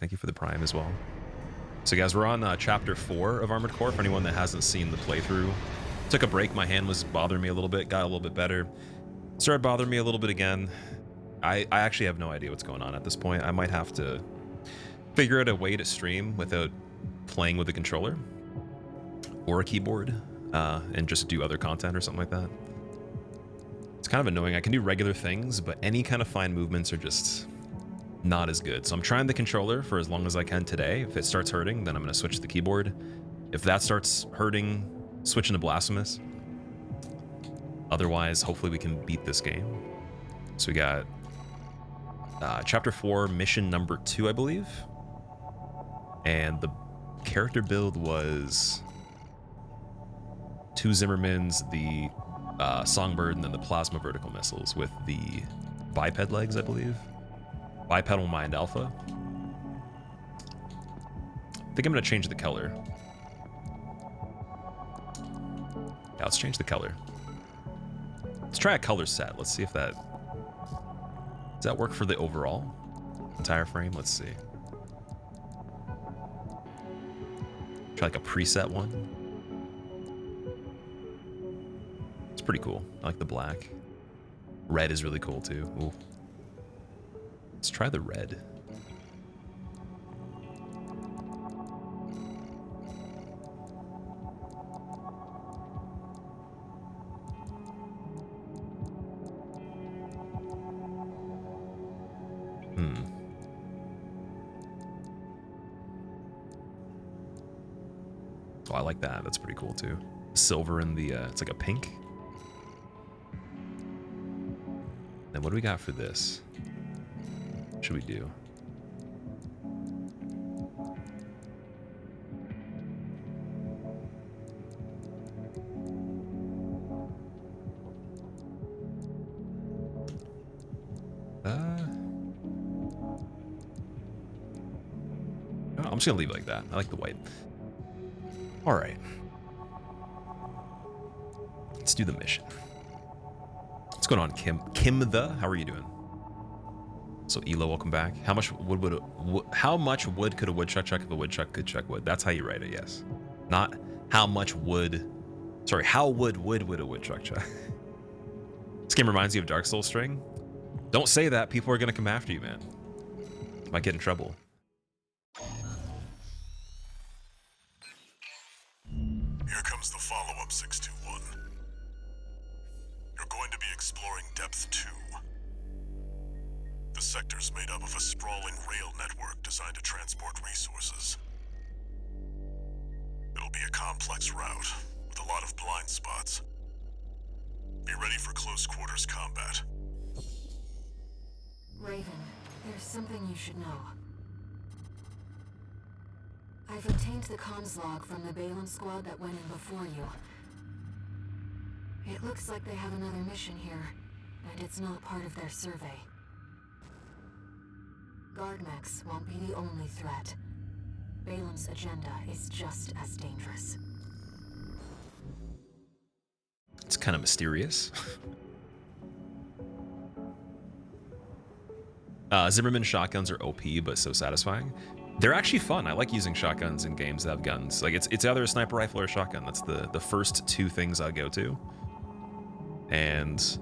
Thank you for the Prime as well. So guys, we're on chapter 4 of Armored Core. For anyone that hasn't seen the playthrough, took a break. My hand was bothering me a little bit, got a little bit better. Started bothering me a little bit again. I actually have no idea what's going on at this point. I might have to figure out a way to stream without playing with a controller or a keyboard and just do other content or something like that. It's kind of annoying. I can do regular things, but any kind of fine movements are just not as good. So I'm trying the controller for as long as I can today. If it starts hurting, then I'm going to switch to the keyboard. If that starts hurting, switching to Blasphemous. Otherwise, hopefully we can beat this game. So we got chapter 4, mission number 2, I believe. And the character build was 2 Zimmermans, the Songbird, and then the plasma vertical missiles with the biped legs, I believe. Bipedal Mind Alpha. I think I'm going to change the color. Yeah, let's change the color. Let's try a color set. Let's see if that... Does that work for the overall entire frame? Let's see. Try like a preset one. It's pretty cool. I like the black. Red is really cool too. Ooh. Let's try the red. Oh, I like that. That's pretty cool too. Silver in the, it's like a pink. Then what do we got for this? What should we do? I'm just gonna leave it like that. I like the white. All right. Let's do the mission. What's going on, Kim? How are you doing? So Elo, welcome back. How much wood could a woodchuck chuck if a woodchuck could chuck wood? That's how you write it, yes. Not how much wood. Sorry, how would a woodchuck chuck? This game reminds you of Dark Souls string. Don't say that. People are gonna come after you, man. Might get in trouble. Here comes the follow-up, 621. You're going to be exploring Depth 2. The sector's made up of a sprawling rail network designed to transport resources. It'll be a complex route, with a lot of blind spots. Be ready for close-quarters combat. Raven, there's something you should know. I've obtained the comms log from the Balin squad that went in before you. It looks like they have another mission here, and it's not part of their survey. Guardmechs won't be the only threat. Balin's agenda is just as dangerous. It's kind of mysterious. Zimmerman shotguns are OP, but so satisfying. They're actually fun. I like using shotguns in games that have guns. Like it's either a sniper rifle or a shotgun. That's the first 2 things I go to. And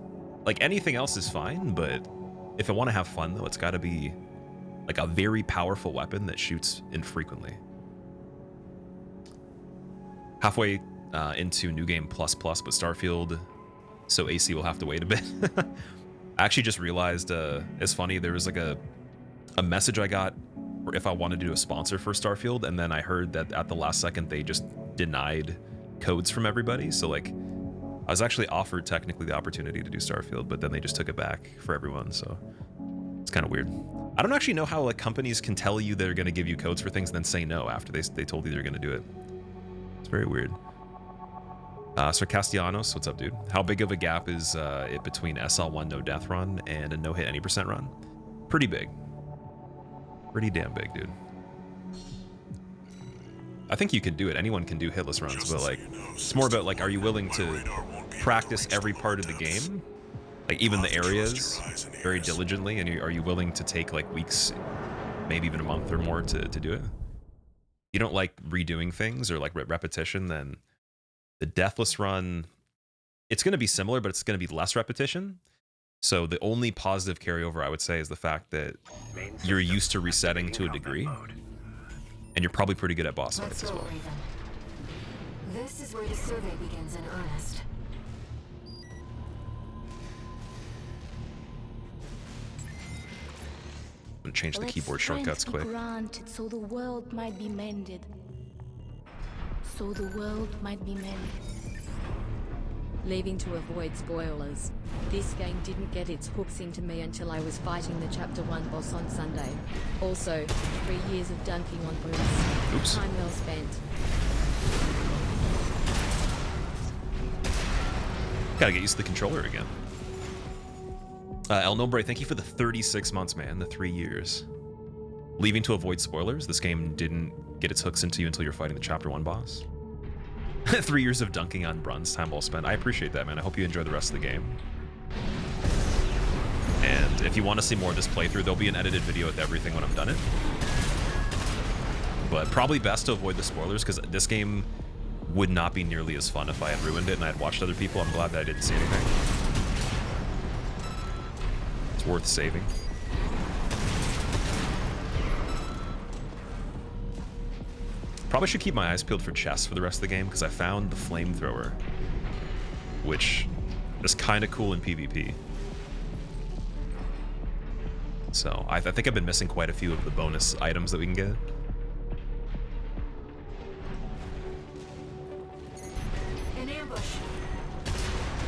like anything else is fine, but if I want to have fun though, it's got to be like a very powerful weapon that shoots infrequently. Halfway into New Game Plus Plus, but Starfield, so AC will have to wait a bit. I actually just realized it's funny. There was like a message I got or if I wanted to do a sponsor for Starfield, and then I heard that at the last second they just denied codes from everybody. So like I was actually offered technically the opportunity to do Starfield, but then they just took it back for everyone. So it's kind of weird. I don't actually know how like companies can tell you they're going to give you codes for things and then say no after they told you they're going to do it. It's very weird. Sarcastianos, what's up, dude? How big of a gap is it between SL1 no death run and a no hit any % run? Pretty big. Pretty damn big, dude. I think you can do it. Anyone can do hitless runs, but like it's more about like, are you willing to practice every part of the game, like even the areas, very diligently, and are you willing to take like weeks maybe even a month or more to do it. You don't like redoing things or like repetition, then the Deathless run, it's going to be similar, but it's going to be less repetition. So the only positive carryover I would say is the fact that you're used to resetting to a degree, and you're probably pretty good at boss fights as well. Raven. This is where the survey begins in earnest. I'm gonna change the keyboard shortcuts quick. Granted, so the world might be mended. So the world might be mended. Leaving to avoid spoilers, this game didn't get its hooks into me until I was fighting the Chapter 1 boss on Sunday. Also, 3 years of dunking on boots. Oops. Time well spent. Gotta get used to the controller again. El Nombre, thank you for the 36 months, man. The 3 years. Leaving to avoid spoilers, this game didn't get its hooks into you until you're fighting the Chapter 1 boss. 3 years of dunking on Bruns, time well spent. I appreciate that, man. I hope you enjoy the rest of the game. And if you want to see more of this playthrough, there'll be an edited video with everything when I'm done it. But probably best to avoid the spoilers, because this game would not be nearly as fun if I had ruined it and I had watched other people. I'm glad that I didn't see anything. It's worth saving. Probably should keep my eyes peeled for chests for the rest of the game, because I found the flamethrower, which is kind of cool in PvP. So I think I've been missing quite a few of the bonus items that we can get. An ambush.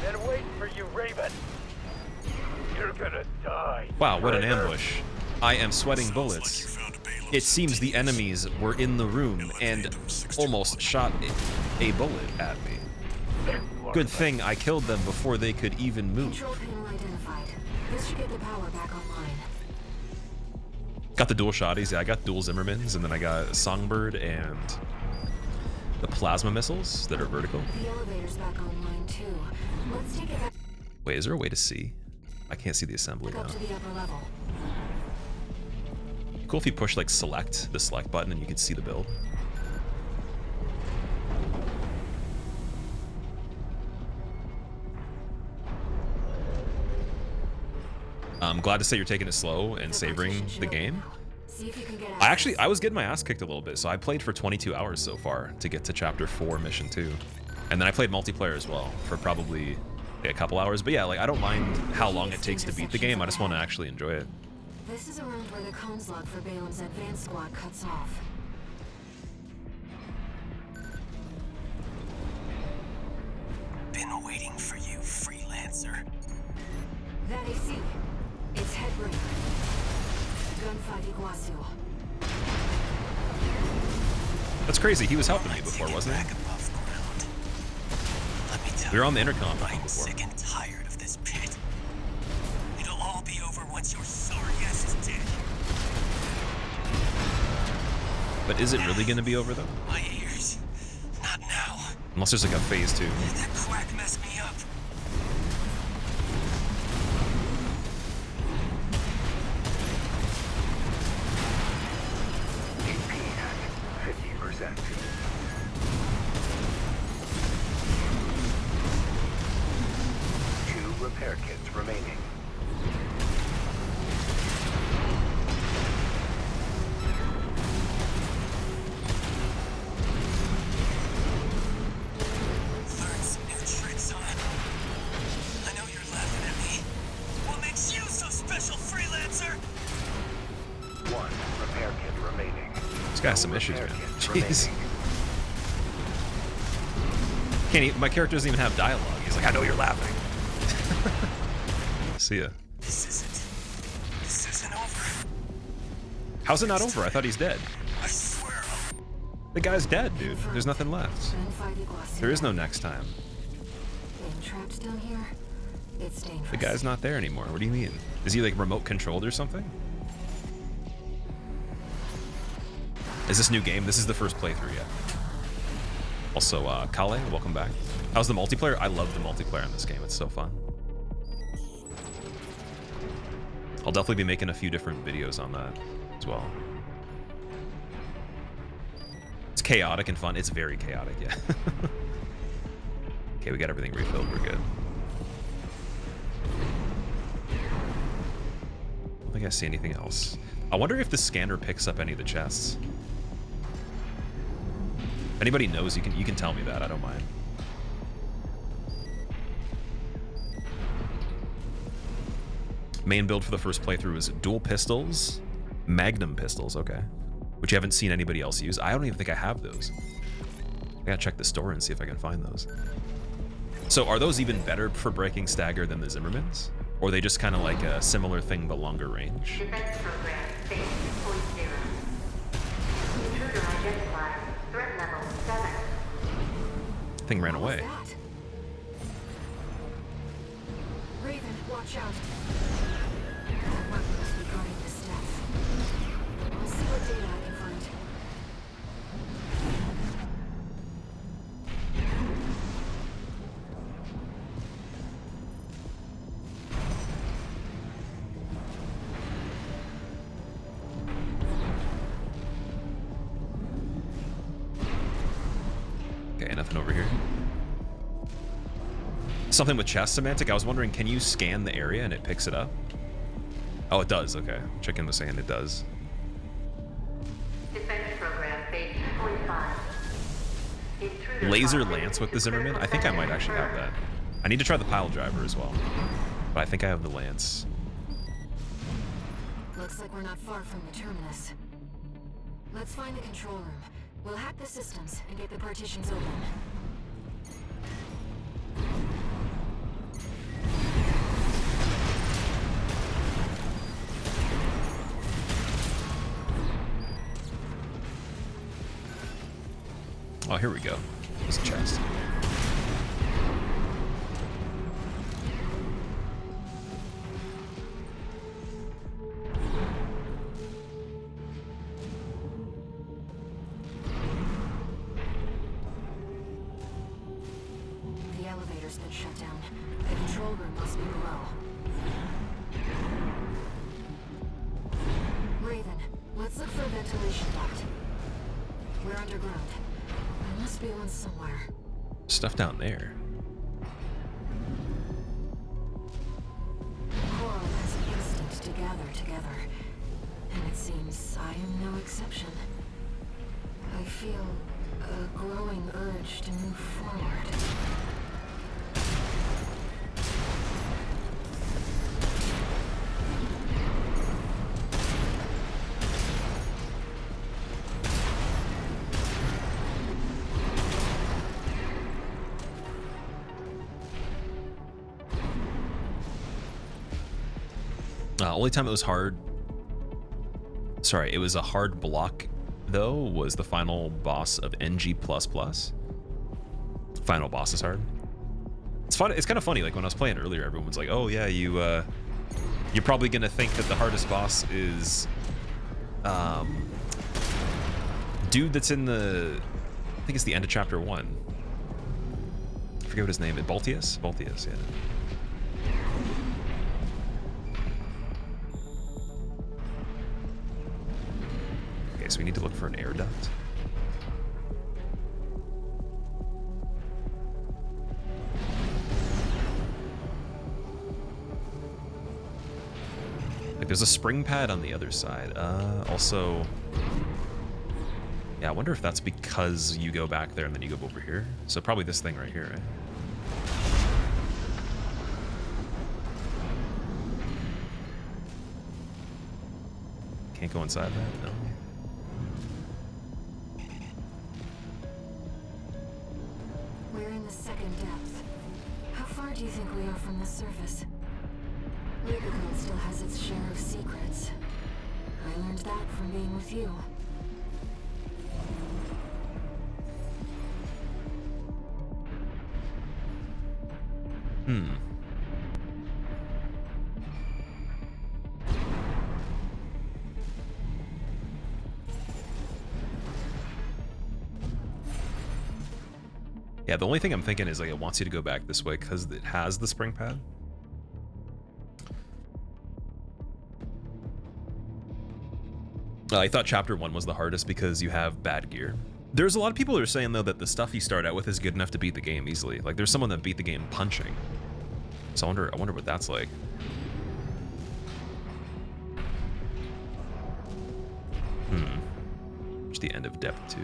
They're waiting for you, Raven. You're gonna die. Wow, what an ambush. I am sweating bullets. Sounds like you found a Balam's It seems the enemies were in the room and almost shot a bullet at me. Good thing I killed them before they could even move. Control panel identified. This should get the power back online. Got the dual shotties. Yeah, I got dual Zimmermans, and then I got Songbird and the plasma missiles that are vertical. The elevator's back online too. Let's take it back Wait, is there a way to see? I can't see the assembly now. up to the upper level. Cool if you push like select, the select button, and you can see the build. I'm glad to say you're taking it slow and savoring the game. See if you can get I was getting my ass kicked a little bit, so I played for 22 hours so far to get to Chapter 4, Mission 2. And then I played multiplayer as well for probably a couple hours. But yeah, like I don't mind how long it takes to beat the game. I just want to actually enjoy it. This is around where the comms log for Balam's advanced squad cuts off. Been waiting for you, freelancer. That AC. It's Headbreaker. Gunfight Iguazu. That's crazy. He was helping me before, wasn't he? Back above ground. Let me tell We were you, on the intercom with him I'm before. sick and tired of this pit. It'll all be over once your sorry ass is dead. But is it really going to be over though? My ears. Not now. Unless there's like a phase 2. That quack messed me up. EP at 50%. 2 repair kits remaining. Learn some new tricks, huh? I know you're laughing at me. What makes you so special, freelancer? 1 repair kit remaining. This guy has some No issues, repair man. kits Jeez. remaining. My character doesn't even have dialogue. He's like, I know you're laughing. See ya. This isn't over. How's it not over? I thought he's dead. I swear I'll... The guy's dead, dude. There's nothing left. Gunfight Iguazu. There is no next time. Being trapped down here, it's dangerous. The guy's not there anymore. What do you mean? Is he like remote controlled or something? Is this new game? This is the first playthrough yet. Also, Kale, welcome back. How's the multiplayer? I love the multiplayer in this game. It's so fun. I'll definitely be making a few different videos on that. as well. It's chaotic and fun. It's very chaotic, yeah. Okay, we got everything refilled. We're good. I don't think I see anything else. I wonder if the scanner picks up any of the chests. If anybody knows, you can tell me that. I don't mind. Main build for the first playthrough is dual pistols, magnum pistols, okay. Which you haven't seen anybody else use. I don't even think I have those. I gotta check the store and see if I can find those. So are those even better for breaking stagger than the Zimmermans? Or are they just kind of like a similar thing but longer range? Defense program phase 2.0. Intruder identified. Threat level 7. Thing ran away. What was that? Raven, watch out. That weapon must be guarding the steps. I'll see what data I can find. Okay, nothing over here. Something with chest semantic. I was wondering, can you scan the area and it picks it up? Oh, it does. Okay. Chicken was saying it does. Defense program phase 2.5. Intruder Laser spotted. lance with the Zimmerman? I think I might actually have that. I need to try the pile driver as well. But I think I have the lance. Looks like we're not far from the terminus. Let's find the control room. We'll hack the systems and get the partitions open. Oh, here we go. There's a chest. The elevator's been shut down. The control room must be below. Raven, let's look for a ventilation duct. We're underground. There must be one somewhere. Stuff down there. Coral has an instinct to gather together. And it seems I am no exception. I feel a growing urge to move forward. Only time it was hard. Sorry, it was a hard block though. Was the final boss of NG++. Final boss is hard. It's fun. It's kind of funny. Like when I was playing earlier, everyone was like, "Oh yeah, you're probably gonna think that the hardest boss is, dude that's in the, I think it's the end of chapter 1. I forget what his name is. Baltius. Baltius, yeah." Okay, so we need to look for an air duct. Like there's a spring pad on the other side. Also, yeah, I wonder if that's because you go back there and then you go over here. So probably this thing right here, right? Can't go inside that, no. We're in the second depth. How far do you think we are from the surface? Rubicon still has its share of secrets. I learned that from being with you. Yeah, the only thing I'm thinking is like it wants you to go back this way because it has the spring pad. I thought chapter 1 was the hardest because you have bad gear. There's a lot of people who are saying though that the stuff you start out with is good enough to beat the game easily. Like there's someone that beat the game punching. So I wonder what that's like. It's the end of depth 2.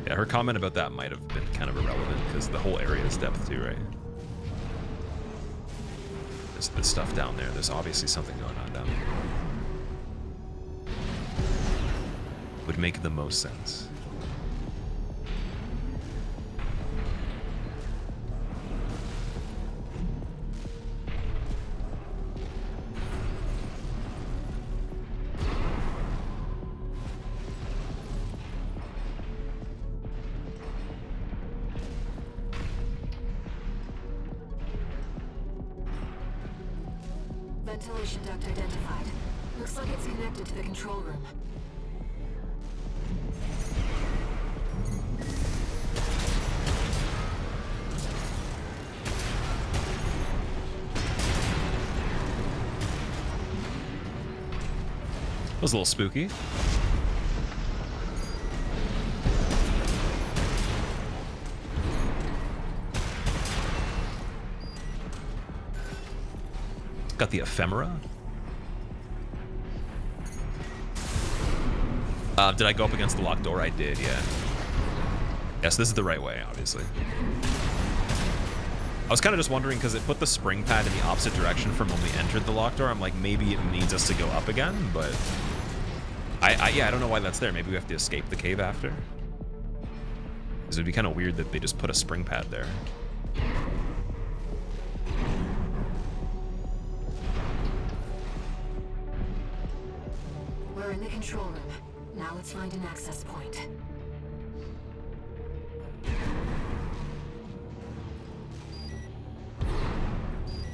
Yeah, her comment about that might have been kind of irrelevant because the whole area is depth 2, right? There's the stuff down there. There's obviously something going on down there. Would make the most sense. Ventilation duct identified. Looks like it's connected to the control room. That was a little spooky. Got the ephemera. Did I go up against the locked door? I did, yeah. Yes, this is the right way, obviously. I was kind of just wondering because it put the spring pad in the opposite direction from when we entered the locked door. I'm like, maybe it needs us to go up again, but yeah, I don't know why that's there. Maybe we have to escape the cave after. Because it'd be kind of weird that they just put a spring pad there. We're in the control room. Now let's find an access point.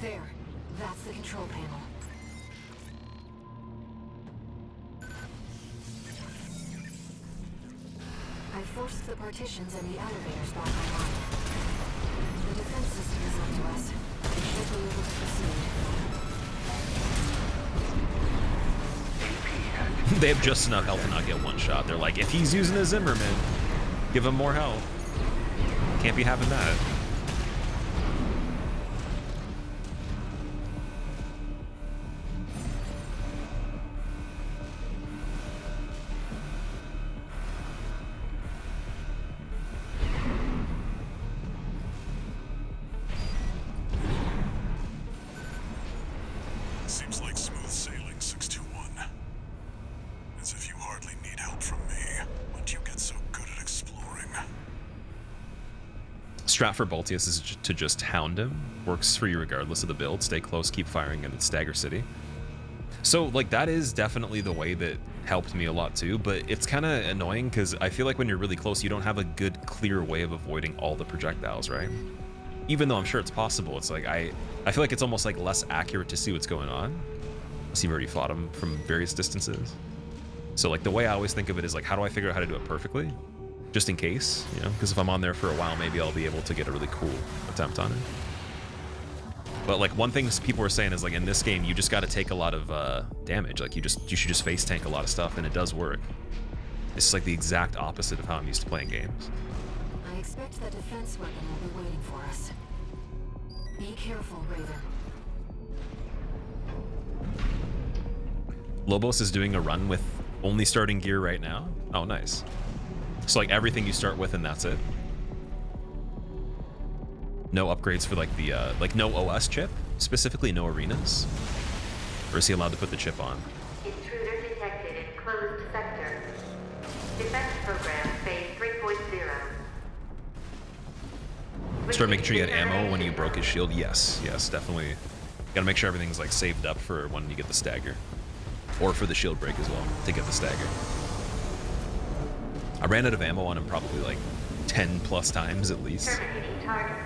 There. That's the control panel. I forced the partitions and the elevators back online. The defense system is up to us. We should be able to proceed. They have just enough health to not get one shot. They're like, if he's using a Zimmerman, give him more health. Can't be having that. Seems like smooth sailing, 621. As if you hardly need help from me. When do you get so good at exploring? Strat for Baltius is to just hound him. Works for you regardless of the build. Stay close, keep firing, and it's Stagger City. So, like, that is definitely the way that helped me a lot too, but it's kind of annoying because I feel like when you're really close, you don't have a good, clear way of avoiding all the projectiles, right? Even though I'm sure it's possible, it's like, I feel like it's almost like less accurate to see what's going on. Unless you've already fought him from various distances. So, like, the way I always think of it is, like, how do I figure out how to do it perfectly? Just in case, you know? Because if I'm on there for a while, maybe I'll be able to get a really cool attempt on it. But, like, one thing people were saying is, like, in this game, you just got to take a lot of damage. Like, you should just face tank a lot of stuff, and it does work. It's like the exact opposite of how I'm used to playing games. I expect that defense weapon will be waiting for us. Be careful, Raven. Lobos is doing a run with only starting gear right now. Oh, nice. So, like, everything you start with and that's it. No upgrades for, like, the, like, no OS chip? Specifically, no arenas? Or is he allowed to put the chip on? Intruder detected in closed sector. Defense program phase 3.0. Start making sure you had ammo when you broke his shield. Yes, definitely. Gotta make sure everything's, like, saved up for when you get the stagger. Or for the shield break as well, to get the stagger. I ran out of ammo on him probably, like, 10 plus times at least. Terminating target.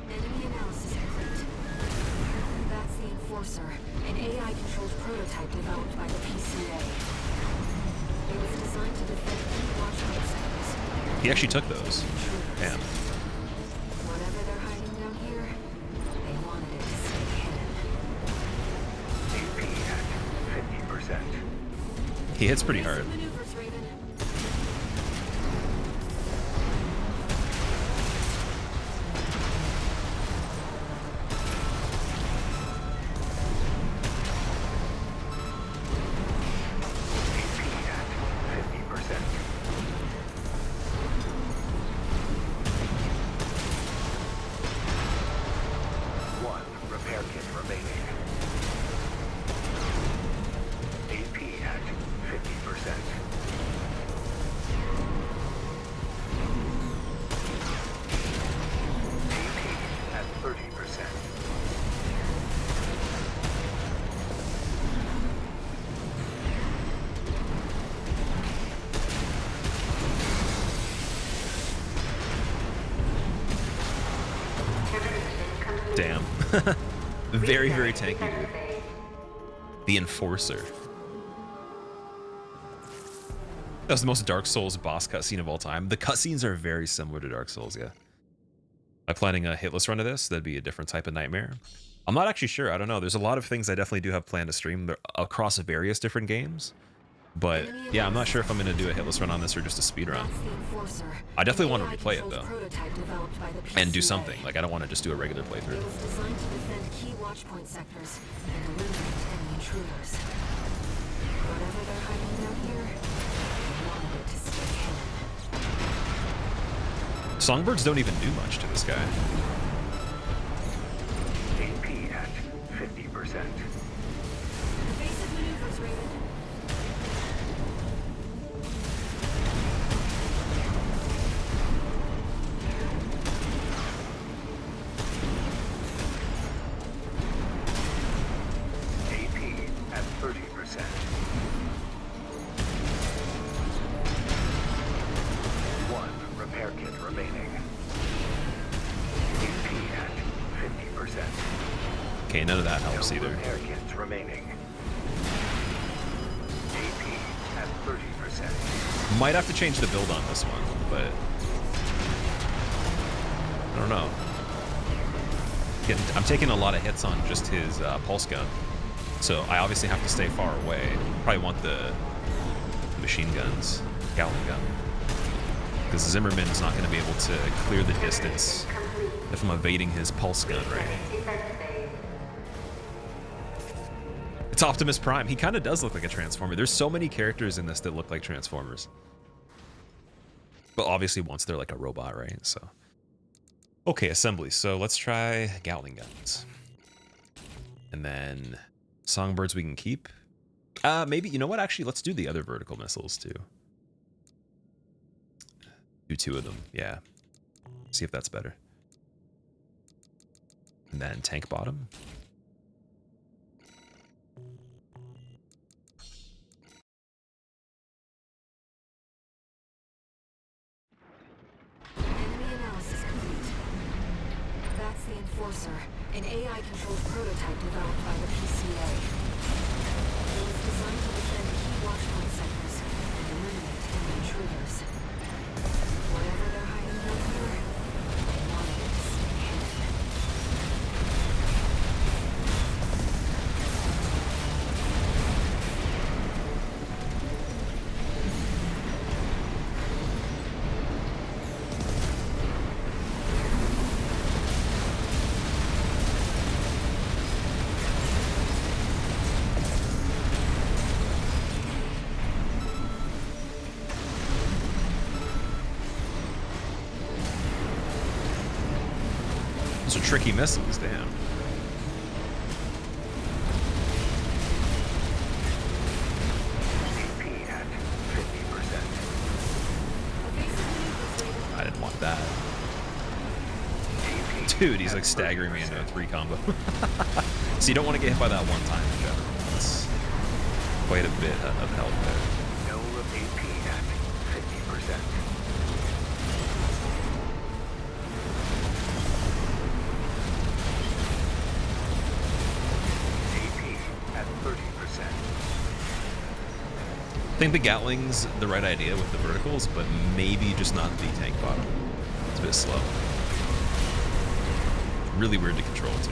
Enemy analysis complete. That's the Enforcer, an AI-controlled prototype developed by the PCA. It was designed to defend any watchpost. He actually took those. Damn. He hits pretty hard. Maneuvers, Raven. AP at 50%. One repair kit remaining. AP at 50%. AP at 30%. Termination complete. Damn. Very, very Reset tanky, defense dude. phase. The Enforcer. That was the most Dark Souls boss cutscene of all time. The cutscenes are very similar to Dark Souls, yeah. By planning a hitless run of this, that'd be a different type of nightmare. I'm not actually sure. I don't know. There's a lot of things I definitely do have planned to stream across various different games. But yeah, I'm not sure if I'm going to do a hitless run on this or just a speed run. That's the Enforcer. I definitely an want to replay it, AI-controlled though. prototype developed by the And do PCA. something. Like, I don't want to just do a regular It playthrough. was designed to defend key watchpoint sectors and eliminate any intruders. Whatever they're hiding down here, they wanted it to stay hidden. Songbirds don't even do much to this guy. AP at 50%. Evasive maneuvers, Raven. AP at 30%. One repair kit remaining. AP at 50%. Okay, none of that helps No either. repair kits remaining. AP at 30%. Might have to change the build on this one, but I don't know. I'm taking a lot of hits on just his pulse gun, so I obviously have to stay far away. Probably want the machine guns, Gatling gun, because Zimmerman's not going to be able to clear the distance Complete. if I'm evading his pulse gun, right? Defense phase. It's Optimus Prime. He kind of does look like a Transformer. There's so many characters in this that look like Transformers. But obviously once they're like a robot, right? So. Okay, assembly. So let's try Gatling guns. And then Songbirds we can keep. Maybe, you know what? Actually, let's do the other vertical missiles too. Do 2 of them, yeah. See if that's better. And then tank bottom. Enemy analysis complete. That's the Enforcer, an AI-controlled prototype developed by the PCA. It was designed to defend key watchpoint sectors and eliminate any intruders. Whatever they're hiding down here, they wanted it to stay hidden. Those are tricky missiles, damn. AP at 50%. I didn't want that. AP Dude, he's at like staggering me into a 30%. 3 combo. So you don't want to get hit by that one time in general. That's quite a bit of health there. No AP at 50%. AP at 30%. I think the Gatling's the right idea with the verticals, but maybe just not the tank bottom. It's a bit slow. Really weird to control too.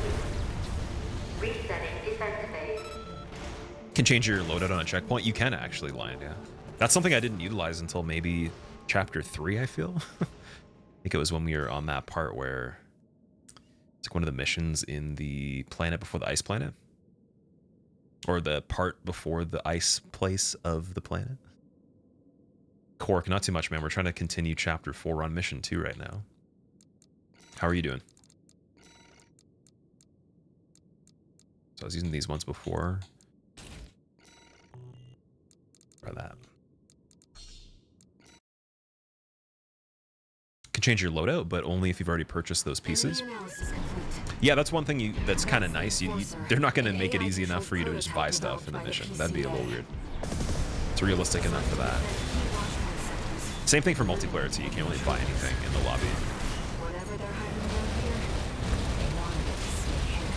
complete. Resetting defense phase. Can change your loadout on a checkpoint. You can actually land, yeah. That's something I didn't utilize until maybe chapter 3, I feel. I think it was when we were on that part where it's like one of the missions in the planet before the ice planet. Or the part before the ice place of the planet. Cork, not too much, man. We're trying to continue chapter 4 on mission 2 right now. How are you doing? So I was using these ones before. Try that. Can change your loadout, but only if you've already purchased those pieces. Yeah, that's one thing that's kind of nice. They're not going to make it easy enough for you to just buy stuff in the mission. That'd be a little weird. It's realistic enough for that. Same thing for multiplayer too. You can't really buy anything in the lobby. Whatever they're hiding down here, they wanted it to stay hidden.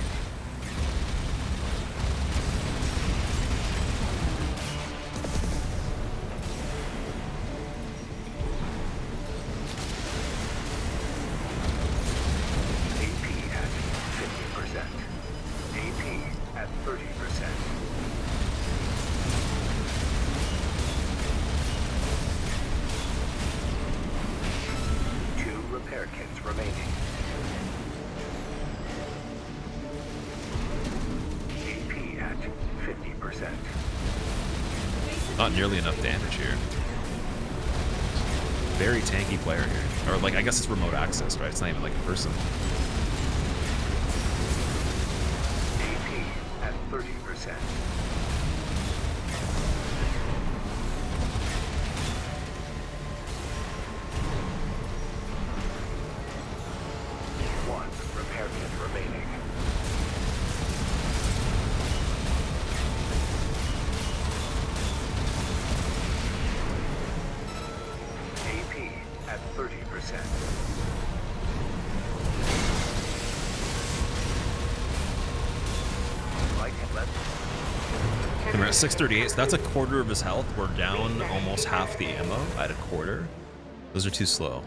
AP at 50%. AP at 30%. Repair kits remaining. AP at 50%. Not nearly enough damage here. Very tanky player here. Or like, I guess it's remote access, right? It's not even like a person. AP at 30%. Repair kit remaining. AP at 30%. Light and left. And we're at 638, so that's a quarter of his health. We're down almost half the ammo at a quarter. Those are too slow.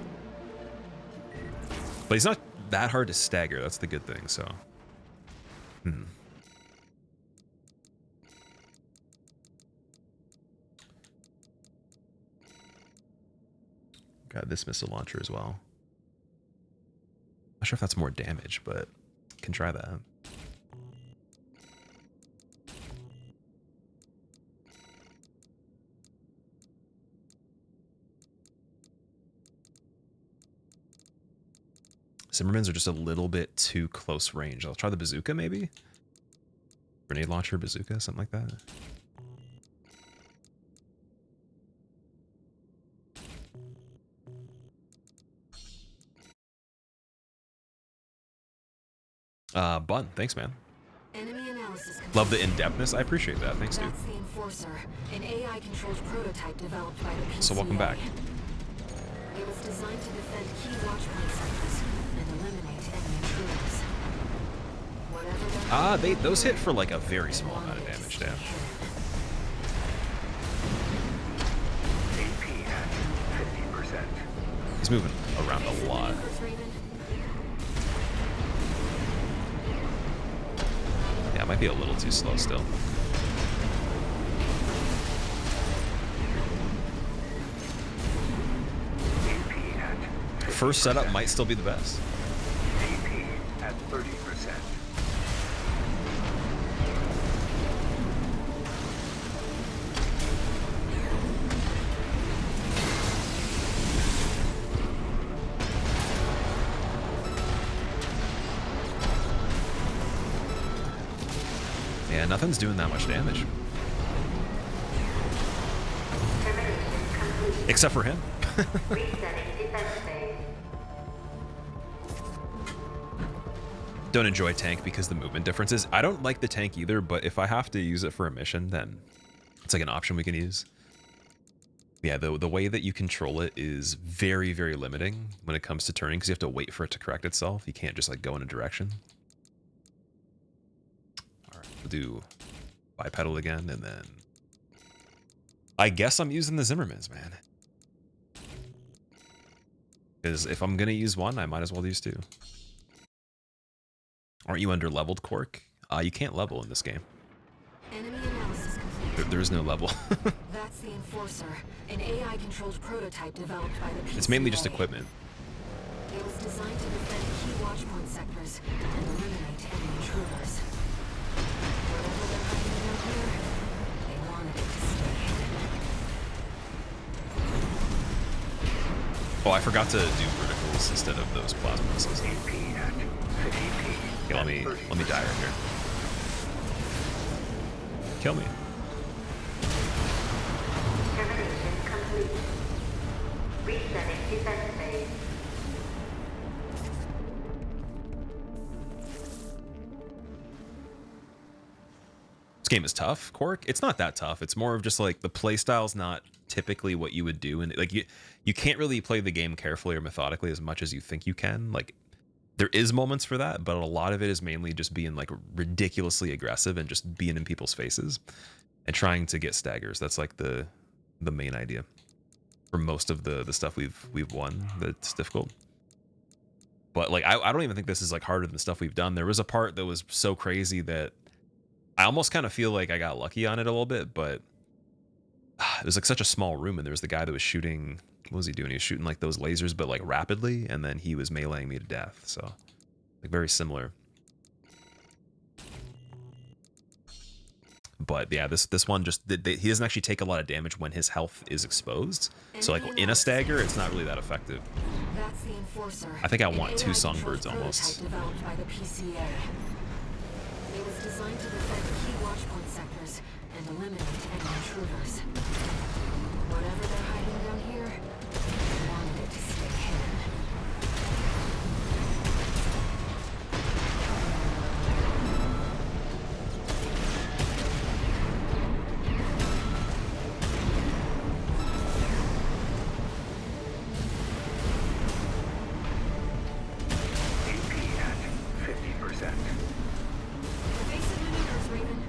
But he's not that hard to stagger. That's the good thing, so. Got this missile launcher as well. Not sure if that's more damage, but can try that. Zimmermans are just a little bit too close range. I'll try the bazooka maybe? Grenade launcher, bazooka, something like that. Bun, thanks, man. Enemy analysis complete. Love the in-depthness. I appreciate that. Thanks, dude. That's the Enforcer, an AI-controlled prototype developed by the PCA. So welcome back. It was designed to defend key watchpoint sectors and eliminate enemy intruders. Whatever they're Those hit for like a very small amount of damage, damn. AP at 50%. He's moving around a lot. Yeah, it might be a little too slow still. AP at First setup might still be the best. AP at 30%. Yeah, nothing's doing that much damage. Except for him. Don't enjoy tank because the movement differences. I don't like the tank either, but if I have to use it for a mission, then it's like an option we can use. Yeah, the way that you control it is very, very limiting when it comes to turning because you have to wait for it to correct itself. You can't just like go in a direction. All right, we'll do bipedal again, and then I guess I'm using the Zimmermans, man. Because if I'm gonna use one, I might as well use two. Aren't you under leveled, Cork? You can't level in this game. Enemy analysis complete. There is no level. That's the Enforcer, an AI-controlled prototype developed by the PCA. It's mainly just equipment. It was designed to defend key watchpoint sectors and eliminate enemy intruders. Whatever they're hiding down here, they wanted it to stay hidden. Oh, I forgot to do verticals instead of those plasma missiles. AP at 50p. Okay, let me die right here. Kill me. Termination complete. Resetting defense phase. This game is tough, Cork. It's not that tough. It's more of just like the play style's not typically what you would do, and like you can't really play the game carefully or methodically as much as you think you can. Like there is moments for that, but a lot of it is mainly just being like ridiculously aggressive and just being in people's faces and trying to get staggers. That's like the main idea for most of the stuff we've won that's difficult. But like I don't even think this is like harder than the stuff we've done. There was a part that was so crazy that I almost kind of feel like I got lucky on it a little bit, but it was like such a small room, and there was the guy that was shooting. What was he doing? He was shooting like those lasers, but like rapidly, and then he was meleeing me to death. So, like very similar. But yeah, this one just he doesn't actually take a lot of damage when his health is exposed. So like in a stagger, it's not really that effective. That's the Enforcer. I think I want an two AI-controlled songbirds almost. prototype developed by the PCA. It was designed to defend key watchpoint sectors and eliminate enemy intruders. Whatever they're hiding down here, they wanted it to stay hidden. AP at 50%. Evasive maneuvers, Raven.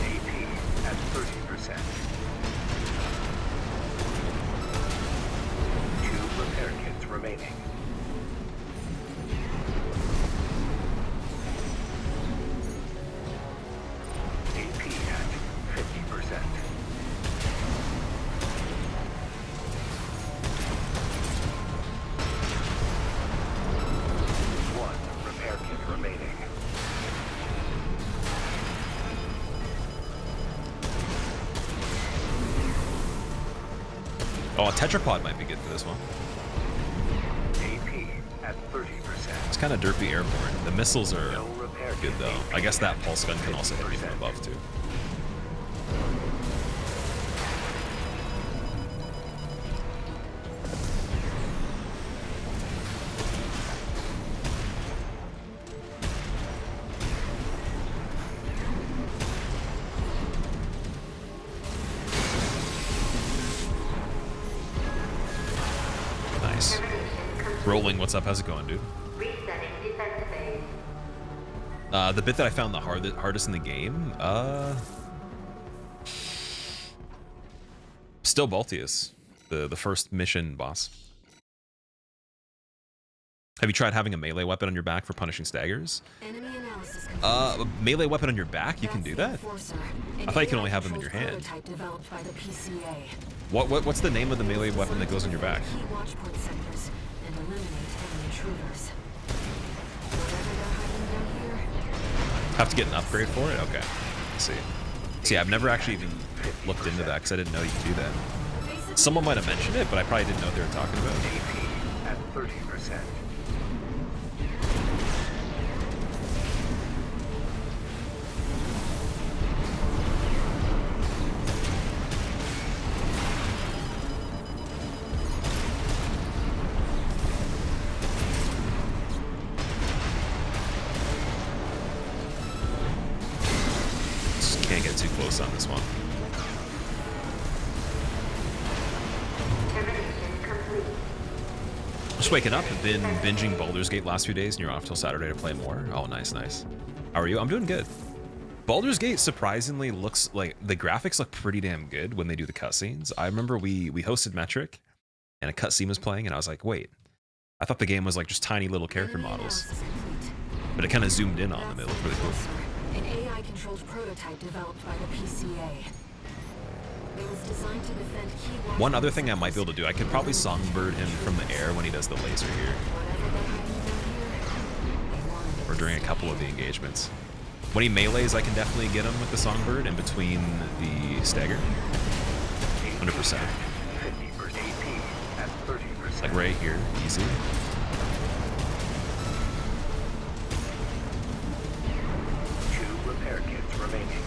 AP at 30%. 2 repair kits remaining. AP at 50%. One repair kit remaining. Oh, a tetrapod might be good for this one. AP at 30%. It's kind of derpy airborne. The missiles are No repair good kit. though. I guess that pulse gun can also hit me from above too. Nice. Rolling, what's up? How's it going, dude? Resetting defense phase. The bit that I found the hardest in the game, still Baltius, the first mission boss. Have you tried having a melee weapon on your back for punishing staggers? Enemy analysis complete. A melee weapon on your back? You can That's do the that? Enforcer, I thought you could only have them in your an hand. AI-controlled prototype developed by the PCA. What's the name of the melee weapon that goes on your back? Key watchpoint sectors and eliminate enemy intruders. Whatever they're hiding down here, Have to get an upgrade for it? Okay. Let's see. See, I've never actually even looked into that because I didn't know you could do that. evasive Someone might have mentioned it, but I probably didn't know what they were talking about. AP at 30%. Just can't get too close on this one. Termination complete. Just waking up. I've been binging Baldur's Gate last few days, and you're off till Saturday to play more. Oh, nice, nice. How are you? I'm doing good. Baldur's Gate surprisingly looks like the graphics look pretty damn good when they do the cutscenes. I remember we hosted Metric and a cutscene was playing and I was like, wait, I thought the game was like just tiny little character models, but it kind of zoomed in on them. It looked really cool. An AI-controlled prototype developed by the PCA. It was designed to defend key watch One other thing I might be able to do, I could probably songbird him from the air when he does the laser here, or during a couple of the engagements. When he melees, I can definitely get him with the songbird in between the stagger. 100%. Like right here, easy. Two repair kits remaining.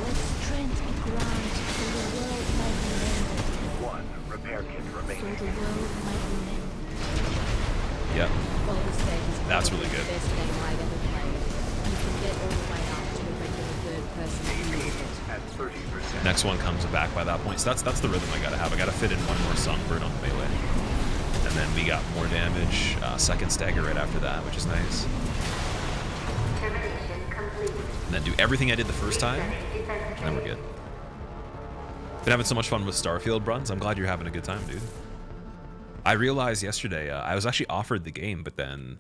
Let strength be ground, so the world might be mended. One repair kit So remaining. the world might be mended. Yep. Baldur's Gate is That's probably really good. the best game I've ever played. You can get all the way up to a regular third-person view of it. At 30%. Next one comes back by that point. So that's the rhythm I gotta have. I gotta fit in one more songbird on the melee. And then we got more damage, second stagger right after that, which is nice. Termination complete. And then do everything I did the first time, and then we're good. Been having so much fun with Starfield, Bruns. I'm glad you're having a good time, dude. I realized yesterday, I was actually offered the game, but then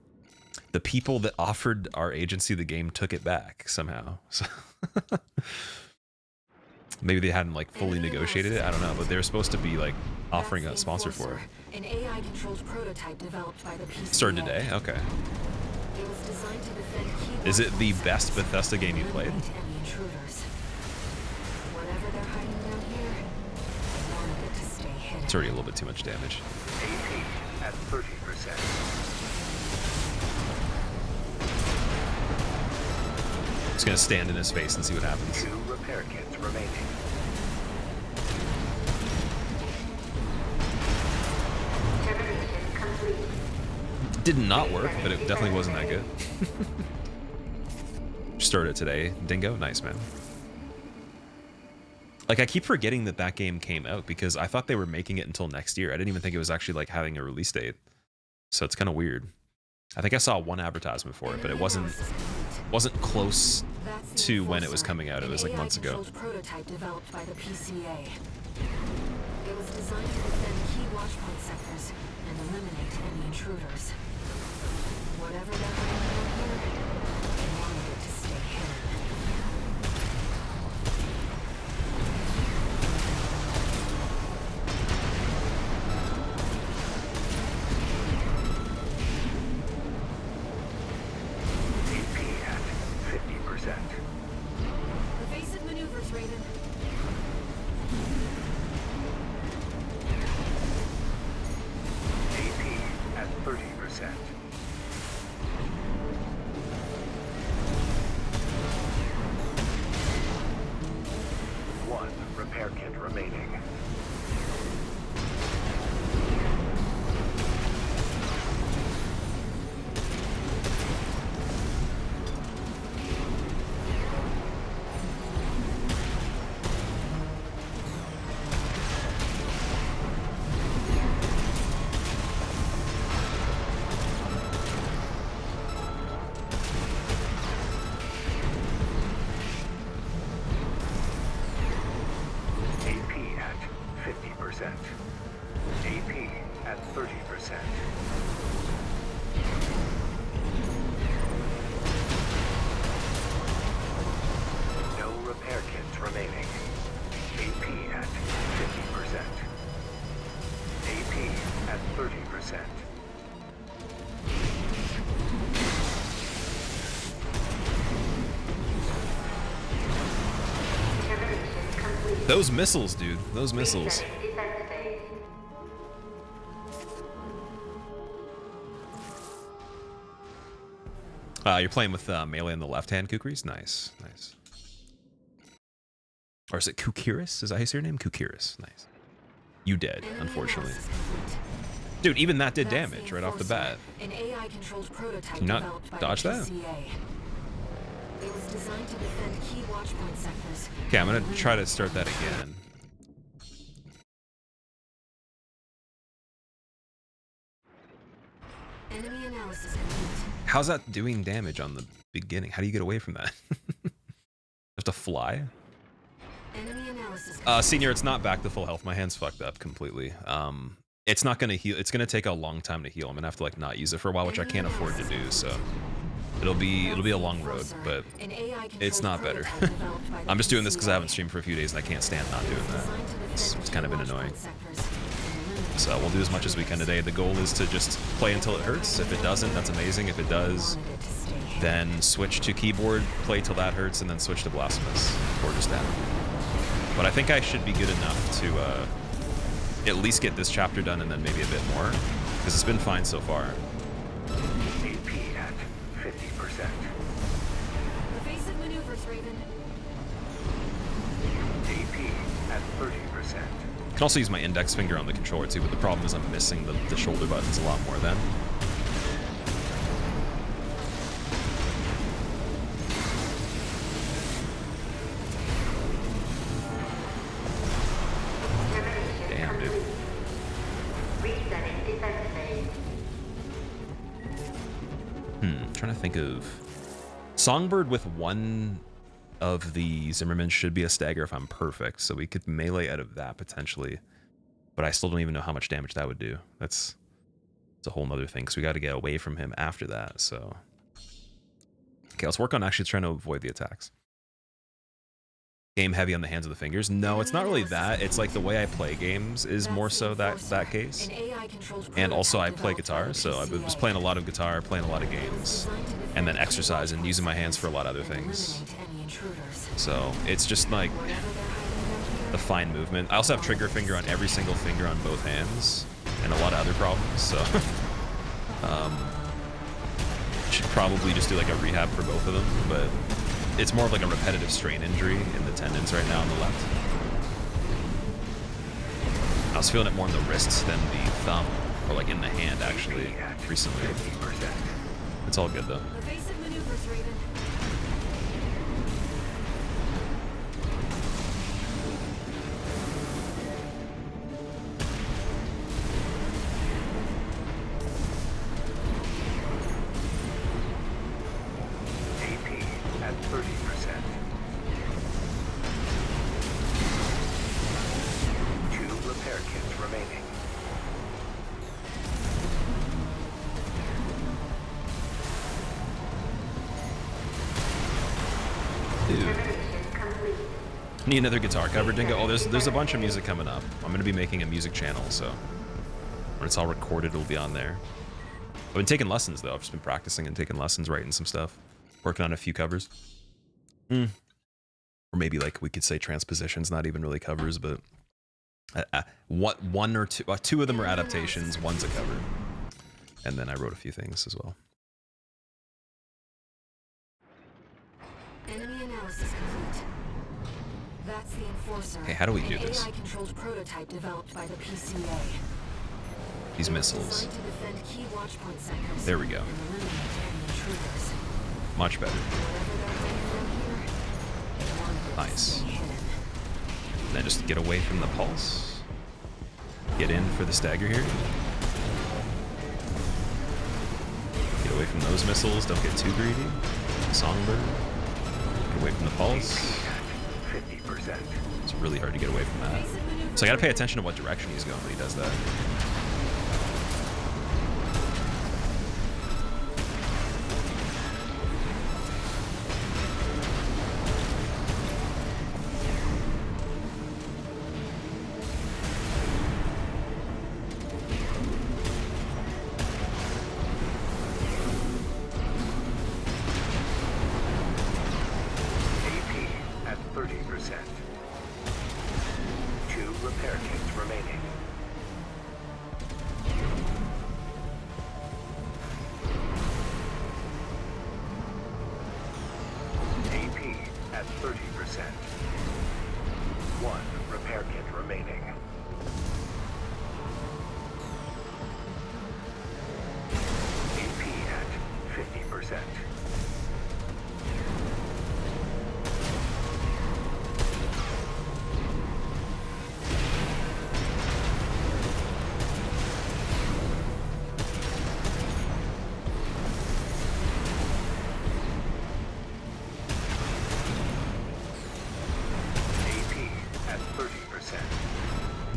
the people that offered our agency the game took it back somehow. So maybe they hadn't like fully negotiated it. I don't know, but they were supposed to be like offering a sponsor for it. An AI-controlled prototype developed by the PCA. Started today? Okay. It was designed to defend key Is it the watch best Bethesda game you played? eliminate any intruders. Whatever they're hiding down here, they wanted it to stay hidden. It's already a little bit too much damage. AP at 30%. Just gonna stand in his face and see what happens. Two repair kits remaining. Termination complete. Did not work, but it definitely wasn't that good. Started it today. Dingo, nice, man. Like, I keep forgetting that that game came out because I thought they were making it until next year. I didn't even think it was actually like having a release date. So it's kind of weird. I think I saw one advertisement for it, but it wasn't close That's the to when it was Enforcer, coming out. It an was like months ago. AI-controlled prototype developed by the PCA. It was designed to defend key watchpoint sectors and eliminate any intruders. Whatever they're hiding down here, they wanted it to stay hidden. AP at 50%. Evasive maneuvers, Raven. AP at 30%. One repair kit remaining. AP at 50%. AP at 30%. No repair kits remaining. AP at 50%. AP at 30%. Termination complete. Those missiles, dude. Those missiles. Resetting defense phase. You're playing with melee in the left hand, Kukris? Nice, nice. Or is it Kukiris? Is that his name? Kukiris. Nice. You dead, unfortunately. Dude, even that did That's damage right off the bat. An AI-controlled prototype Can you not developed by dodge the that? PCA. It was designed to defend key watchpoint sectors. Okay, I'm gonna try to start that again. Enemy analysis complete. How's that doing damage on the beginning? How do you get away from that? Have to fly? Enemy analysis complete. Senior, it's not back to full health. My hand's fucked up completely. It's not gonna heal. It's gonna take a long time to heal. I'm gonna have to like not use it for a while, which I can't afford to do. So it'll be a long road, but it's not better. I'm just doing this because I haven't streamed for a few days and I can't stand not doing that. It's kind of been annoying. So we'll do as much as we can today. The goal is to just play until it hurts. If it doesn't, that's amazing. If it does, then switch to keyboard, play till that hurts, and then switch to Blasphemous or just that. But I think I should be good enough to at least get this chapter done and then maybe a bit more, because it's been fine so far. AP at 50%. Evasive maneuvers, Raven. AP at 30%. I can also use my index finger on the controller too, but the problem is I'm missing the shoulder buttons a lot more then. Damn, dude. Resetting defense phase. Trying to think of... Songbird with one of the Zimmermans should be a stagger if I'm perfect, so we could melee out of that potentially. But I still don't even know how much damage that would do. It's a whole nother thing, because we got to get away from him after that, so... Okay, let's work on actually trying to avoid the attacks. Game heavy on the hands of the fingers. No, it's not really that. It's like the way I play games is more so that case. And also I play guitar, so I was playing a lot of guitar, playing a lot of games, and then exercise and using my hands for a lot of other things. So it's just like the fine movement. I also have trigger finger on every single finger on both hands, and a lot of other problems, so should probably just do like a rehab for both of them, but it's more of like a repetitive strain injury in the tendons right now on the left. I was feeling it more in the wrists than the thumb, or like in the hand actually, recently. It's all good though. Evasive maneuvers, Raven. AP at 30%. 2 repair kits remaining. Dude. Need another guitar cover, Dingo. Oh, there's a bunch of music coming up. I'm gonna be making a music channel, so when it's all recorded, it'll be on there. I've been taking lessons though. I've just been practicing and taking lessons, writing some stuff, working on a few covers. Or maybe like we could say transpositions, not even really covers, but one or two of them are adaptations, one's a cover, and then I wrote a few things as well. Enemy analysis complete. That's the Enforcer. Okay, how do we do an this? AI-controlled prototype developed by the PCA. These missiles. Designed to defend key watchpoint sectors There we go. and eliminate enemy intruders. Much better. Whatever they're thinking here, they want it to Nice. stay hidden. Then just get away from the pulse. Get in for the stagger here. Get away from those missiles. Don't get too greedy. Songbird. Get away from the pulse. 50%. It's really hard to get away from that. So I gotta pay attention to what direction he's going when he does that. AP at 30%. 2 repair kits remaining. AP at 30%. 1 repair kit remaining. AP at 50%.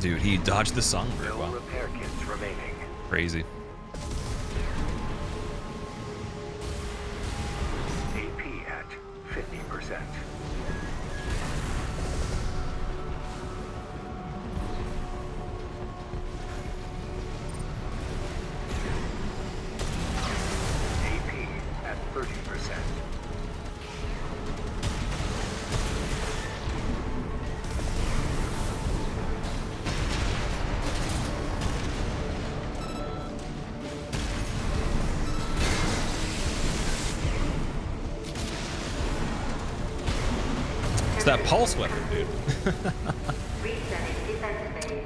Dude, he dodged the songbird. No Wow. repair kits remaining. Crazy. AP at 50%. AP at 30%. It's that pulse weapon, dude. Resetting defense phase.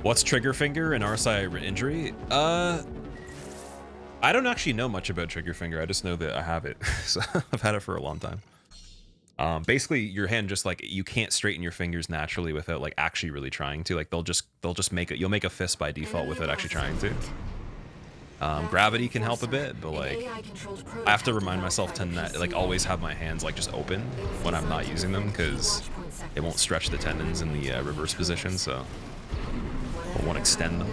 What's trigger finger and RSI injury? I don't actually know much about trigger finger. I just know that I have it. So I've had it for a long time. Basically, your hand just like you can't straighten your fingers naturally without like actually really trying to. Like they'll just make it. You'll make a fist by default without actually trying to. Gravity can help a bit, but like I have to remind myself to not, like always have my hands like just open when I'm not using them because it won't stretch the tendons in the reverse position, so it won't extend them.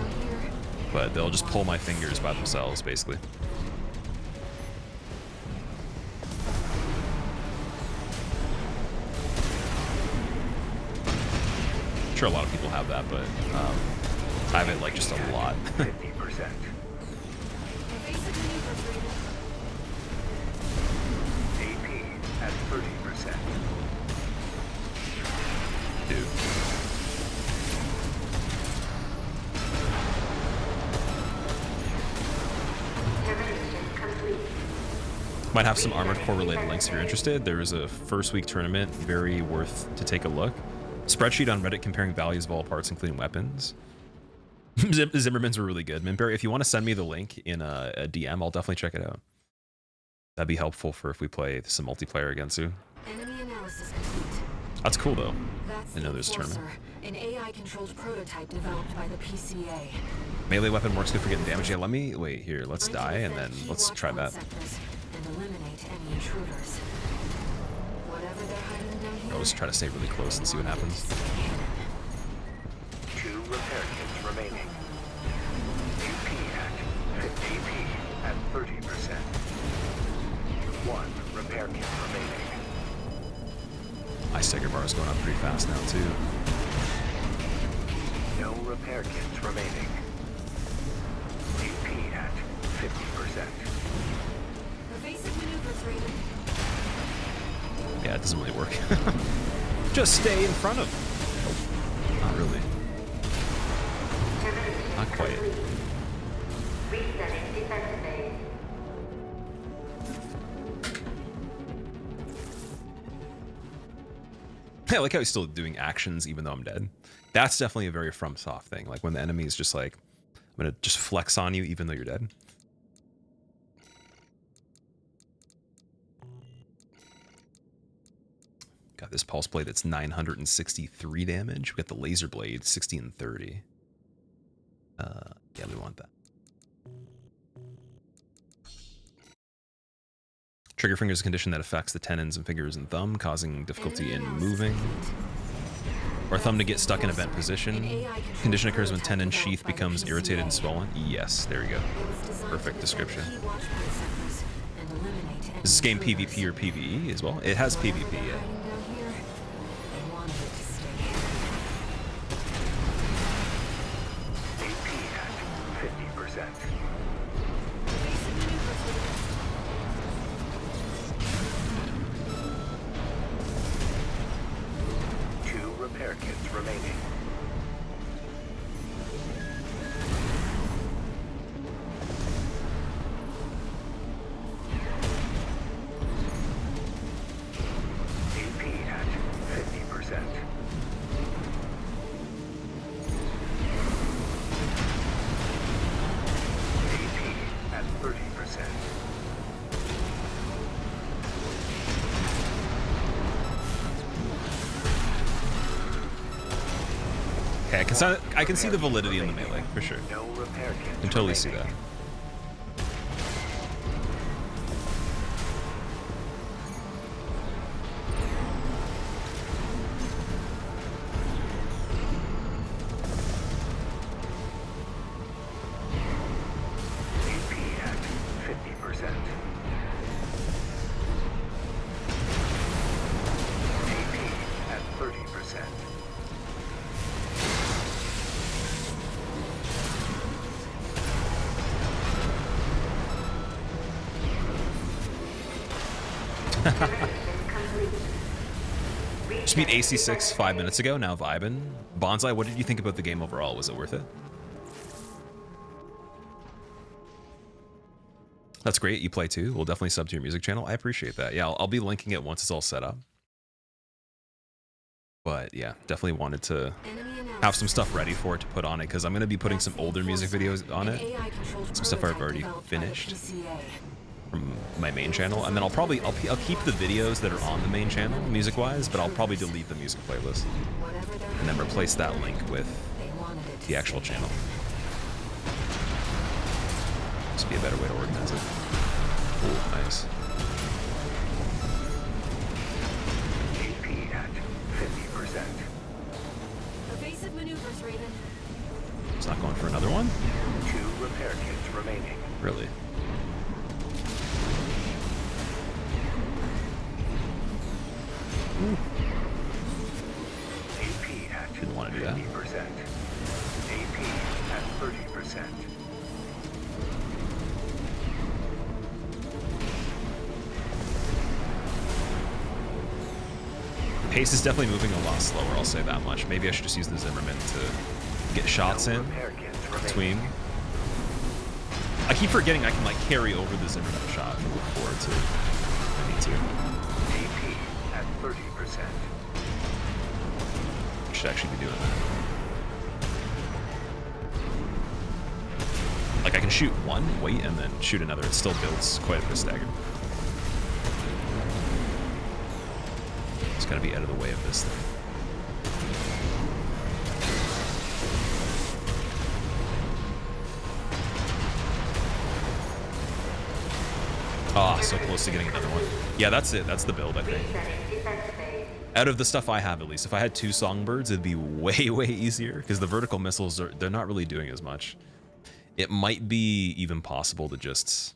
But they'll just pull my fingers by themselves, basically. I'm sure a lot of people have that, but I have it like just a lot. 50%. AP at 30%. Dude. Termination complete. Might have some Armored Core related links if you're interested. There is a first week tournament, very worth to take a look. Spreadsheet on Reddit comparing values of all parts, including weapons. Zimmerman's were really good. Minberry, if you want to send me the link in a DM, I'll definitely check it out. That'd be helpful for if we play some multiplayer again soon. Enemy analysis complete. That's cool though. That's I know the there's a tournament. Enforcer, an AI-controlled prototype developed by the PCA. Melee weapon works good for getting damage. Yeah, let me wait here. Let's die and then let's try that. And eliminate any intruders. Whatever they're hiding down here, I'll just try to stay really close and see what happens. 2 repair kits remaining. AP at 30%. 1 repair kit remaining. My sticker bar is going up pretty fast now too. No repair kits remaining. AP at 50%. evasive maneuvers rated. Yeah, it doesn't really work. Just stay in front of. Oh, not really. Termination Not quite. complete. Resetting defense phase. I like how he's still doing actions even though I'm dead. That's definitely a very FromSoft thing. Like when the enemy is just like, I'm gonna just flex on you even though you're dead. Got this pulse blade that's 963 damage. We got the laser blade, 60 and 30. Yeah, we want that. Trigger finger is a condition that affects the tendons and fingers and thumb, causing difficulty in moving. Or thumb to get stuck in a bent position. Condition occurs when tendon sheath becomes irritated and swollen. Yes, there you go. Perfect description. Is this game PvP or PvE as well? It has PvP, yeah. AP at 50%. Two repair kits remaining. AP at 50%. AP at 30%. Okay, I can see the validity in the melee, for sure. No repair kits I can totally see remaining. that. Just beat AC6 5 minutes ago, now vibing. Bonsai, what did you think about the game overall? Was it worth it? That's great, you play too. We'll definitely sub to your music channel. I appreciate that. Yeah, I'll be linking it once it's all set up. But yeah, definitely wanted to have some stuff ready for it to put on it, because I'm going to be putting some older music videos on it. Some stuff I've already finished from my main channel, and then I'll keep the videos that are on the main channel music wise, but I'll probably delete the music playlist and then replace that link with the actual channel. This would be a better way to organize it. Oh, nice. HP at 50%. Evasive maneuvers, Raven. It's not going for another one? 2 repair kits remaining. Really? AP at Didn't want to do that. 50%. AP at 30%. Pace is definitely moving a lot slower, I'll say that much. Maybe I should just use the Zimmerman to get shots in Repair kits between. remaining. I keep forgetting I can like carry over the Zimmerman shot from before to if I need to. AP at 30%. I should actually be doing that. Like I can shoot one, wait, and then shoot another. It still builds quite a bit of stagger. Just gotta be out of the way of this thing. Ah, so close to getting another one. Yeah, that's it. That's the build, I think. Out of the stuff I have, at least. If I had 2 songbirds, it'd be way, way easier, because the vertical missiles, they're not really doing as much. It might be even possible to just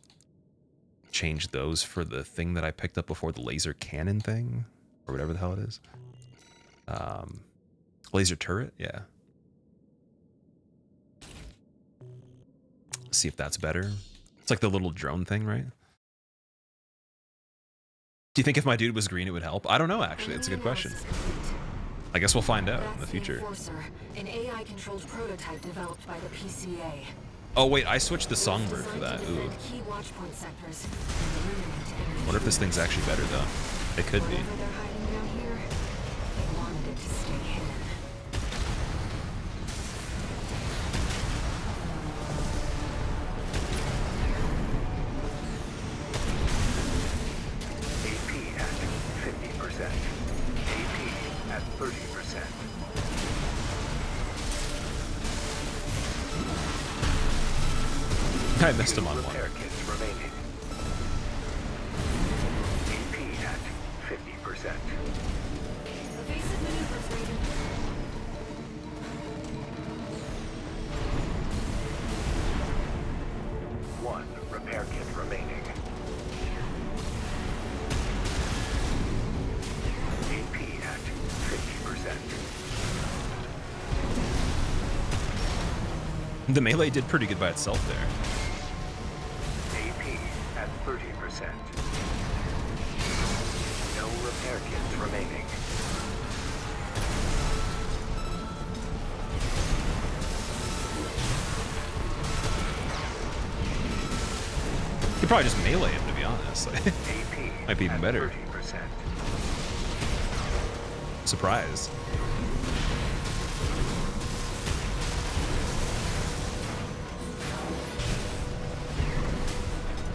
change those for the thing that I picked up before, the laser cannon thing, or whatever the hell it is. Laser turret, yeah. See if that's better. It's like the little drone thing, right? Do you think if my dude was green, it would help? I don't know, actually. It's a good question. I guess we'll find out in the future. Enforcer, an AI-controlled prototype developed by the PCA. Oh, wait, I switched the songbird for that. Ooh. Key watchpoint sectors and eliminate enemy. Wonder if this thing's actually better, though. It could be. Whatever they're hiding down here, they wanted it to stay hidden. AP at 50%. AP at 30%. I missed him on one. Repair kits remaining. AP at 50%. Evasive maneuvers, Raven. One repair kit remaining. AP at 50%. The melee did pretty good by itself there. AP at 30%. No repair kits remaining. You could probably just melee him, to be honest. AP Might be even at better. 30%. Surprised.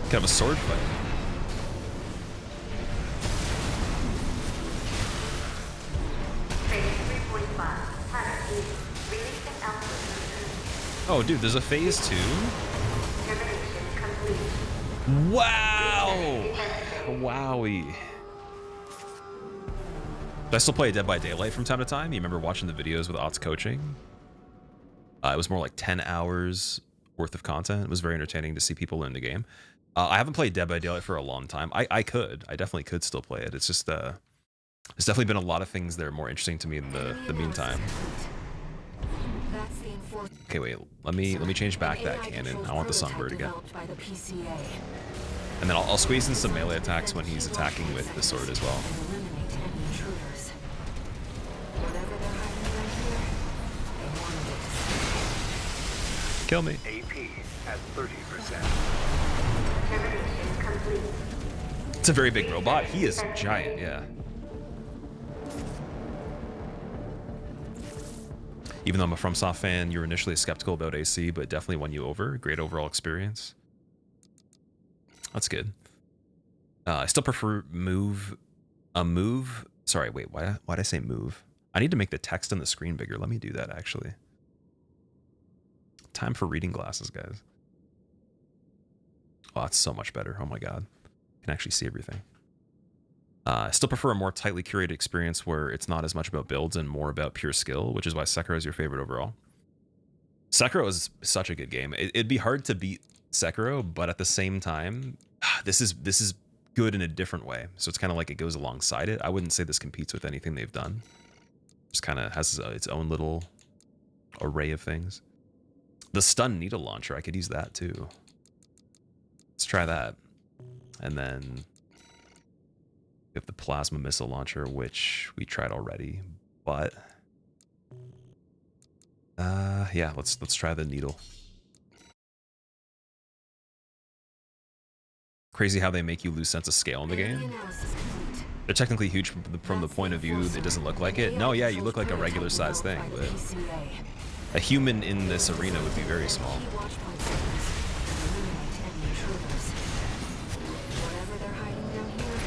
Kind of a sword fight. Phase 3.5. Planet E. Releasing alpha. Oh, dude, there's a phase 2? Termination complete. Wow! Wowie. Do I still play Dead by Daylight from time to time? You remember watching the videos with Ott's coaching? It was more like 10 hours worth of content. It was very entertaining to see people in the game. I haven't played Dead by Daylight for a long time. I definitely could still play it. It's just, there's definitely been a lot of things that are more interesting to me in the meantime. That's the enforcer. Okay, wait, let me change back that cannon. I want the songbird again. Developed by the PCA. And then I'll squeeze in some melee attacks when he's attacking with the sword as well. Eliminate any intruders. Whatever they're hiding around here, they wanted it to Kill me. AP at 30%. Termination complete. It's a very big robot. He is giant, yeah. Even though I'm a FromSoft fan, you were initially skeptical about AC, but definitely won you over. Great overall experience. That's good. I still prefer move. Sorry, wait, why'd I say move? I need to make the text on the screen bigger. Let me do that, actually. Time for reading glasses, guys. Oh, that's so much better. Oh my god. I can actually see everything. I still prefer a more tightly curated experience where it's not as much about builds and more about pure skill, which is why Sekiro is your favorite overall. Sekiro is such a good game. It'd be hard to beat Sekiro, but at the same time, this is good in a different way. So it's kind of like it goes alongside it. I wouldn't say this competes with anything they've done. Just kind of has its own little array of things. The stun needle launcher, I could use that too. Let's try that. And then we have the plasma missile launcher, which we tried already, but yeah, let's try the needle. Crazy how they make you lose sense of scale in the game. They're technically huge from the point of view it doesn't look like it. No, yeah, you look like a regular sized thing, but a human in this arena would be very small. Whatever they're hiding down here,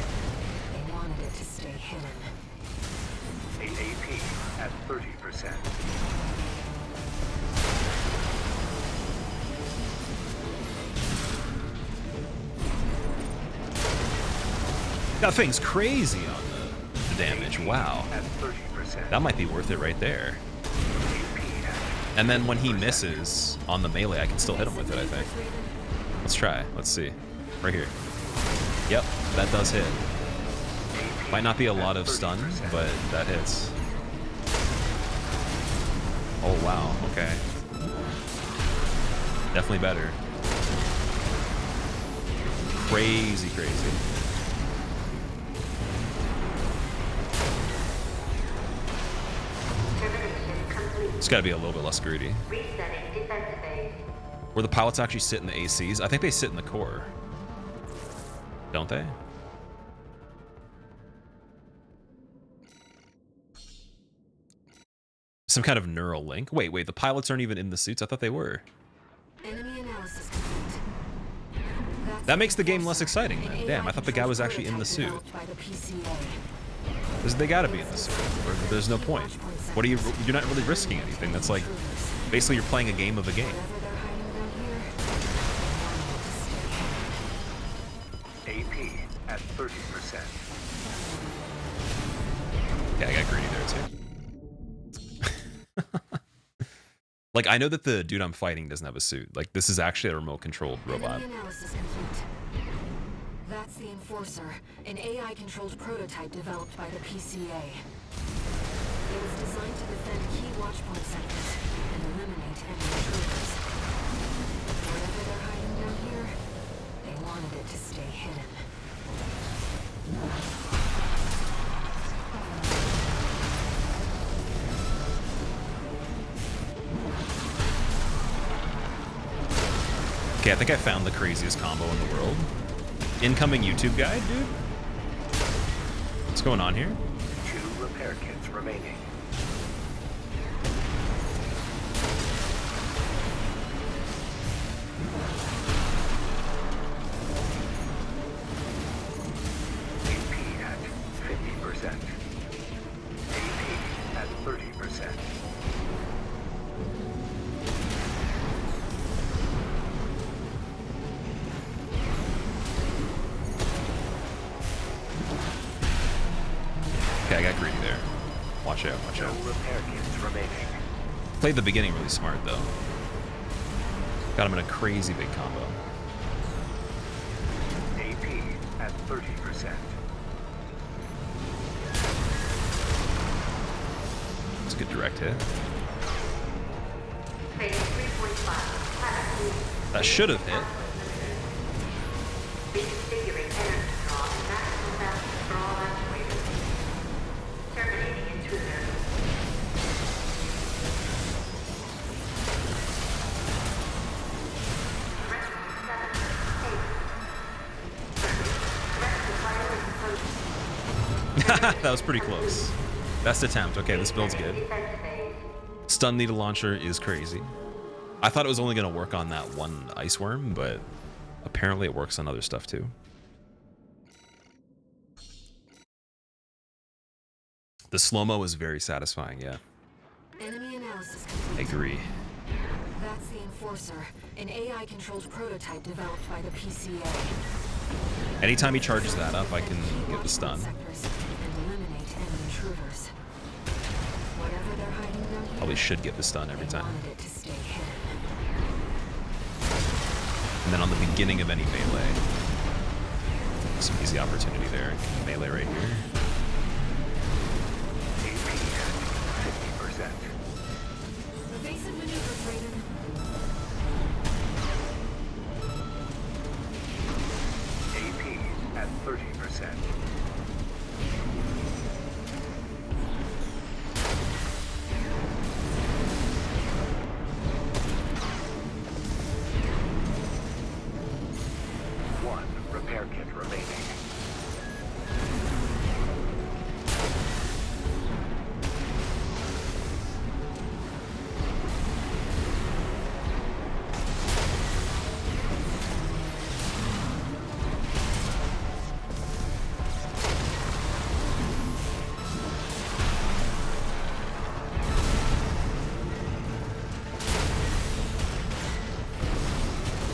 they wanted it to stay hidden. AP at 30%. That thing's crazy on the damage. Wow. At 30%. That might be worth it right there. And then when he misses on the melee, I can still hit him with it, I think. Let's try. Let's see. Right here. Yep, that does hit. Might not be a lot of stun, but that hits. Oh, wow. Okay. Definitely better. Crazy, crazy. It's got to be a little bit less greedy. Resetting defense phase. Where the pilots actually sit in the ACs? I think they sit in the core. Don't they? Some kind of neural link? Wait, the pilots aren't even in the suits? I thought they were. Enemy analysis complete. That makes the game less exciting then. Damn, I thought the guy was actually in the suit. They gotta be in the suit, or there's no point. What are you're not really risking anything. That's like, basically you're playing a game of a game. AP at 30%. Yeah, I got greedy there too. Like, I know that the dude I'm fighting doesn't have a suit. Like, this is actually a remote-controlled robot. That's the Enforcer, an AI-controlled prototype developed by the PCA. It was designed to defend key watchpoint sectors and eliminate any intruders. Whatever they're hiding down here, they wanted it to stay hidden. Okay, I think I found the craziest combo in the world. Incoming YouTube guide, dude? What's going on here? 2 repair kits remaining. AP at 50%. AP at 30%. Okay, I got greedy there. Watch out, watch No out. repair kits remaining. Played the beginning really smart, though. Got him in a crazy big combo. AP at 30%. It's a good direct hit. Phase 3.5. That should have hit. Reconfiguring energy draw and maximum balance for all actuators. Terminating intruder. That was pretty close. Best attempt. Okay, this build's good. Stun needle launcher is crazy. I thought it was only going to work on that one ice worm, but apparently it works on other stuff too. The slow-mo is very satisfying, yeah. Enemy analysis I complete. agree. That's the Enforcer, an AI-controlled prototype developed by the PCA. Anytime he charges that up, I can get the stun. Sectors and eliminate any intruders. Whatever they're hiding down here, Probably should get the stun every they time. wanted it to stay hidden. And then on the beginning of any melee, some easy opportunity there. Melee right here. AP at 50%. Evasive maneuvers, Raiden. AP at 30%. One repair kit remaining.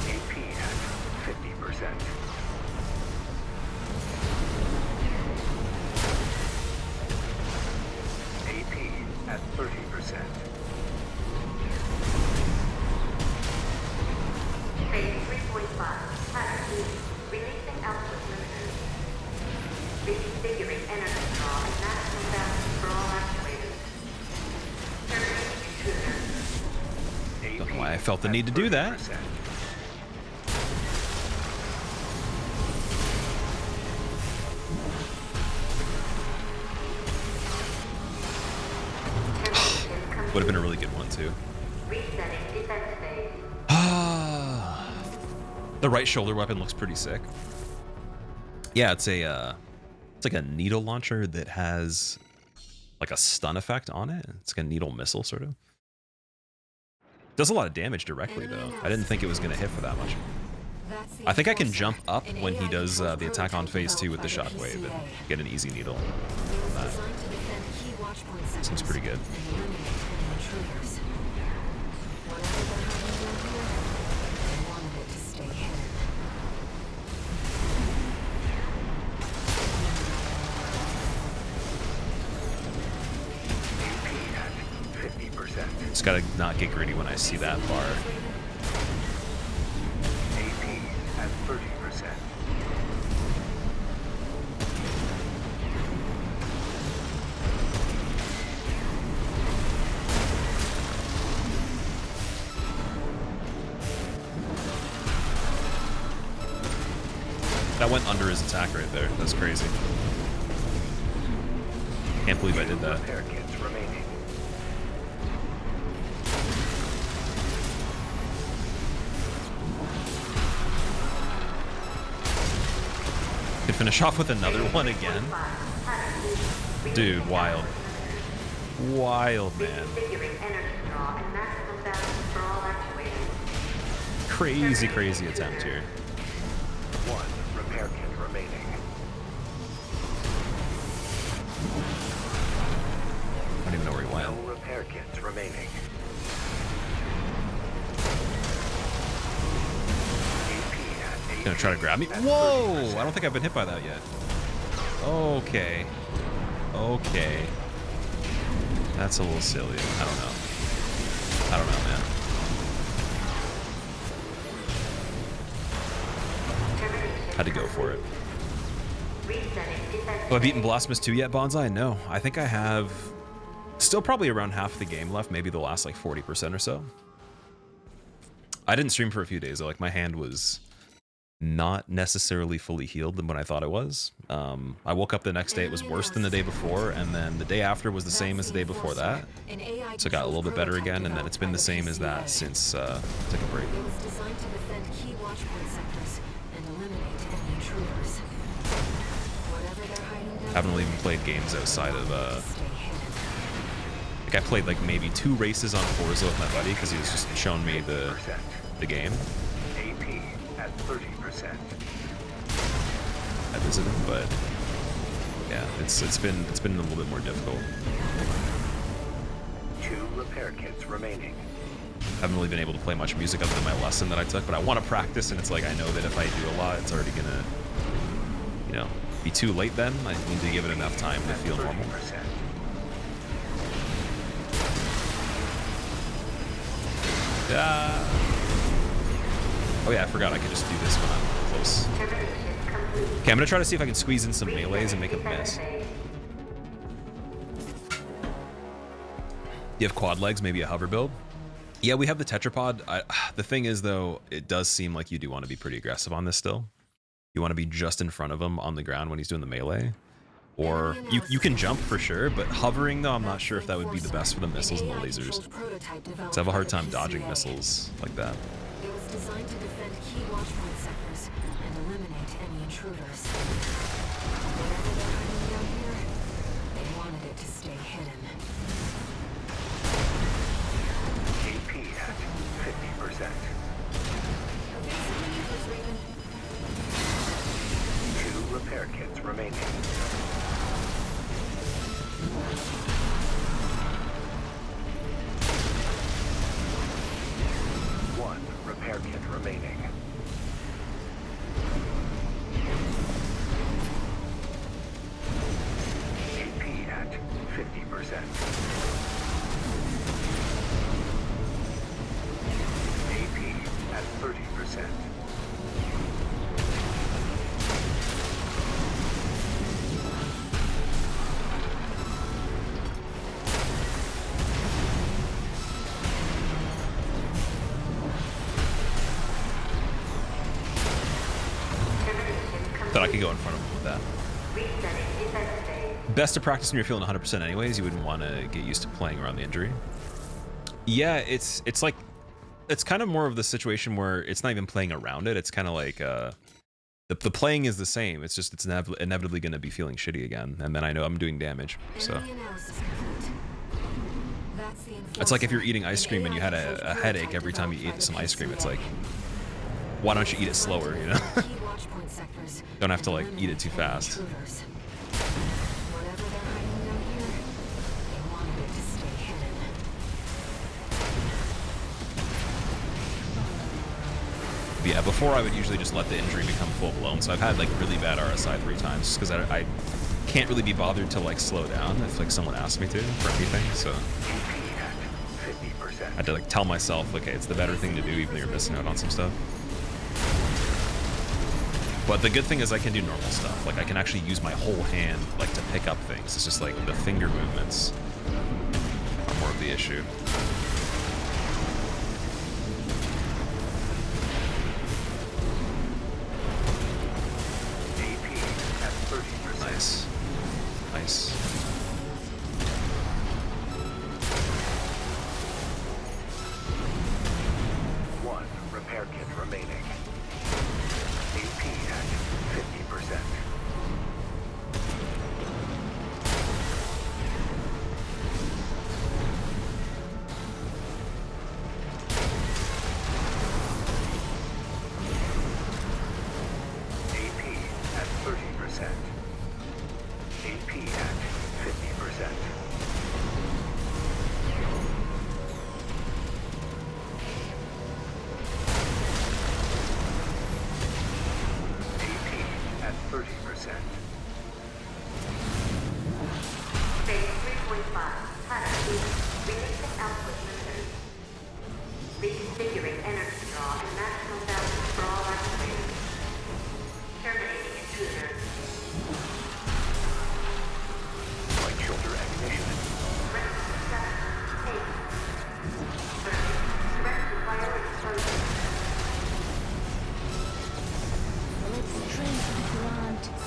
AP at 50%. AP at 30%. Phase 3.5. Pattern releasing output limiters. Reconfiguring energy draw and maximum balance for all actuators. Terminating intruder. Don't know why I felt the need to do that. 30%. Would have been a really good one too. Resetting defense phase. The right shoulder weapon looks pretty sick. Yeah, it's like a needle launcher that has like a stun effect on it. It's like a needle missile sort of. Does a lot of damage directly though. I didn't think it was gonna hit for that much. That's the I think I can Enforcer, jump up an when he does AI-controlled the attack on phase 2 with the prototype shockwave developed by and the get an easy needle. PCA. It was designed to defend key watchpoint sectors Seems pretty good. and eliminate any intruders. Whatever they're hiding down here, they wanted it to stay hidden. AP at 50%. Just gotta not get greedy when I see that bar. AP at 30%. That went under his attack right there. That's crazy. Can't believe I did that. Repair kits remaining. Could finish off with another one again. Dude, wild. Wild, man. Reconfiguring energy draw and maximum balance for all actuators. Crazy, crazy attempt here. One repair kit remaining. I don't even know where he No went. repair kits remaining. AP at Gonna try to grab me. Whoa! I don't think I've been hit by that yet. Okay. Okay. That's a little silly. I don't know. I don't know, man. Had to go for it. Have I beaten Blasphemous 2 yet, Bonsai? No. I think I have still probably around half the game left, maybe the last like 40% or so. I didn't stream for a few days though. Like my hand was not necessarily fully healed than what I thought it was. I woke up the next day, it was worse than the day before, and then the day after was the same as the day before that. So it got a little bit better again, and then it's been the same as that since took a break. It was designed to defend key watchpoint sectors and eliminate any intruders. Whatever they're hiding down Haven't really even played games outside of stay hidden. like I played like maybe 2 races on Forza with my buddy because he was just showing me the game. AP at 30%. I visited, but yeah, it's been a little bit more difficult. 2 repair kits remaining. Haven't really been able to play much music other than my lesson that I took, but I want to practice, and it's like I know that if I do a lot, it's already gonna, you know, be too late. Then I need to give it enough time to feel normal. 30%. Oh yeah, I forgot I could just do this when I'm close. Okay, I'm gonna try to see if I can squeeze in some melees and make a miss. You have quad legs, maybe a hover build? Yeah, we have the tetrapod. The thing is, though, it does seem like you do want to be pretty aggressive on this still. You want to be just in front of him on the ground when he's doing the melee. Or you can jump for sure, but hovering, though, I'm not sure if that would be the best for the missiles and the lasers. So I have a hard time dodging missiles like that. It was designed to defend key watchpoint sectors and eliminate any intruders. Whatever they're hiding down here, they wanted it to stay hidden. AP at 50%. 2 repair kits remaining. 1 repair kit remaining. AP at 50%. AP at 30%. Thought I could go in front of him with that. Best to practice when you're feeling 100% anyways. You wouldn't want to get used to playing around the injury. Yeah, it's like, it's kind of more of the situation where it's not even playing around it. It's kind of like the playing is the same. It's just it's inevitably going to be feeling shitty again, and then I know I'm doing damage. So it's like if you're eating ice cream and you had a headache every time you ate some ice cream. It's like, why don't you eat it slower? You know, don't have to like eat it too fast. But yeah, before I would usually just let the injury become full blown. So I've had like really bad RSI 3 times just because I can't really be bothered to like slow down if like someone asks me to for anything. So I had to like tell myself, okay, it's the better thing to do even though you're missing out on some stuff. But the good thing is I can do normal stuff. Like I can actually use my whole hand like to pick up things. It's just like the finger movements are more of the issue. Nice. Nice. One repair kit remaining. AP at 50%.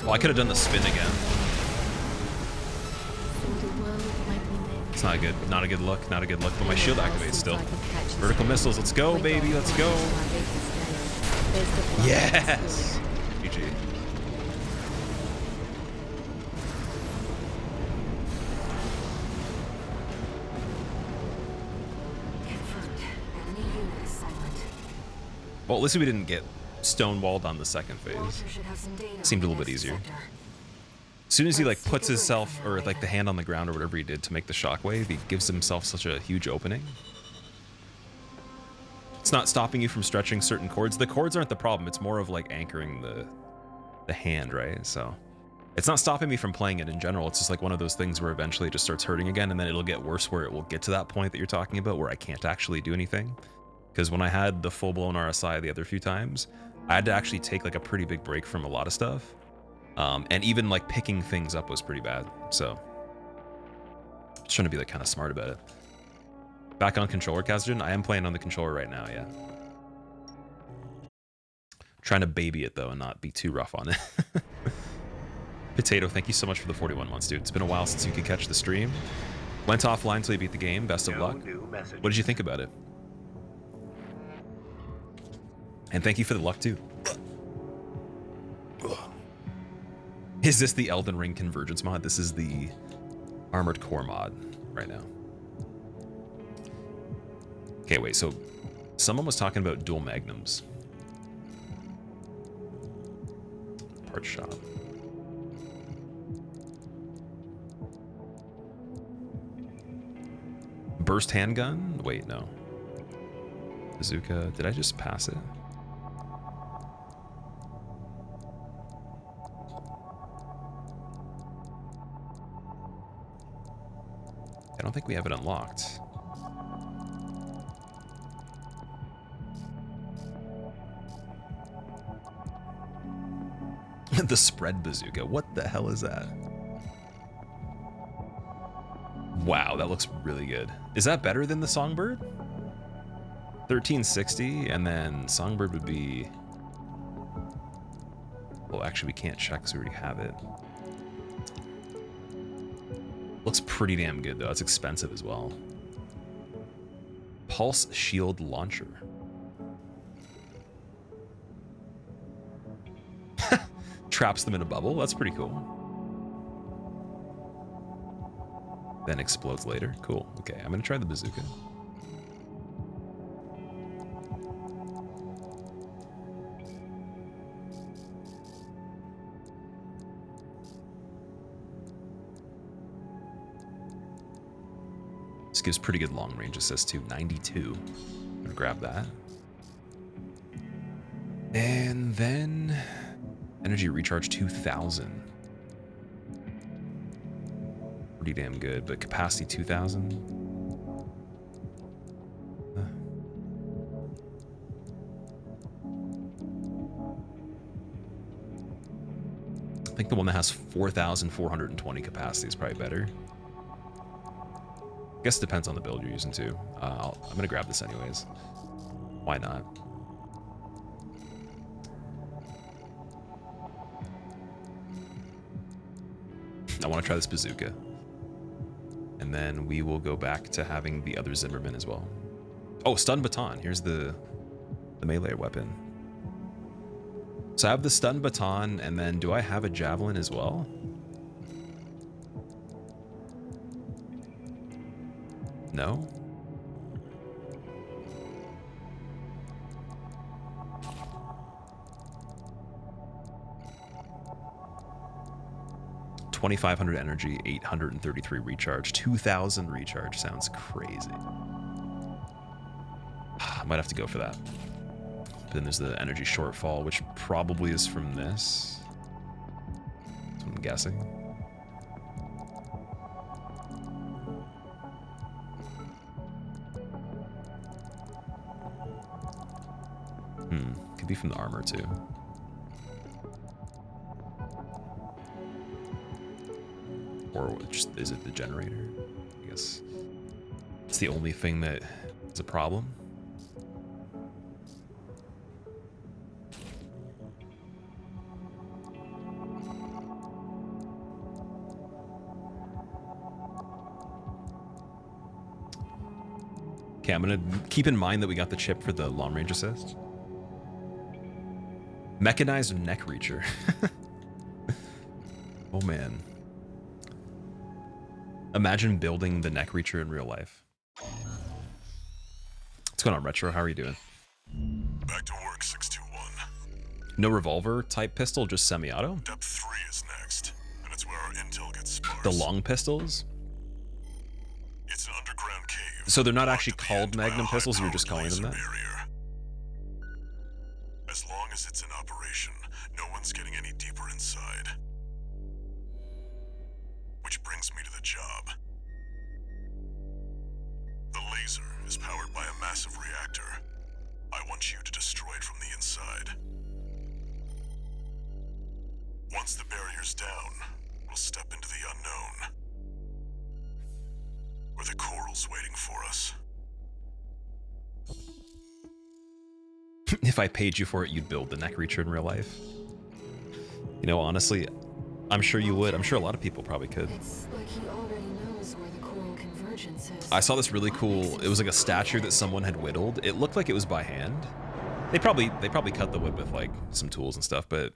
Oh, I could have done the spin again. So the world might be mended. It's not good. Not a good look. Not a good look. But my shield activates still. Vertical missiles. Let's go, baby. Let's go. Yes. GG. Confirmed. Enemy unit is silent. Well, at least we didn't get stonewalled on the second phase. Walter should have some data Seemed a on little the bit next easier. sector. As soon as he like Let's take puts a his break self from that or like the later. hand on the ground or whatever he did to make the shockwave, he gives himself such a huge opening. It's not stopping you from stretching certain chords. The chords aren't the problem. It's more of like anchoring the hand, right? So it's not stopping me from playing it in general. It's just like one of those things where eventually it just starts hurting again, and then it'll get worse where it will get to that point that you're talking about where I can't actually do anything. Because when I had the full-blown RSI the other few times, I had to actually take like a pretty big break from a lot of stuff. And even like picking things up was pretty bad. So just trying to be like kind of smart about it. Back on controller, Kazajan? I am playing on the controller right now, yeah. Trying to baby it though and not be too rough on it. Potato, thank you so much for the 41 months, dude. It's been a while since you could catch the stream. Went offline until you beat the game. Best of luck. What did you think about it? And thank you for the luck too. Is this the Elden Ring Convergence mod? This is the Armored Core mod right now. Okay, wait, so someone was talking about dual magnums. Part shop. Burst handgun? Wait, no. Bazooka. Did I just pass it? I don't think we have it unlocked. The spread bazooka. What the hell is that? Wow, that looks really good. Is that better than the Songbird? 1360, and then Songbird would be... Well, actually, we can't check because we already have it. Looks pretty damn good, though. It's expensive as well. Pulse Shield Launcher. Traps them in a bubble. That's pretty cool. Then explodes later. Cool. Okay, I'm gonna try the bazooka. This gives pretty good long range assist too. 92. I'm gonna grab that. And then energy recharge 2000. Pretty damn good, but capacity 2000. I think the one that has 4,420 capacity is probably better. I guess it depends on the build you're using too. I'm gonna grab this anyways. Why not? I want to try this bazooka. And then we will go back to having the other Zimmerman as well. Oh, stun baton. Here's the melee weapon. So I have the stun baton, and then do I have a javelin as well? No? $2,500 energy, 833 recharge, 2,000 recharge. Sounds crazy. I might have to go for that. But then there's the energy shortfall, which probably is from this. That's what I'm guessing. Could be from the armor too. Or just, is it the generator? I guess it's the only thing that is a problem. Okay, I'm gonna keep in mind that we got the chip for the long range assist. Mechanized neck reacher. Oh man. Imagine building the neck reacher in real life. What's going on, Retro? How are you doing? Back to work, 621. No revolver type pistol, just semi-auto? Depth 3 is next, and it's where our intel gets sparse. The long pistols? It's an underground cave. So they're not actually locked at the called end by a Magnum pistols, you're just high-powered calling them laser that? barrier. As long as it's in operation, no one's getting any deeper inside. Which brings me to the job. The laser is powered by a massive reactor. I want you to destroy it from the inside. Once the barrier's down, we'll step into the unknown. Where the coral's waiting for us. If I paid you for it, you'd build the neck reacher in real life. You know, honestly, I'm sure you would. I'm sure a lot of people probably could. It's like he already knows where the coral convergence is. I saw this really cool, it was like a statue that someone had whittled. It looked like it was by hand. They probably cut the wood with like some tools and stuff, but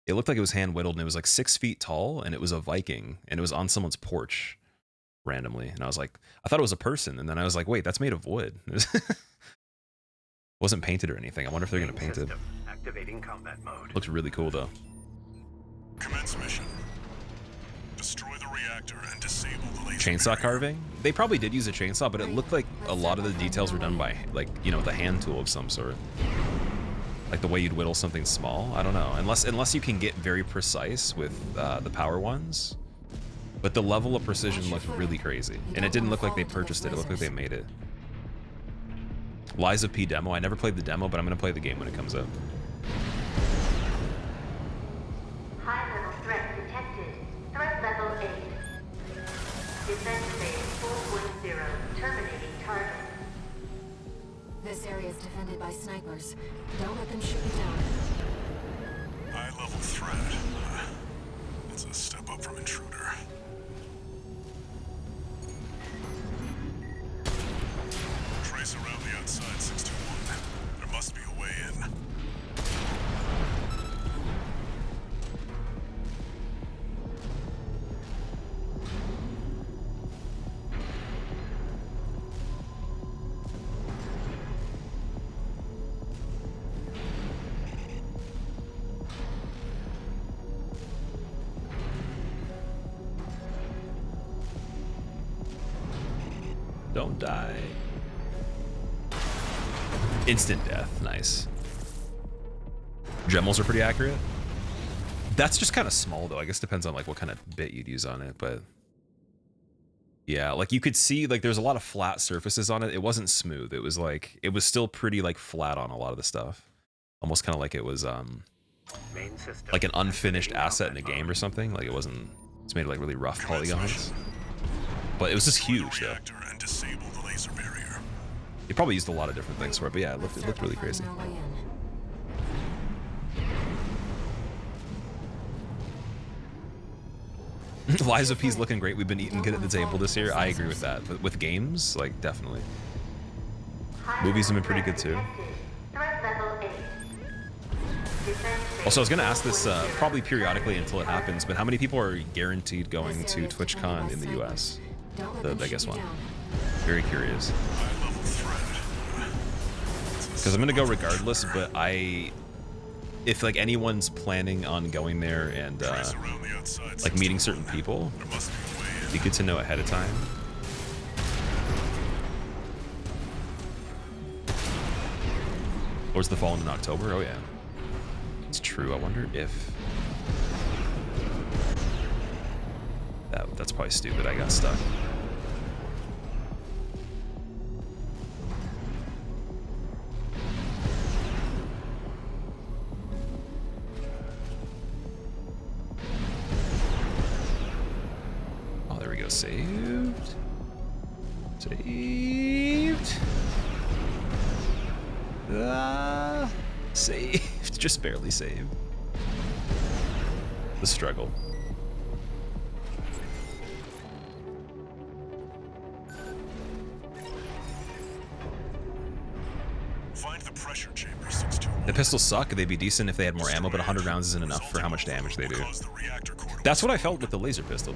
it looked like it was hand whittled, and it was like 6 feet tall, and it was a Viking, and it was on someone's porch randomly. And I was like, I thought it was a person, and then I was like, wait, that's made of wood. It wasn't painted or anything. I wonder if they're gonna paint it. Activating combat mode. Looks really cool though. Commence mission. Destroy the reactor and disable the laser Chainsaw barrier. carving? They probably did use a chainsaw, but it looked like a lot of the details were done by, like, you know, with a hand tool of some sort. Like the way you'd whittle something small. I don't know. Unless you can get very precise with the power ones. But the level of precision looked really crazy. And it didn't look like they purchased it. It looked like they made it. Liza P demo. I never played the demo, but I'm going to play the game when it comes out. High-level threat detected. Threat level 8. Defense phase 4.0. Terminating target. This area is defended by snipers. Don't let them shoot you down. High-level threat. That's a step up from intruder. Trace around the outside, 621. There must be a way in. Don't die. Instant death. Nice. Dremels are pretty accurate. That's just kind of small though. I guess depends on like what kind of bit you'd use on it, but yeah, like you could see like there's a lot of flat surfaces on it. It wasn't smooth. It was like it was still pretty like flat on a lot of the stuff. Almost kind of like it was Main system. like an unfinished Activating asset in a combat game or mode. something. Like it wasn't. It's made of like really rough Commence polygons. mission. But it was just Destroy huge the though. reactor and disable the laser barrier. You probably used a lot of different things for it, but yeah, it looked really crazy. Our way in. Liza P's looking great. We've been eating good at the table this year. I agree with that. But with games, like definitely. Movies have been pretty good too. Threat level 8. Defense phase Also, I was gonna ask this 4.0. probably periodically until it happens, but how many people are guaranteed going to TwitchCon in the US? Don't let The them biggest shoot you one. down. Very curious. High-level threat. Because I'm gonna go regardless, but if like anyone's planning on going there and Trace around the outside, like meeting 621. certain people, There must be a way in. it'd be good to know ahead of time. Lords of the Fallen in October? Oh yeah. It's true. I wonder if that's probably stupid. I got stuck. Oh, there we go. Saved. Saved. Saved. Just barely saved. The struggle. Find the pressure chamber 621. The pistols suck. They'd be decent if they had more ammo, but 100 rounds isn't enough for how much damage they do. Cause the reactor core to That's what I felt with the laser pistol.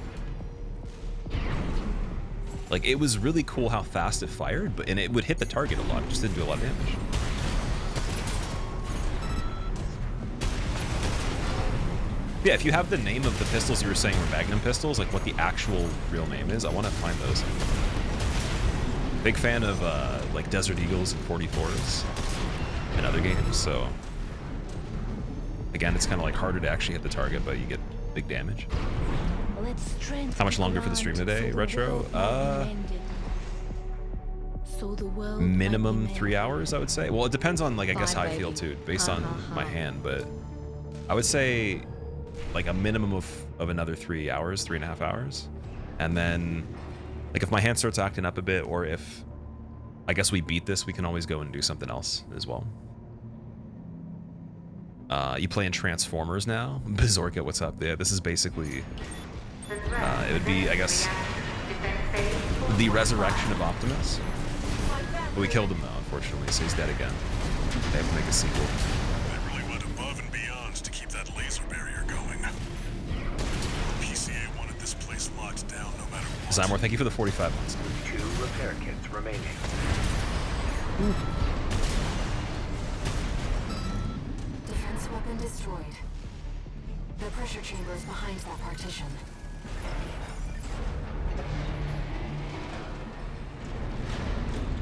Like, it was really cool how fast it fired, and it would hit the target a lot. It just didn't do a lot of damage. Yeah, if you have the name of the pistols you were saying were Magnum pistols, like what the actual real name is, I want to find those. Big fan of like Desert Eagles and 44s in other games, so again, it's kind of like harder to actually hit the target, but you get big damage. How much longer for the stream today, Retro? Minimum 3 hours, I would say. Well, it depends on, like, I guess how I feel too, based on my hand, but I would say like a minimum of another 3 hours, 3.5 hours. And then, like, if my hand starts acting up a bit, or if I guess we beat this, we can always go and do something else as well. You play in Transformers now? Bizorka, what's up? Yeah, this is basically it would be, I guess, the resurrection of Optimus. But we killed him though, unfortunately, so he's dead again. They have to make a sequel. They really went above and beyond to keep that laser barrier going. PCA wanted this place locked down no matter what. Zymor, thank you for the 45 months. 2 repair kits remaining. Defense weapon destroyed. The pressure chamber is behind that partition.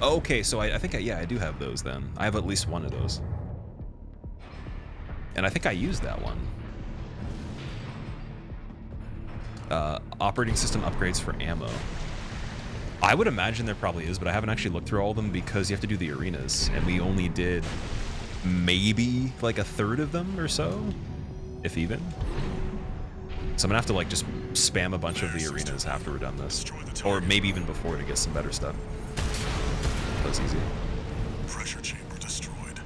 Okay, so I think, yeah, I do have those then. I have at least one of those. And I think I used that one. Operating system upgrades for ammo. I would imagine there probably is, but I haven't actually looked through all of them because you have to do the arenas, and we only did maybe like a third of them or so, if even. So I'm gonna have to like just spam a bunch of the arenas after we're done this, or maybe even before to get some better stuff. That was easy. Pressure chamber destroyed.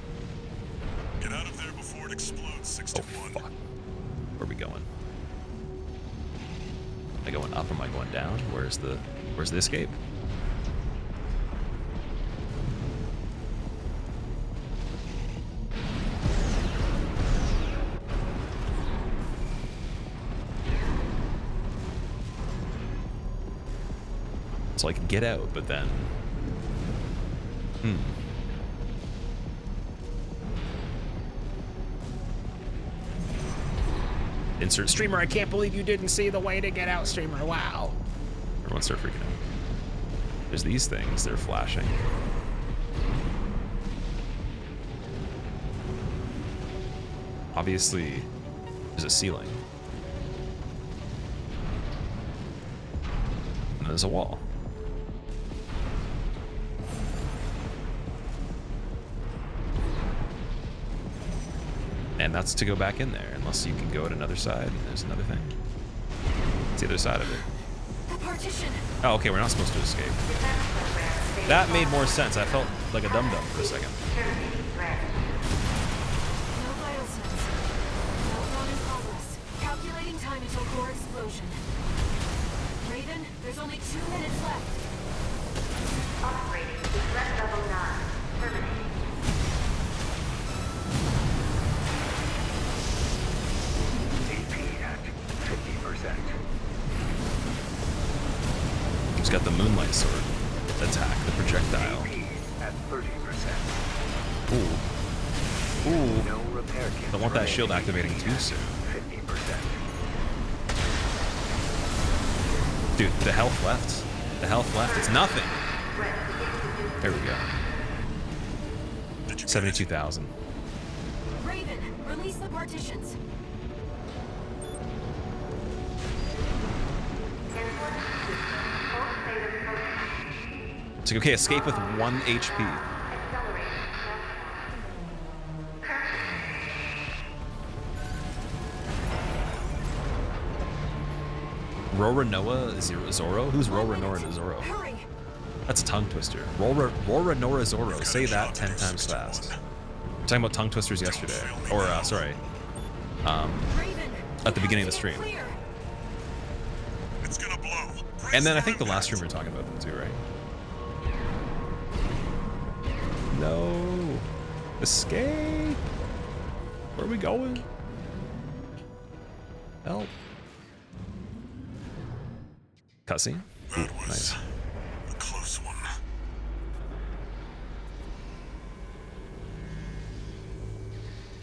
Get out of there before it explodes. 621. Oh fuck. Where are we going? Am I going up? Am I going down? Where's the escape? It's like get out, but then insert streamer. I can't believe you didn't see the way to get out, streamer. Wow. Everyone start freaking out. There's these things. They're flashing. Obviously, there's a ceiling. And there's a wall. And that's to go back in there, unless you can go at another side. And there's another thing. It's the other side of it. The partition. Oh, okay, we're not supposed to escape. That made more sense. I felt like a dum-dum for a second. No vital signs. Meltdown in progress. Calculating time until core explosion. Raven, there's only 2 minutes left. Operating to threat level 9. Terminating. AP at 50%. He's got the moonlight sword attack, the projectile. AP at 30%. Ooh. Ooh. No repair kits. Don't want that shield remaining. activating too soon. 50%. Dude, the health left. The health left. It's nothing. There we go. 72,000. Raven, release the partitions. It's like, okay, escape with 1 HP. Roranoa Zoro? Who's Roranoa Zoro? Hurry. That's a tongue twister. Roranoa Zoro. Say that 10 times fast. We're talking about tongue twisters yesterday. Or, sorry. Raven, At the beginning of the stream. clear. It's gonna blow. And then I think the last stream we were talking about them too, right? No. Escape! Where are we going? Help. Cutscene? Ooh, That was nice. a close one.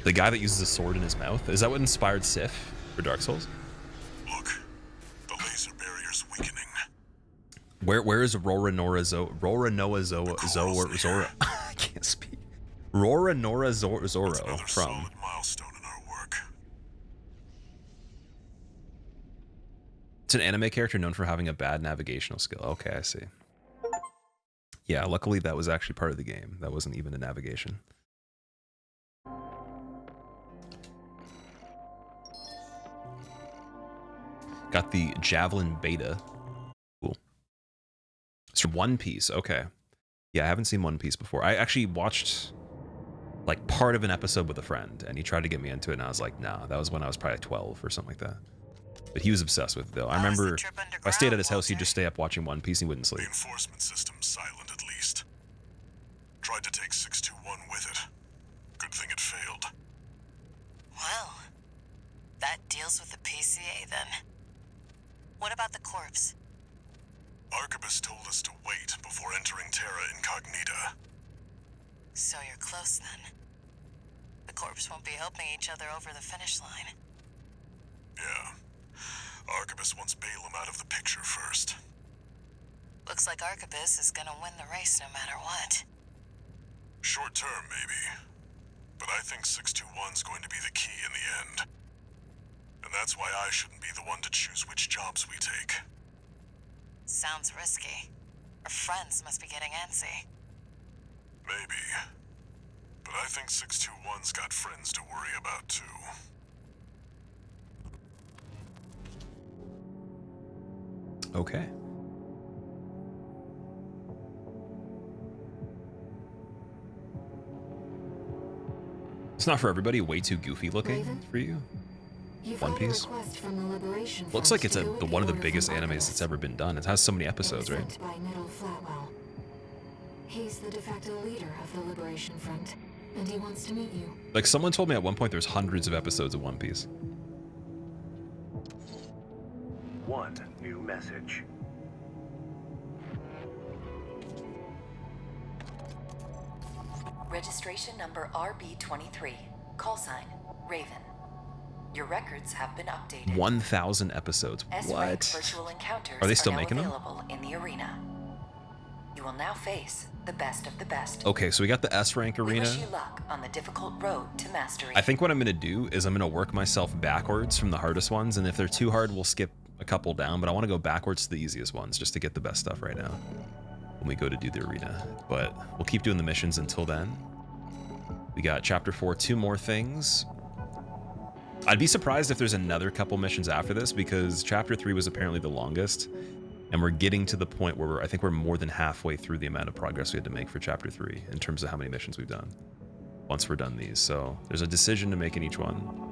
The guy that uses a sword in his mouth, is that what inspired Sif for Dark Souls? Look, the laser barrier's weakening. Where is Rora Nora Zora? I can't speak. Rora Nora Zoro It's another from. solid milestone in our work. It's an anime character known for having a bad navigational skill. Okay, I see. Yeah, luckily that was actually part of the game. That wasn't even a navigation. Got the Javelin Beta. Cool. It's from One Piece. Okay. Yeah, I haven't seen One Piece before. I actually watched like part of an episode with a friend, and he tried to get me into it, and I was like, nah. That was when I was probably 12 or something like that. But he was obsessed with it, though. I remember if I stayed at his house, he'd just stay up watching One Piece and he wouldn't sleep. The enforcement system's silent at least. Tried to take 621 with it. Good thing it failed. Well, that deals with the PCA then. What about the corpse? Arquebus told us to wait before entering Terra Incognita. So you're close then. The corpse won't be helping each other over the finish line. Yeah. Arquebus wants Balaam out of the picture first. Looks like Arquebus is gonna win the race no matter what. Short term, maybe. But I think 621's going to be the key in the end. And that's why I shouldn't be the one to choose which jobs we take. Sounds risky. Our friends must be getting antsy. Maybe. But I think 621's got friends to worry about, too. Okay. It's not for everybody. Way too goofy looking Raven? for you. You've One had a Piece? request from the Liberation Looks Front like it's to go in one of the order biggest from animes Arquebus. that's ever been done. It has so many episodes, It was right? sent by Nettle Flatwell. He's the de facto leader of the Liberation Front, and he wants to meet you. Like someone told me at one point there's hundreds of episodes of One Piece. One new message. Registration number RB23. Call sign, Raven. Your records have been updated. 1,000 episodes. S-rank What? virtual encounters Are they still now making them? available in the arena. You will now face the best of the best. Okay, so we got the S rank We arena. wish you luck on the difficult road to mastery. I think what I'm gonna do is I'm gonna work myself backwards from the hardest ones, and if they're too hard, we'll skip a couple down, but I wanna go backwards to the easiest ones just to get the best stuff right now when we go to do the arena. But we'll keep doing the missions until then. We got chapter 4, 2 more things. I'd be surprised if there's another couple missions after this, because chapter 3 was apparently the longest, and we're getting to the point where I think we're more than halfway through the amount of progress we had to make for chapter 3 in terms of how many missions we've done once we're done these. So there's a decision to make in each one.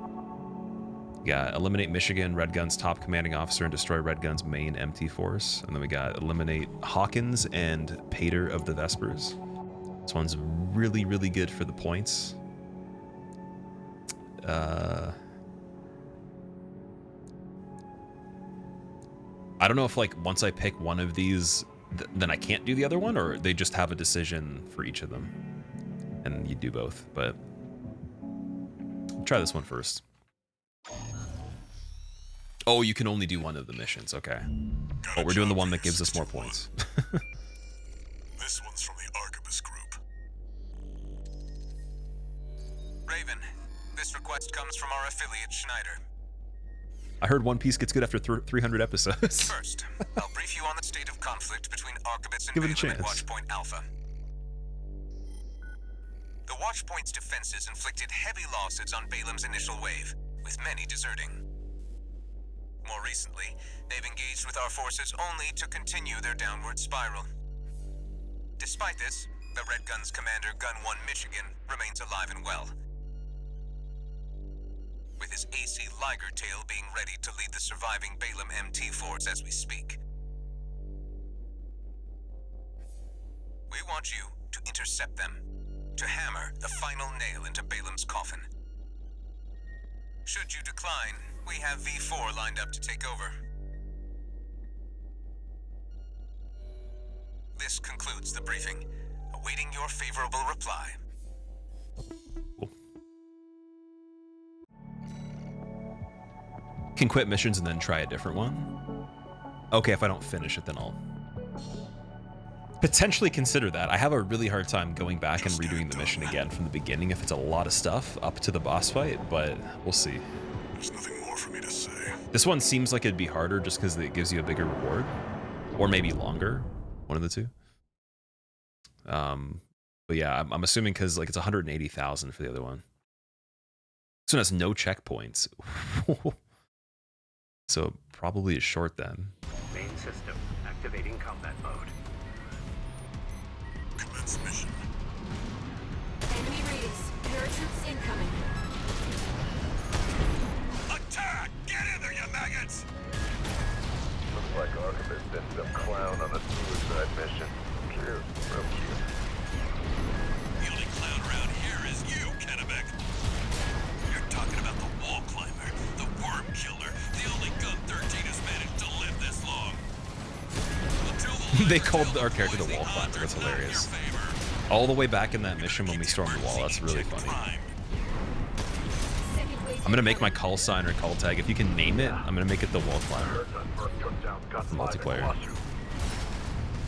Yeah, eliminate Michigan, Red Gun's top commanding officer, and destroy Red Gun's main MT force. And then we got eliminate Hawkins and Pater of the Vespers. This one's really, really good for the points. I don't know if like once I pick one of these, then I can't do the other one, or they just have a decision for each of them, and you do both. But try this one first. Oh, you can only do one of the missions. Okay. But we're doing the one that gives us more points. This one's from the Arquebus group. Raven, this request comes from our affiliate Schneider. I heard One Piece gets good after 300 episodes. First, I'll brief you on the state of conflict between Arquebus and Give it a Balaam at chance. Watchpoint Alpha. The Watchpoint's defenses inflicted heavy losses on Balaam's initial wave, with many deserting. More recently, they've engaged with our forces only to continue their downward spiral. Despite this, the Red Gun's commander, Gun 1 Michigan, remains alive and well, with his AC Liger Tail being ready to lead the surviving Balaam MT force as we speak. We want you to intercept them, to hammer the final final nail into Balaam's coffin. Should you decline, we have V4 lined up to take over. This concludes the briefing, awaiting your favorable reply. Cool. Can quit missions and then try a different one? Okay, if I don't finish it, then I'll potentially consider that. I have a really hard time going back and redoing the mission again from the beginning if it's a lot of stuff up to the boss fight, but we'll see. There's nothing more for me to say. This one seems like it'd be harder just because it gives you a bigger reward, or maybe longer, one of the two. But yeah, I'm assuming because like it's 180,000 for the other one. This one has no checkpoints, so probably is short then. Main system activating combat mode. Commence mission. Enemy readings. Parachutes incoming. Attack! Get in there, you maggots! Looks like Archivist sent some clown on a suicide mission. Cute, real cute. The only clown around here is you, Kennebec. You're talking about the wall climber, the worm killer, the only gun 13 has managed to live this long. They called our character the wall climber. That's hilarious. All the way back in that mission when we stormed the wall. That's really funny. I'm gonna make my call sign or call tag. If you can name it, I'm gonna make it the wall climber. Multiplayer.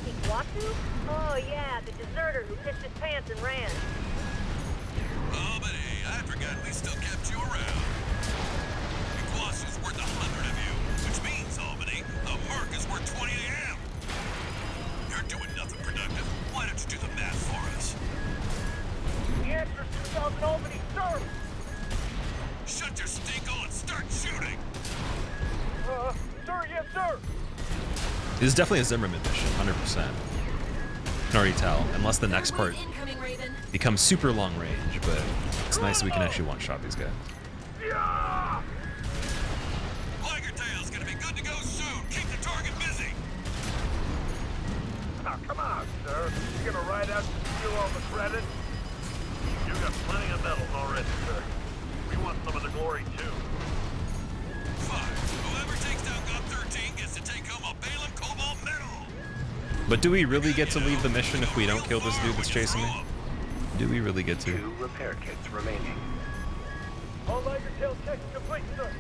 Iguatu? Oh yeah, the deserter who pissed his pants and ran. Oh, but hey, I forgot we still kept you around. Iguatu's worth 100 of you, which means, Albany, the merc is worth 20 to him. You're doing nothing productive. Why don't you do the math for us? The answer's 2,000 Albany, sir! Shut your stinko and start shooting! Sir, yes, sir! This is definitely a Zimmerman mission, 100%. Can already tell, unless the next part Incoming, Raven. becomes super long range, but it's nice that we can actually one-shot these guys. Yeah! Liger Tail's gonna be good to go soon. Keep the target busy. Oh, come on, sir. You gonna ride out to steal all the credit? You got plenty of medals already, sir. We want some of the glory, too. Fine. Whoever takes down Gun 13 gets to take home a Balaam Cobalt medal. But do we really get to leave the mission if we don't kill this dude that's chasing me? Do we really get to? 2 repair kits remaining. All Liger Tail checks complete, sir.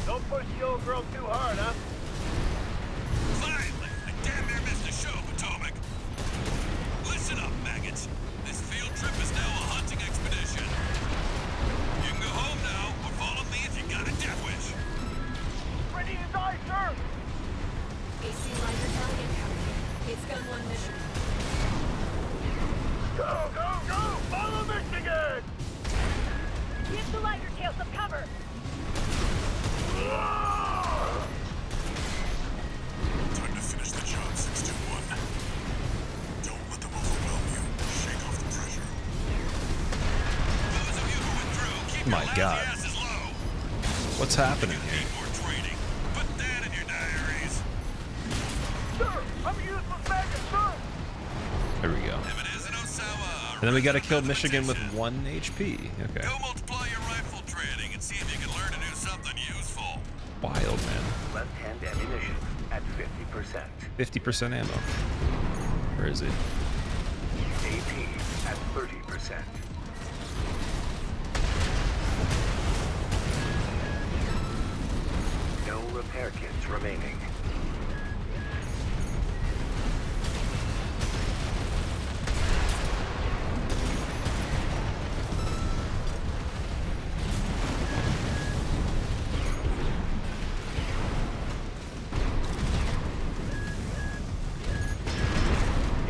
Don't push the old girl too hard, huh? Finally! I damn near missed the show, Potomac. Listen up, maggots. This field trip is now a hunting expedition. You can go home now, or follow me if you got a death wish. Ready to die, sir! AC Liger Tail incoming. It's gun 1 mission. Go, go, go! Follow Michigan! Give the Liger Tail some cover! Time to finish the job, 621. Don't let them overwhelm you. Shake off the pressure. Those of you who went through, keep My your God. lousy asses low. What's happening You here? need more training. Put that in your diaries. Sir, I'm a useless maggot, sir! There we go. If it isn't Osawa, And then we gotta kill Michigan with 1 HP. Okay. go multiply your rifle training and see if you can learn to do something useful. Wild, man. Left-hand ammunition at 50%. 50% ammo. Where is it? AP at 30%. No repair kits remaining.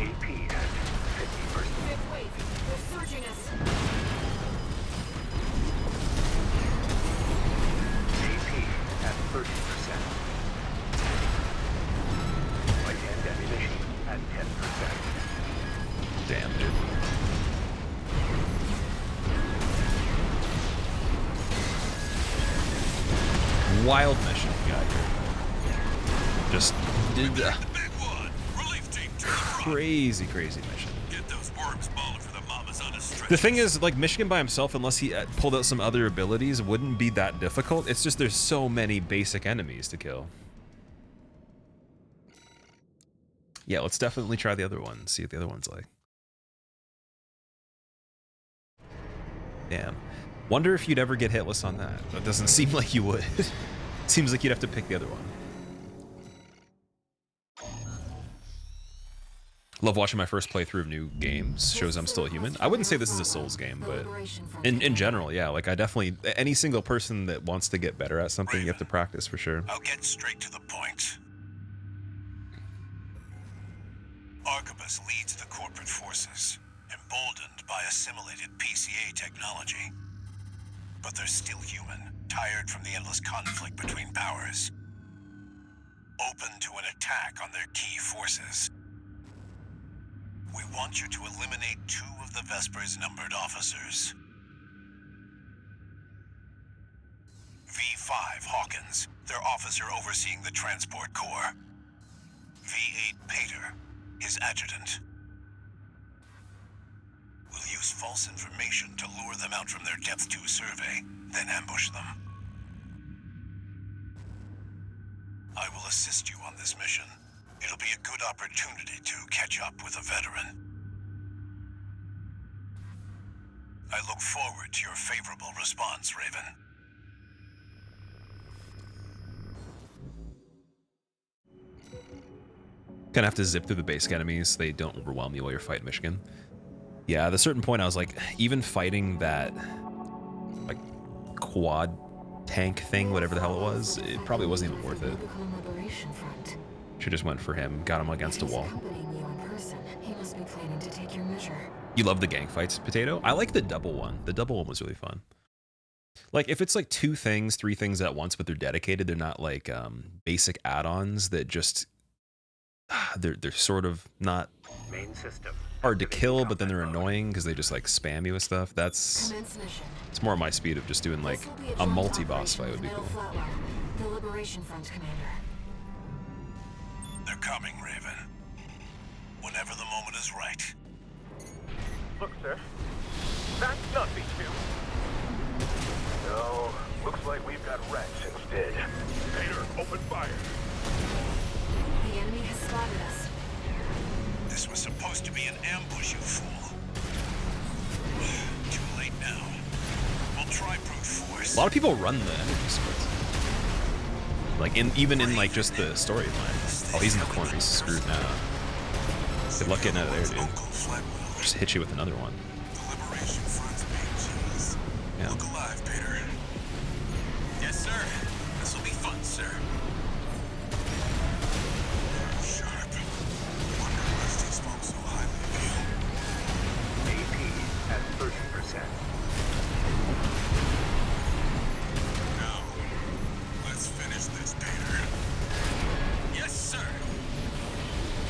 AP at 50%. Fifth wave. They're surging us. AP at 30%. Light-hand ammunition at 10%. Damn, dude. Wild mission we got here. Just did The big one. Relief team to the front. crazy mission. Get those worms balling for the mamas on the stretcher. The thing is, like, Michigan by himself, unless he pulled out some other abilities, wouldn't be that difficult. It's just there's so many basic enemies to kill. Yeah, let's definitely try the other one, see what the other one's like. Damn. Wonder if you'd ever get hitless on that. That doesn't seem like you would. Seems like you'd have to pick the other one. Love watching my first playthrough of new games. Shows I'm still a human. I wouldn't say this is a Souls game, but in general, yeah. Like, I definitely... Any single person that wants to get better at something, you have to practice for sure. I'll get straight to the point. Arquebus leads the corporate forces, emboldened by assimilated PCA technology. But they're still human, tired from the endless conflict between powers. Open to an attack on their key forces. We want you to eliminate 2 of the Vespers numbered officers. V5 Hawkins, their officer overseeing the transport corps. V8 Pater, his adjutant. We'll use false information to lure them out from their Depth 2 survey, then ambush them. I will assist you on this mission. It'll be a good opportunity to catch up with a veteran. I look forward to your favorable response, Raven. Gonna have to zip through the basic enemies. They don't overwhelm you while you're fighting Michigan. Yeah, at a certain point I was like, even fighting that like quad tank thing, whatever the hell it was, it probably wasn't even worth it. She just went for him, got him against a wall. You love the gang fights, Potato? I like the double one. The double one was really fun. Like, if it's like 2 things, 3 things at once, but they're dedicated, they're not like basic add-ons that just they're sort of not Main system. hard to kill, but then they're annoying because they just like spam you with stuff. It's more my speed of just doing like a multi-boss fight would be cool. The Liberation Front commander. They're coming, Raven. Whenever the moment is right. Look, sir. That's nothing, too. No, looks like we've got rats instead. Pater, open fire. The enemy has spotted us. This was supposed to be an ambush, you fool. Too late now. We'll try brute force. A lot of people run the energy splits. Like, even in like just the storyline. Oh, he's in the corner. He's screwed now. Good luck getting out of there, dude. Just hit you with another one. The Liberation Front's main cheese. Yeah. Look alive, Pater. Yes, sir. This will be fun, sir. Sharp. Wonder Rusty spoke so highly of you. AP at 30%. Now, let's finish this, Pater. Yes, sir.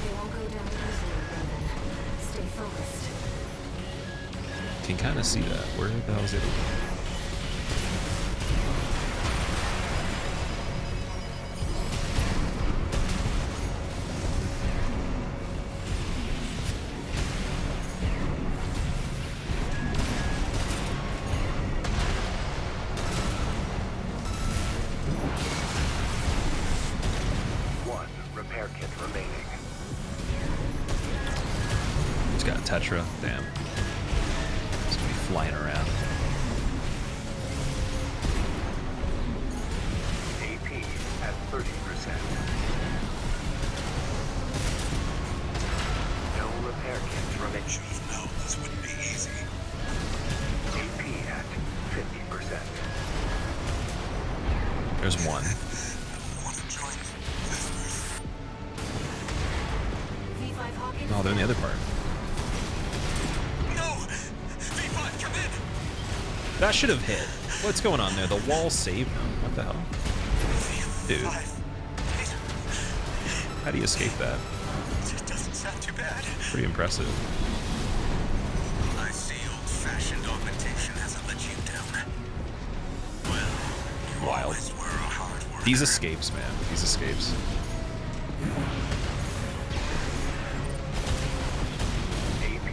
They won't go down easily, Raven. Stay focused. Can kind of see that. Where the hell is it? One repair kit remaining. It's got Tetra. Damn. It's gonna be flying around. AP at 30%. No repair kits remaining. Should have known this wouldn't be easy. AP at 50%. There's one. I want to join this. V5 Hawkins. Oh, they're in the other part. No! V5, come in! That should have hit. What's going on there? The wall saved him. What the hell? Dude. How do you escape that? It doesn't sound too bad. Pretty impressive. I see old-fashioned augmentation hasn't let you down. Well, you Wild. always were a hard worker. These escapes, man. These escapes. AP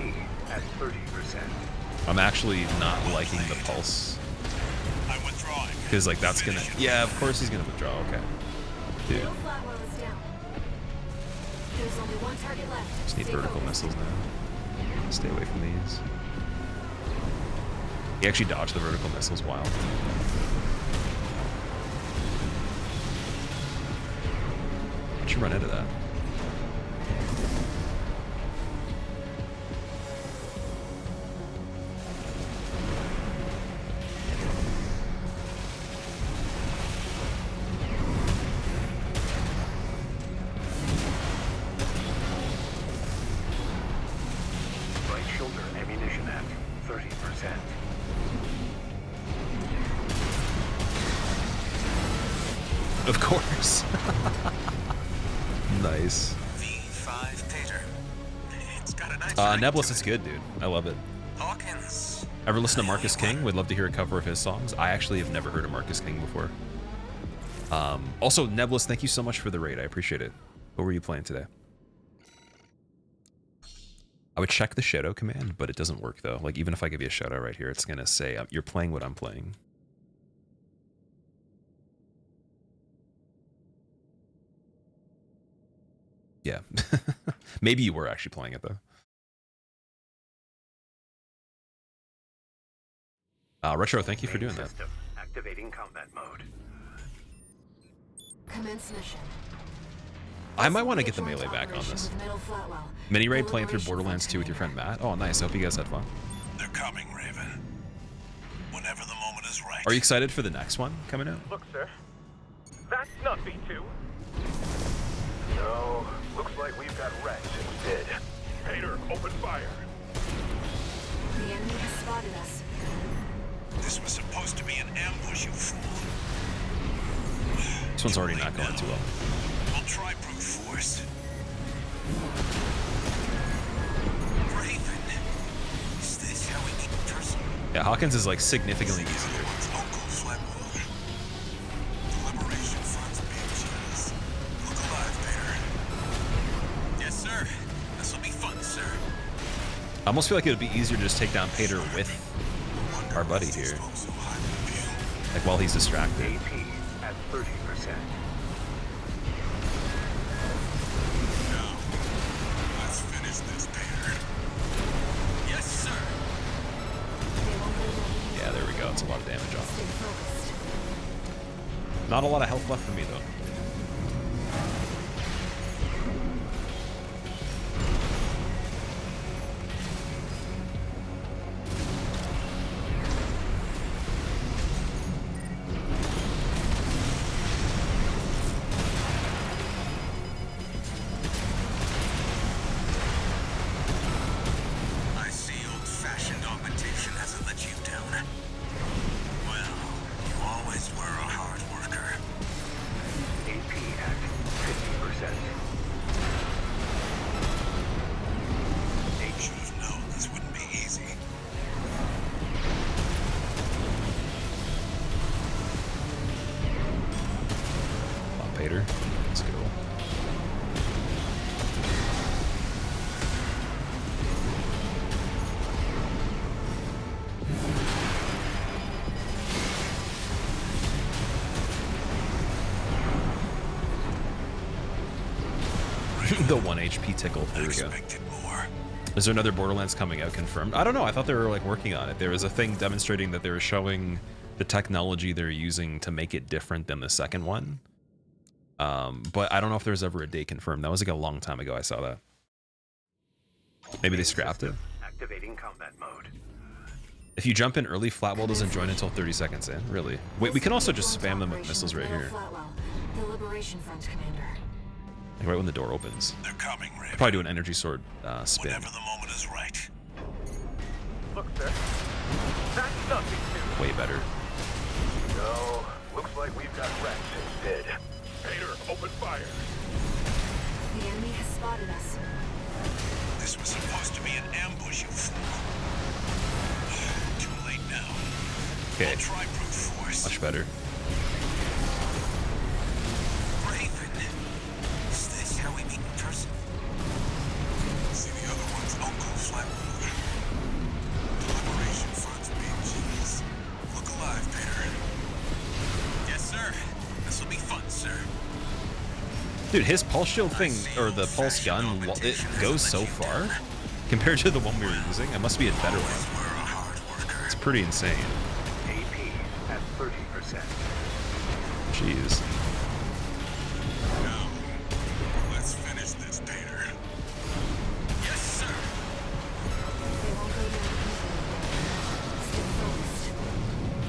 at 30%. I'm actually not liking the pulse. I'm withdrawing. Because, like, that's gonna... Yeah, of course he's gonna withdraw. Okay. Dude. Middle flatwell is down. There's only one target left. Just need Stay vertical focused. missiles now. Stay away from these. He actually dodged the vertical missiles. Wild. How'd you run into that? Right shoulder ammunition at 30%. Of course. Nice. V5 Pater. It's got a nice Nebulous is good, dude. I love it. Hawkins. Ever listen to Marcus King? Would love to hear a cover of his songs. I actually have never heard of Marcus King before. Also, Nebulous, thank you so much for the raid. I appreciate it. What were you playing today? I would check the shadow command, but it doesn't work though. Like, even if I give you a shout out right here, it's gonna say you're playing what I'm playing. Yeah. Maybe you were actually playing it though. Retro, thank you for doing that. System activating combat mode. Commence mission. I might want to get the melee back on this. Middle flatwell. Mini raid playing through Borderlands 2 with your friend Matt. Oh, nice. I hope you guys had fun. They're coming, Raven. Whenever the moment is right. Are you excited for the next one coming out? Look, sir. That's not B2. No, looks like we've got rats instead. Pater, open fire. The enemy has spotted us. This was supposed to be an ambush, you fool. This one's already not going too well. We'll try brute force. Raven, is this how we meet in person? Yeah, Hawkins is like significantly easier. Uncle Flatwell. The Liberation Front's bitches. Look alive, Pater. Yes, sir. This'll be fun, sir. I almost feel like it would be easier to just take down Pater with our buddy here. Like while he's distracted. AP at 30%. Now, let's finish this, Pater. Yes, sir. Yeah, there we go. It's a lot of damage Stay off. focused. Not a lot of health left for me though. I see old-fashioned augmentation hasn't let you down. Well, you always were a hard worker. AP at 50%. Should have known this wouldn't be easy. Come on, Pater. Let's go. The 1 HP tickle. There we go. Expected more. Is there another Borderlands coming out confirmed? I don't know. I thought they were like working on it. There was a thing demonstrating that they were showing the technology they're using to make it different than the second one. But I don't know if there's ever a date confirmed. That was like a long time ago I saw that. Maybe they scrapped it. Activating combat mode. If you jump in early, Flatwell doesn't join until 30 seconds in. Really? Wait, we can also just spam them with missiles right here. Flatwell, the Liberation Front commander. Like right when the door opens. They're coming, Raven. Probably do an energy sword spin. Whenever the moment is right. Look, sir. That's not B2. Way better. No, looks like we've got rats instead. Pater, open fire. The enemy has spotted us. This was supposed to be an ambush, you fool. Too late now. Okay, We'll try brute force. much better. Raven, is this how we meet in person? See the other one's Uncle Flatwood. The Liberation Dude, his pulse shield thing, or the pulse gun, it goes so far compared to the one we were using. It must be a better one. It's pretty insane. AP at 30%. Jeez. Now, let's finish this, Peter. Yes, sir. They won't go down easily. Stay focused.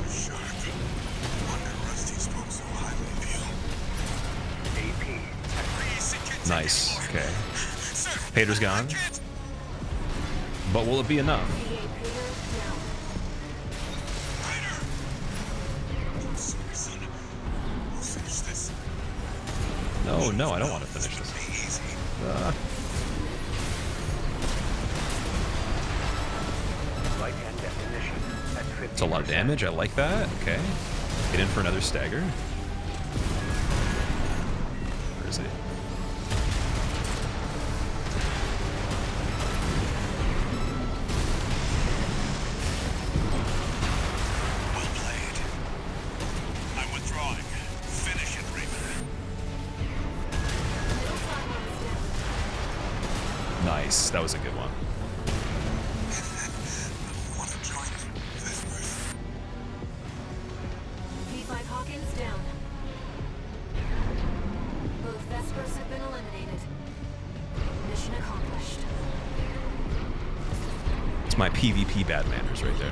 Sharp. Wonder Rusty spoke so highly of you. AP Please continue, Nice. Lord. Okay. Sir, Pater's gone. I can't- But will it be enough? PA Peter, down. Peter! Sorry, son. We'll finish this. No, no, I don't want to finish this. Be easy. light and definition at 50%. It's a lot of damage. I like that. Okay. Get in for another stagger. Where is he? Well played. I'm withdrawing. Finish it, Raven. Nice. That was a good one. Want to join Vesper's? P5 Hawkins down. Both Vespers have been eliminated. Mission accomplished. It's my PvP bad manners right there.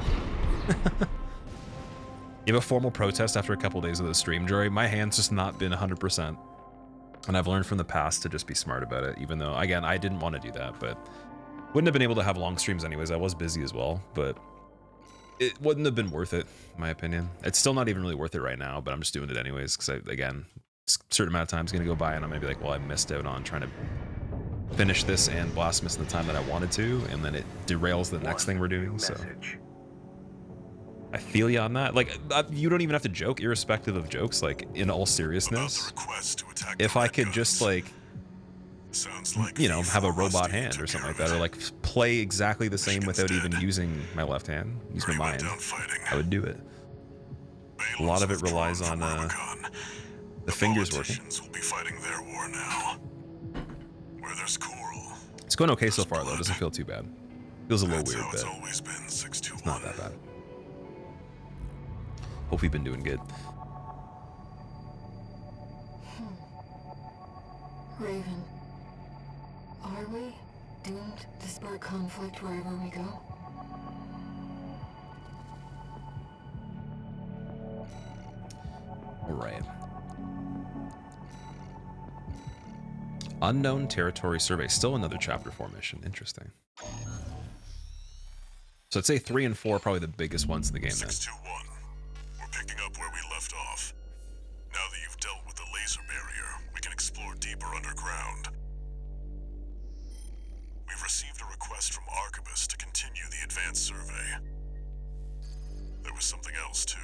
You have a formal protest after a couple days of the stream, Jory. My hand's just not been 100%. And I've learned from the past to just be smart about it, even though, again, I didn't want to do that, but wouldn't have been able to have long streams anyways. I was busy as well, but it wouldn't have been worth it, in my opinion. It's still not even really worth it right now, but I'm just doing it anyways, because, again, a certain amount of time is going to go by, and I'm going to be like, well, I missed out on trying to finish this and Blasphemous in the time that I wanted to, and then it derails the next thing we're doing, so Message. I feel you on that. Like, you don't even have to joke, irrespective of jokes, like, in all About the seriousness. request to attack If the I Red could just, Guns. like, Sounds like you know, have a V4 robot Rusty hand or took something like care that, or of like play exactly the same without even Instead, using my left hand, use my He went mind, down fighting. I would do it. A lot of it relies on the fingers working. Politicians will be fighting their war now. Where there's Coral. It's going okay so far though, it doesn't feel too bad. Feels a little That's weird, how it's but always been. 621. it's not that bad. Hope we've been doing good. Raven, are we doomed to spark conflict wherever we go? Alright. Unknown Territory Survey. Still another Chapter 4 mission. Interesting. So I'd say 3 and 4 are probably the biggest ones in the game then. 621. We're picking up where we left off. Now that you've dealt with the laser barrier, we can explore deeper underground. We've received a request from Arquebus to continue the advanced survey. There was something else, too.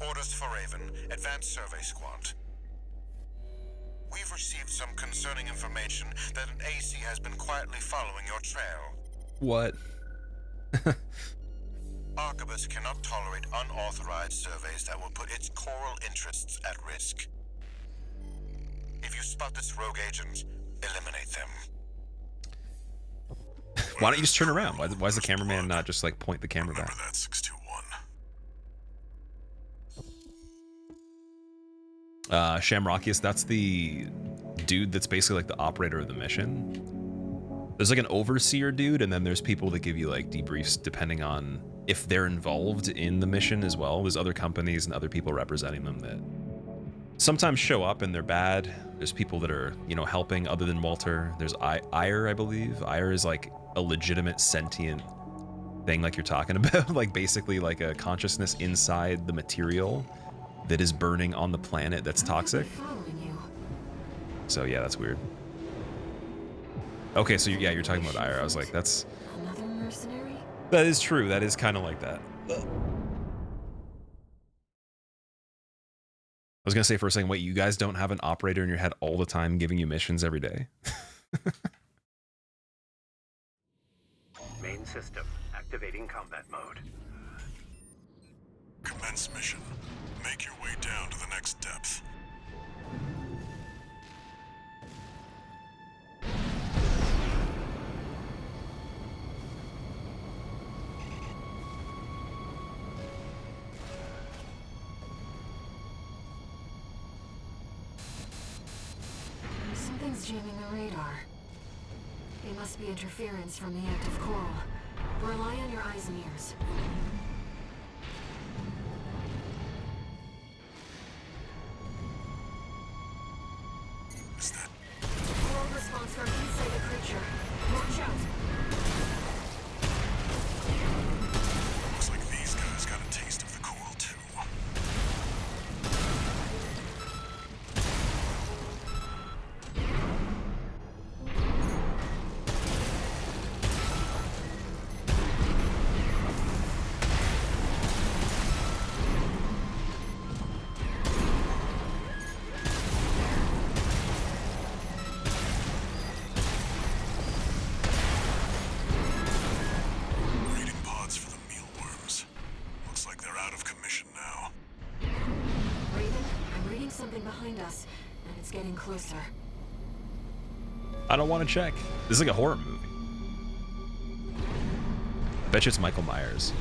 Orders for Raven, Advanced Survey Squad. We've received some concerning information that an AC has been quietly following your trail. What? Arquebus cannot tolerate unauthorized surveys that will put its coral interests at risk. If you spot this rogue agent, eliminate them. Why don't you just turn around? Why is the cameraman not just like point the camera Remember back? that, 621. Shamrockius, that's the dude that's basically like the operator of the mission. There's like an overseer dude, and then there's people that give you like debriefs depending on if they're involved in the mission as well. There's other companies and other people representing them that sometimes show up and they're bad. There's people that are, you know, helping other than Walter. There's Ire, I believe. Ire is like a legitimate sentient thing like you're talking about, like basically like a consciousness inside the material that is burning on the planet that's toxic. Following you. So yeah, that's weird. Okay, so yeah, you're talking about Ire. I was like, that's... Another mercenary? That is true. That is kind of like that. was gonna say for a second, wait, you guys don't have an operator in your head all the time giving you missions every day? Main system activating combat mode. Commence mission. Make your way down to the next depth. Something's jamming the radar. It must be interference from the active coral. Rely on your eyes and ears. Is that... Coral response from inside the creature. Watch out! Looks like these guys got a taste of the coral too. Breeding pods for the mealworms. Looks like they're out of commission now. Raven, I'm reading something behind us, and it's getting closer. I don't want to check. This is like a horror movie. I bet you it's Michael Myers.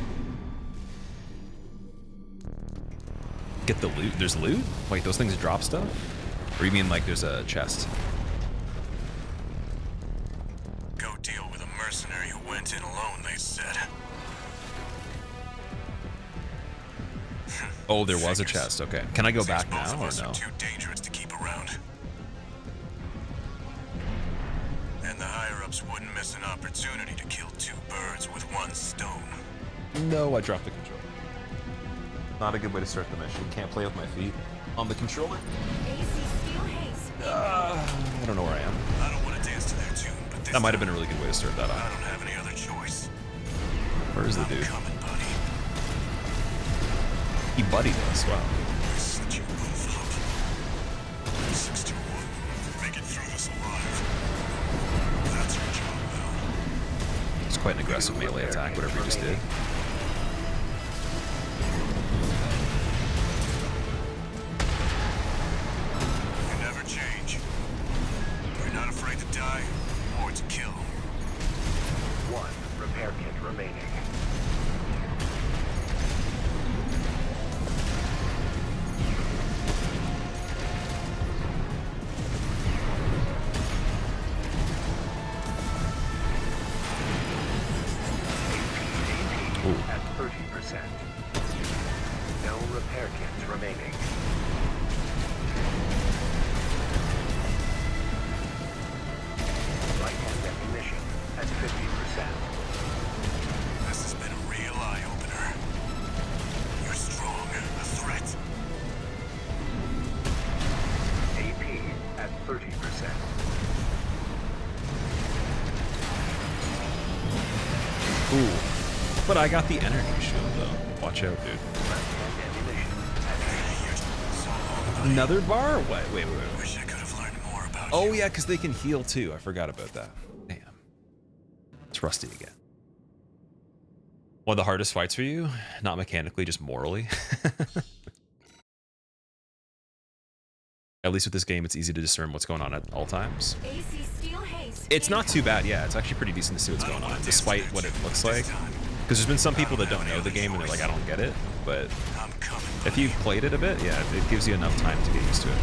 Get the loot. There's loot? Wait, those things drop stuff? Or you mean like there's a chest? Go deal with a mercenary who went in alone, they said. Oh, there was a chest. Okay. Can I go Seems back both now of or us no? are too dangerous to keep around. And the higher-ups wouldn't miss an opportunity to kill two birds with one stone. No, I dropped the controller. Not a good way to start the mission. Can't play with my feet on the controller. AC Steel Haze. I don't know where I am. I don't want to dance to their tune, but this That might have been a time, really good way to start that I off. don't have any other choice. Where is the I'm dude? coming, buddy. He buddied us. Wow. I set you both up. 621. Make it through this alive. That's your job now. It's quite an aggressive melee attack, whatever he just did. You never change. You're not afraid to die or to kill. 1 repair kit remaining. Ooh. At 30%. No repair kits remaining. Right-hand ammunition at 50%. This has been a real eye-opener. You're strong, a threat. AP at 30%. Ooh. But I got the energy shield though. Watch out, dude. Left-hand ammunition at Another bar? Wait. Wish I could have learned more about Oh you. yeah, because they can heal too. I forgot about that. Damn. It's rusty again. One of the hardest fights for you? Not mechanically, just morally. At least with this game, it's easy to discern what's going on at all times. AC Steel Haze. It's not too bad, yeah. It's actually pretty decent to see what's going on, despite what it looks like. Because there's been some people that don't know the game and they're like, I don't get it. But I'm coming. if you've played it a bit, yeah, it gives you enough time to get used to it.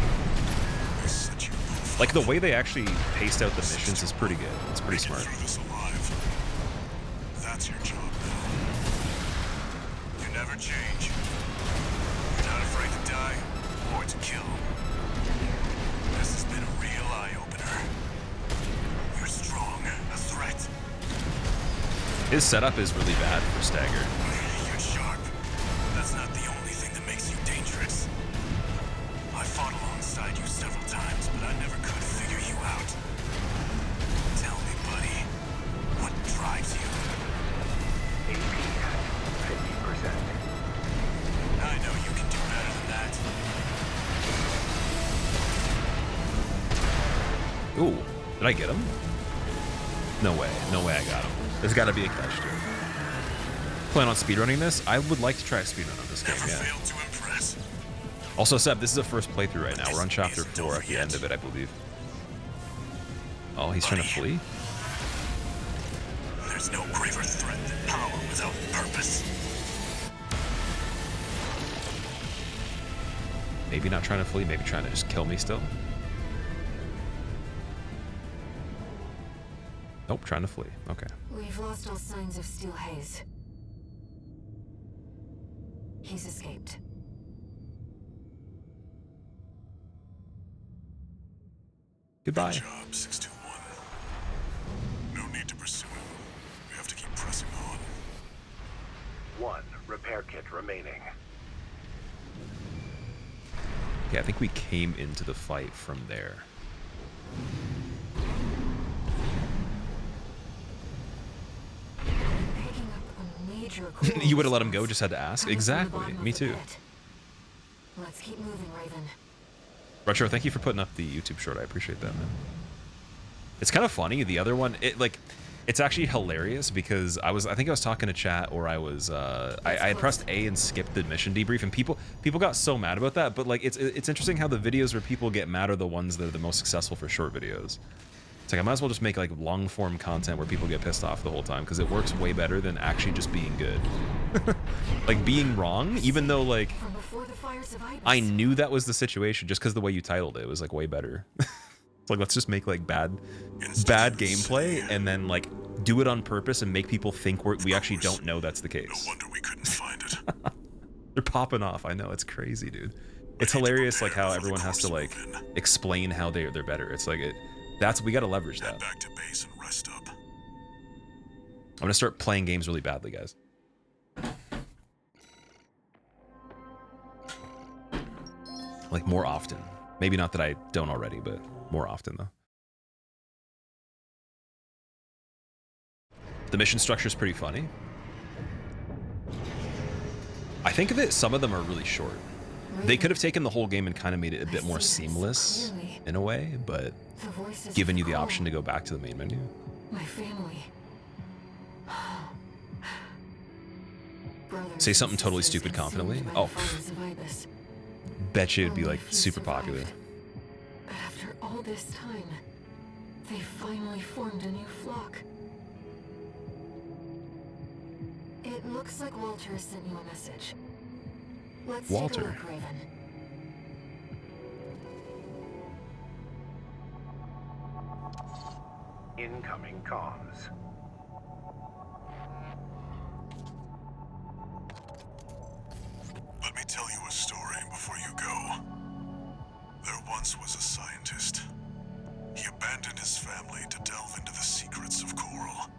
I set you both Like the way they actually paced out the missions is pretty good. It's pretty smart. through this alive. That's your job now. You never change. You're not afraid to die or to kill. This has been a real eye-opener. You're strong, a threat. His setup is really bad for Stagger. You're sharp. That's not the only thing that makes you dangerous. I fought alongside you several times, but I never could figure you out. Tell me, buddy, what drives you? AP at 50%. I know you can do better than that. Did I get him? No way. No way I got him. There's got to be a catch to it. Plan on speedrunning this? I would like to try a speedrun on this game, yeah. Also, Seb, this is a first playthrough right now. We're on chapter 4 at the end of it, I believe. Oh, he's trying to flee? There's no graver threat than power without purpose. Maybe not trying to flee, maybe trying to just kill me still. Nope, trying to flee. Okay. We've lost all signs of Steel Haze. He's escaped. Goodbye. Good job, 621. No need to pursue him. We have to keep pressing on. 1 repair kit remaining. Okay, I think we came into the fight from there. Picking up a major You would have let him go, just had to ask? Exactly, me too. Let's keep moving, Raven. Retro, thank you for putting up the YouTube short. I appreciate that, man. It's kind of funny. The other one, it's actually hilarious because I think I was talking to chat, or I was I had pressed A and skipped the mission debrief, and people got so mad about that. But like, it's interesting how the videos where people get mad are the ones that are the most successful for short videos. It's like I might as well just make like long form content where people get pissed off the whole time, because it works way better than actually just being good. Like being wrong, even though like I knew that was the situation, just because the way you titled it was like way better. It's like, let's just make like bad gameplay and then like do it on purpose and make people think we actually don't know that's the case. No wonder we couldn't find it. They're popping off. I know, it's crazy, dude. It's hilarious like how everyone has to like explain how they're better. It's like we gotta leverage that. Back to base and rest up. I'm gonna start playing games really badly, guys. Like more often. Maybe not that I don't already, but more often though. The mission structure is pretty funny. I think of it, some of them are really short. They could have taken the whole game and kind of made it a bit more seamless in a way, but given you the option to go back to the main menu. My family. Say something totally stupid confidently. Oh, bet you it'd be like super popular. But after all this time, they finally formed a new flock. It looks like Walter sent you a message. Let's take a look, Raven. Incoming comms. Let me tell you a story before you go. There once was a scientist. He abandoned his family to delve into the secrets of coral.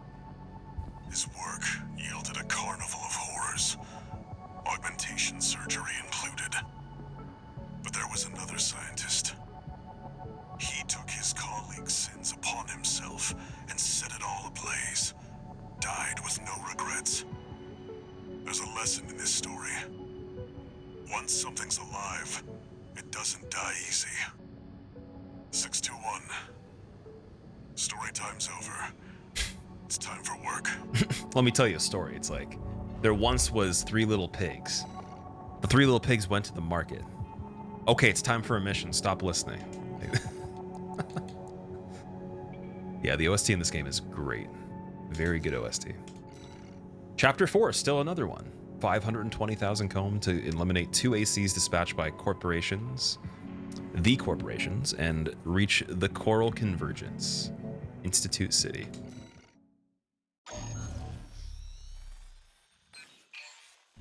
His work yielded a carnival of horrors, augmentation surgery included. But there was another scientist. He took his colleagues' sins upon himself and set it all ablaze. Died with no regrets. There's a lesson in this story. Once something's alive, it doesn't die easy. 621. Story time's over. It's time for work. Let me tell you a story. It's like, there once was 3 little pigs. The 3 little pigs went to the market. Okay, it's time for a mission. Stop listening. Yeah, the OST in this game is great. Very good OST. Chapter 4, still another one. 520,000 comb to eliminate 2 ACs dispatched by corporations, and reach the Coral Convergence, Institute City.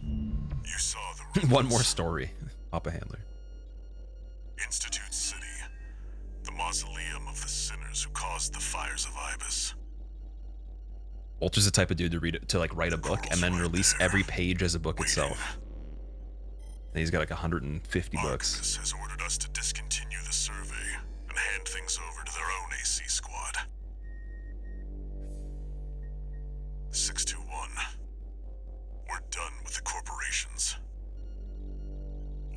You saw the One more story. Papa Handler. Institute City, the mausoleum of the sinners who caused the fires of Ibis. Walter's the type of dude to write a book and then release every page as a book itself. And he's got like 150 books. Marcus has ordered us to discontinue the survey and hand things over to their own AC squad. 621. We're done with the corporations.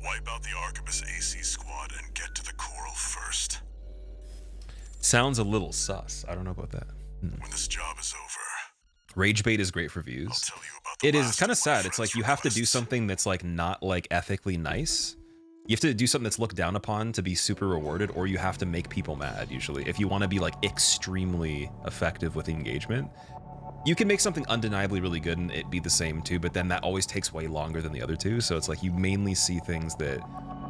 Wipe out the Archibus AC squad and get to the Coral first. Sounds a little sus. I don't know about that. When this job is over, Rage bait is great for views. It is kind of sad. It's like you have to do something that's like not like ethically nice. You have to do something that's looked down upon to be super rewarded, or you have to make people mad usually. If you want to be like extremely effective with engagement, you can make something undeniably really good and it be the same too, but then that always takes way longer than the other two. So it's like you mainly see things that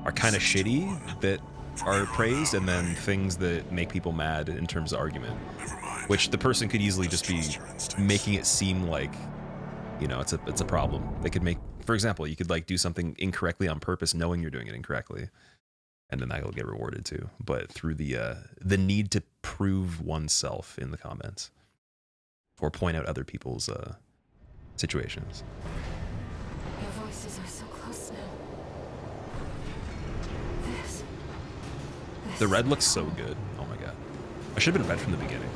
are kind of shitty that are praised, and then things that make people mad in terms of argument, which the person could easily just be making it seem like, you know, it's a problem. They could make, for example, you could like do something incorrectly on purpose, knowing you're doing it incorrectly, and then that'll get rewarded too. But through the need to prove oneself in the comments or point out other people's situations. Your voices are so close now. This. The red looks so good. Oh my god. I should have been red from the beginning.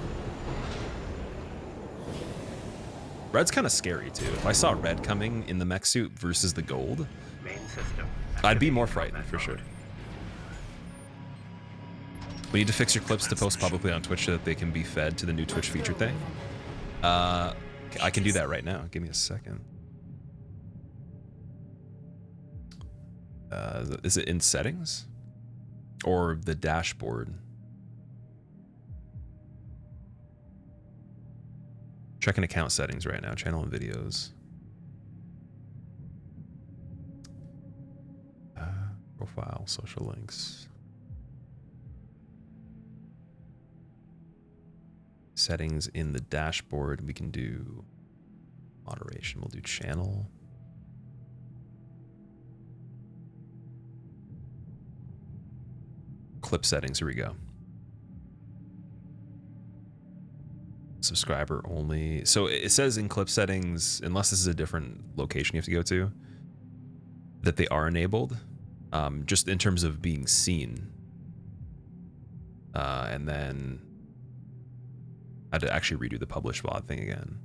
Red's kind of scary too. If I saw red coming in the mech suit versus the gold, Main system. I'd be more frightened for sure. We need to fix your clips to post publicly on Twitch so that they can be fed to the new Twitch feature thing. I can do that right now. Give me a second. Is it in settings? Or the dashboard? Checking account settings right now. Channel and videos. Profile, social links. Settings in the dashboard. We can do moderation. We'll do channel. Clip settings. Here we go. Subscriber only. So it says in clip settings, unless this is a different location you have to go to, that they are enabled, just in terms of being seen. And then I had to actually redo the publish VOD thing again.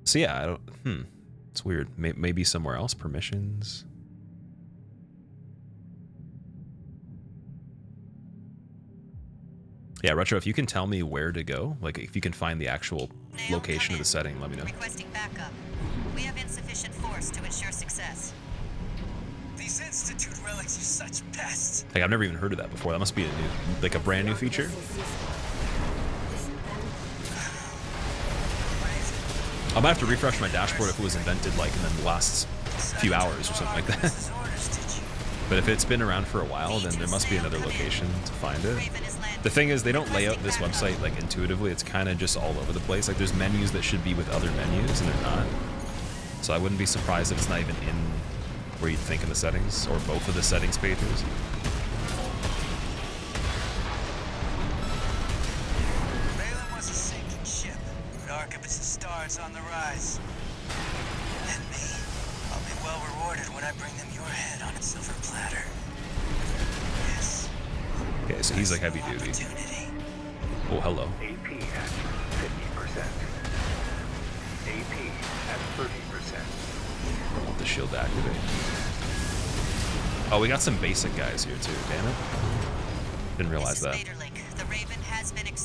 So yeah, I don't. It's weird. Maybe somewhere else. Permissions. Yeah, Retro, if you can tell me where to go, like if you can find the actual location of the setting, let me know. Requesting backup. We have insufficient force to ensure success. These Institute relics are such pests. Like I've never even heard of that before. That must be a new, like a brand new feature. I might have to refresh my dashboard if it was invented like in the last few hours or something like that. But if it's been around for a while, then there must be another location to find it. The thing is, they don't lay out this website like intuitively. It's kind of just all over the place. Like there's menus that should be with other menus and they're not. So I wouldn't be surprised if it's not even in where you'd think in the settings or both of the settings pages. Balaam was a sinking ship, but Arquebus' stars on the rise. And me, I'll be well rewarded when I bring them your head on a silver platter. Yes. Okay, so he's like heavy duty. Oh, hello. AP at 50%. AP at 30%. I want the shield to activate. Oh, we got some basic guys here too, damn it. Didn't realize that.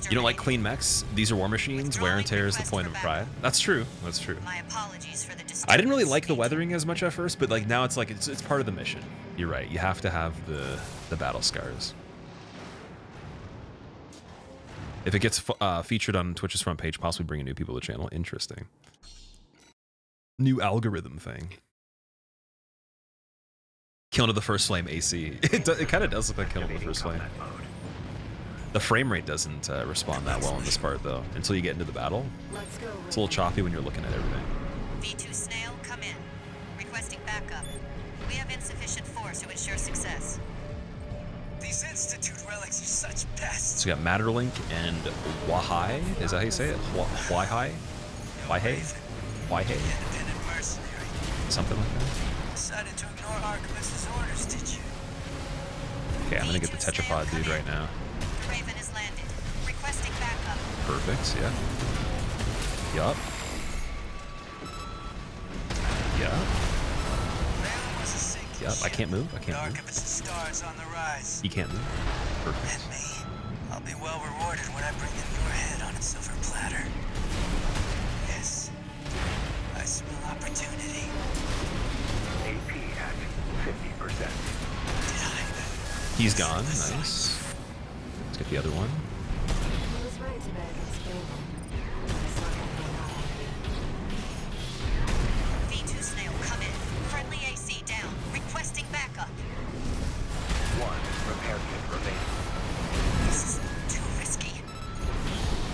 You don't like clean mechs? These are war machines. Wear and tear is the point of pride. That's true. That's true. My apologies for the I didn't really like the weathering as much at first, but like now it's like it's part of the mission. You're right. You have to have the battle scars. If it gets featured on Twitch's front page, possibly bringing new people to the channel. Interesting. New algorithm thing. Kill to the first flame AC. It kind of does look like Kill to the first flame. The frame rate doesn't respond that well in this part though, until you get into the battle. It's a little choppy when you're looking at everything. V2 Snail, come in. Requesting backup. We have insufficient force to ensure success. These Institute relics are such pests. So you got Matterlink and Wahai. Is that how you say it? Wahai? Wahai? Wahai? Something like that. Decided to ignore Arquebus' orders, did you? Okay, I'm gonna get the Tetrapod dude right now. The Raven is landed. Requesting backup. Perfect, yeah. Yup. Yeah. Yep, I can't move. I can't move. Stars on the rise. You can't move. Perfect. And me, I'll be well rewarded when I bring them your head on a silver platter. Yes, I smell opportunity. AP at 50%. He's gone. Nice. Let's get the other one. He was right to bet against Balaam. I saw that go V2 Snail, come in. Friendly AC down. Requesting backup. 1 repair kit remaining. This is too risky.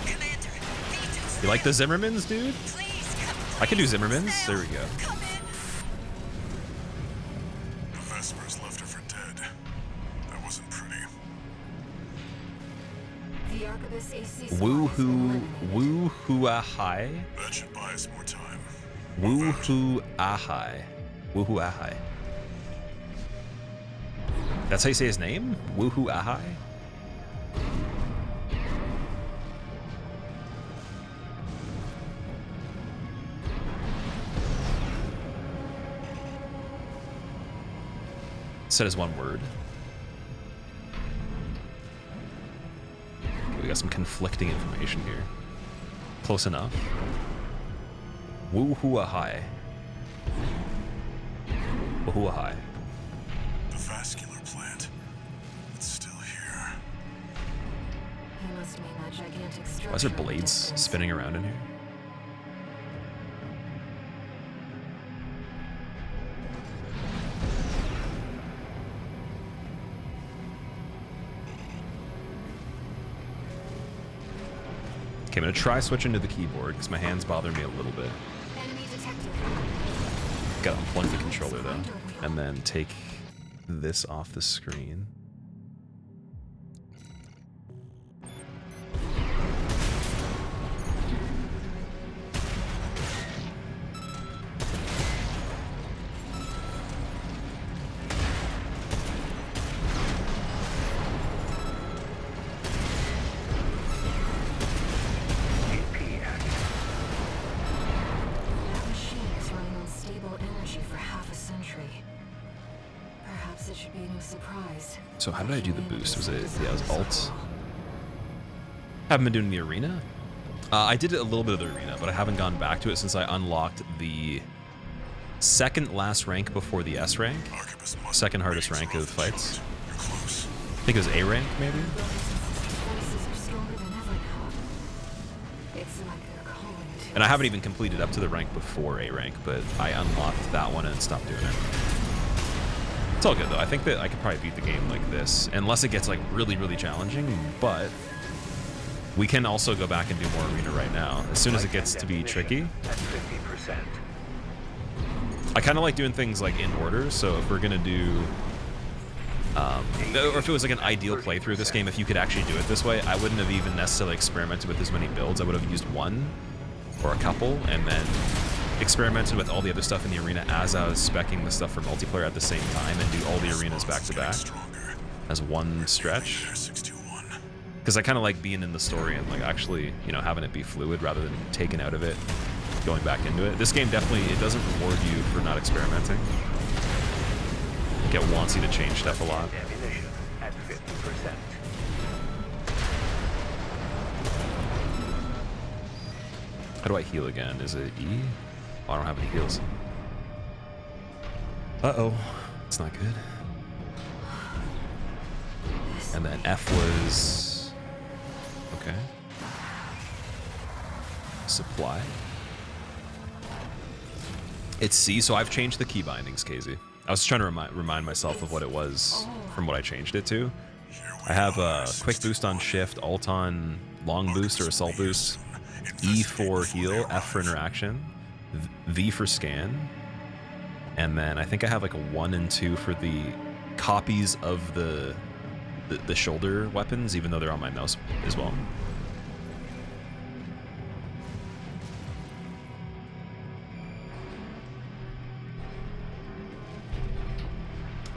Commander, V2 Snail. You like the Zimmermans, dude? Please, come, I can do please, Zimmermans. Snail. There we go. Come in. The Vespers left her for dead. That wasn't pretty. The Arquebus AC squad Woo has been hoo, eliminated. woo hoo ahai, That should buy us more time. woo hoo ahai, woo hoo ahai. That's how you say his name? Woo hoo ahai. Said as one word. Okay, we got some conflicting information here. Close enough. Woo hoo ahai. Woo hoo ahai. The vascular plant. It's still here. He must mean that gigantic structure. Why is there in the blades distance. spinning around in here? Okay, I'm gonna try switching to the keyboard because my hands bother me a little bit. Enemy detected. Gotta unplug the controller though, and then take this off the screen. AP at That machine is running on stable energy for half a century. Perhaps it should be no surprise. So how did I do the boost? Was it, yeah, it was alt. Haven't been doing the arena. I did a little bit of the arena, but I haven't gone back to it since I unlocked the second last rank before the S rank. Second hardest rank of fights. You're close. I think it was A rank, maybe? Forces are stronger than ever now. It's like they're calling to And I us. haven't even completed up to the rank before A rank, but I unlocked that one and stopped doing it. It's all good though. I think that I could probably beat the game like this, unless it gets like really, really challenging, but we can also go back and do more arena right now. As soon as it gets to be tricky, at 50%. I kind of like doing things like in order, so if we're gonna do, or if it was like an ideal playthrough of this game, if you could actually do it this way, I wouldn't have even necessarily experimented with as many builds. I would have used one or a couple, and then experimented with all the other stuff in the arena as I was speccing the stuff for multiplayer at the same time, and do all the arenas back to back as one stretch. Because I kind of like being in the story and like actually, you know, having it be fluid rather than taken out of it, going back into it. This game definitely, it doesn't reward you for not experimenting. It wants you to change stuff a lot. Ammunition at 50%. How do I heal again? Is it E? Oh, I don't have any heals. Uh-oh. It's not good. And then F was... Okay. Supply. It's C, so I've changed the key bindings, KZ. I was just trying to remind myself of what it was from what I changed it to. I have a quick boost on shift, alt on long boost or assault boost, E for heal, F for interaction, V for scan, and then I think I have like a 1 and 2 for the copies of the shoulder weapons, even though they're on my mouse as well.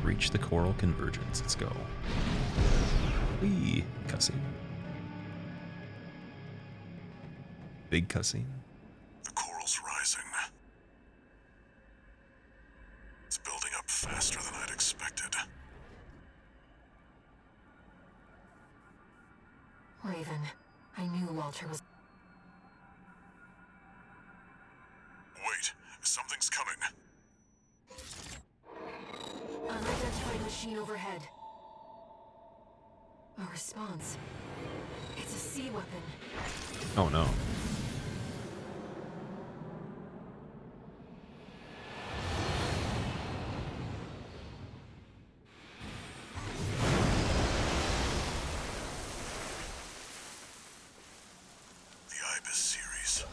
Reach the coral convergence. Let's go. Wee. Cussing. Big cussing. The coral's rising. It's building up faster than I'd expected. Raven, I knew Walter was... Wait, something's coming. Unidentified machine overhead. A response. It's a sea weapon. Oh no. The Ibis series.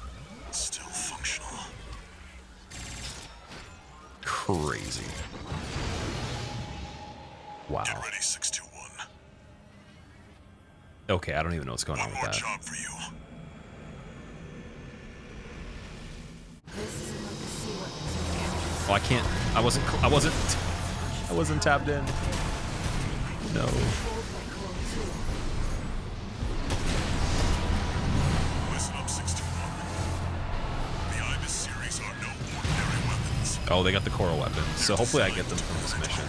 Still functional. Crazy. Wow. Get ready, 621. Okay, I don't even know what's going on with One more that. job for you. This isn't what the sea weapons are counted. Oh, I can't. I wasn't tapped in. No. Controlled by Coral 2. Listen up, 621. The Ibis series are no ordinary weapons. Oh, they got the coral weapons. So hopefully I get them from this mission.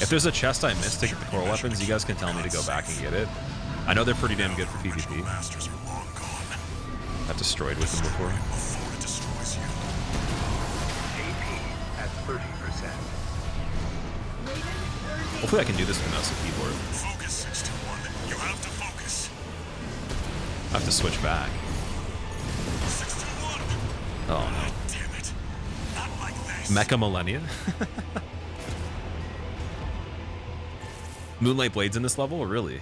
If there's a chest I missed to get the coral weapons, you guys can tell me to go back and get it. I know they're pretty damn good for PvP. Masters are long gone. I've destroyed with them before. Before it destroys you. AP at 30%. Hopefully I can do this with mouse and keyboard. Focus, 621. You have to focus. I have to switch back. 621. Oh no. Damn it. Not like this. Mecha Millennia? Moonlight Blades in this level? Really?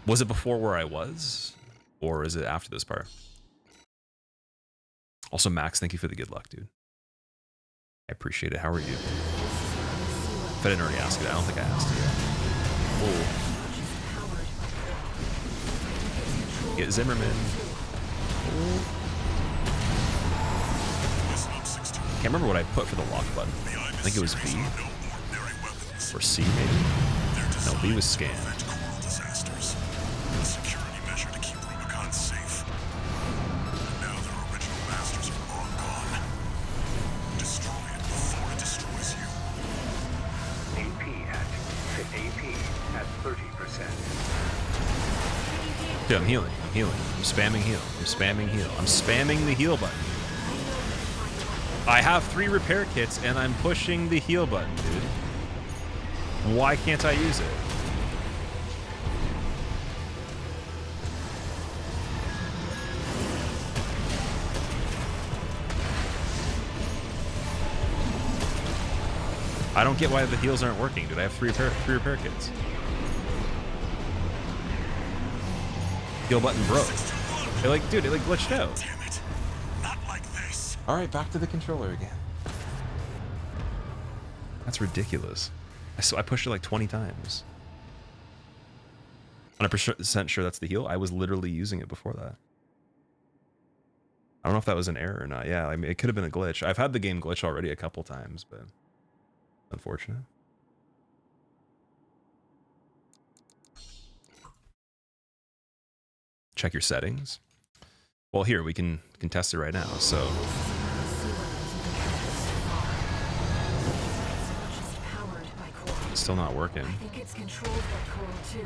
Was it before where I was? Or is it after this part? Also, Max, thank you for the good luck, dude. I appreciate it. How are you? If I didn't already ask it, I don't think I asked it. Oh. Get Zimmerman. Oh. Can't remember what I put for the lock button. I think it was B. Or C, maybe? No, B was scan. Disasters. A security measure to keep Rubicon safe. And now their original masters are long gone. Destroy it before it destroys you. AP at 30%. Dude, I'm healing. I'm healing. I'm spamming heal. I'm spamming heal. I'm spamming the heal button. I have 3 repair kits and I'm pushing the heal button, dude. Why can't I use it? I don't get why the heals aren't working, dude. I have 3 repair kits. Heal button broke. It dude, it glitched out. Damn it. Not like this. All right, back to the controller again. That's ridiculous. I pushed it like 20 times. 100% sure that's the heal. I was literally using it before that. I don't know if that was an error or not. Yeah, I mean, it could have been a glitch. I've had the game glitch already a couple times, but unfortunate. Check your settings. Well, here we can test it right now. So. Still not working. I think it's controlled by Coral 2.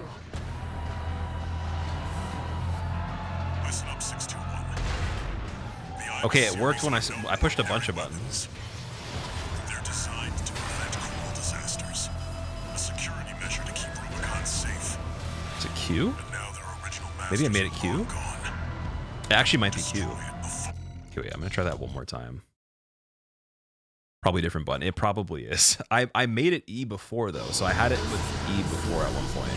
Listen up, 621. Okay, it worked when I pushed a bunch of buttons. They're designed to prevent cruel disasters. A security measure to keep Rubicon safe. Is it Q? And now their original Maybe I made it masters Q? are long gone. It actually might be Q. Destroy it before- Okay, wait, I'm gonna try that one more time. Probably a different button. It probably is. I made it E before though, so I had it with E before at one point.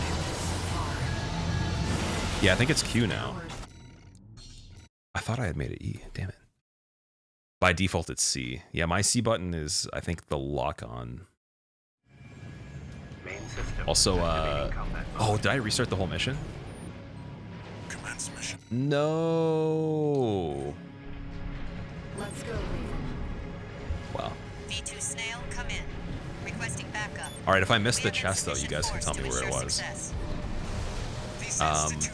Yeah, I think it's Q now. I thought I had made it E. Damn it. By default, it's C. Yeah, my C button is, I think, the lock on. Main system. Also, activating combat mode. oh, did I restart the whole mission? Commence mission. No. Let's go, Raven. Wow. V2 Snail, come in. Requesting backup. All right, if I missed the chest though, you guys can tell me where it was.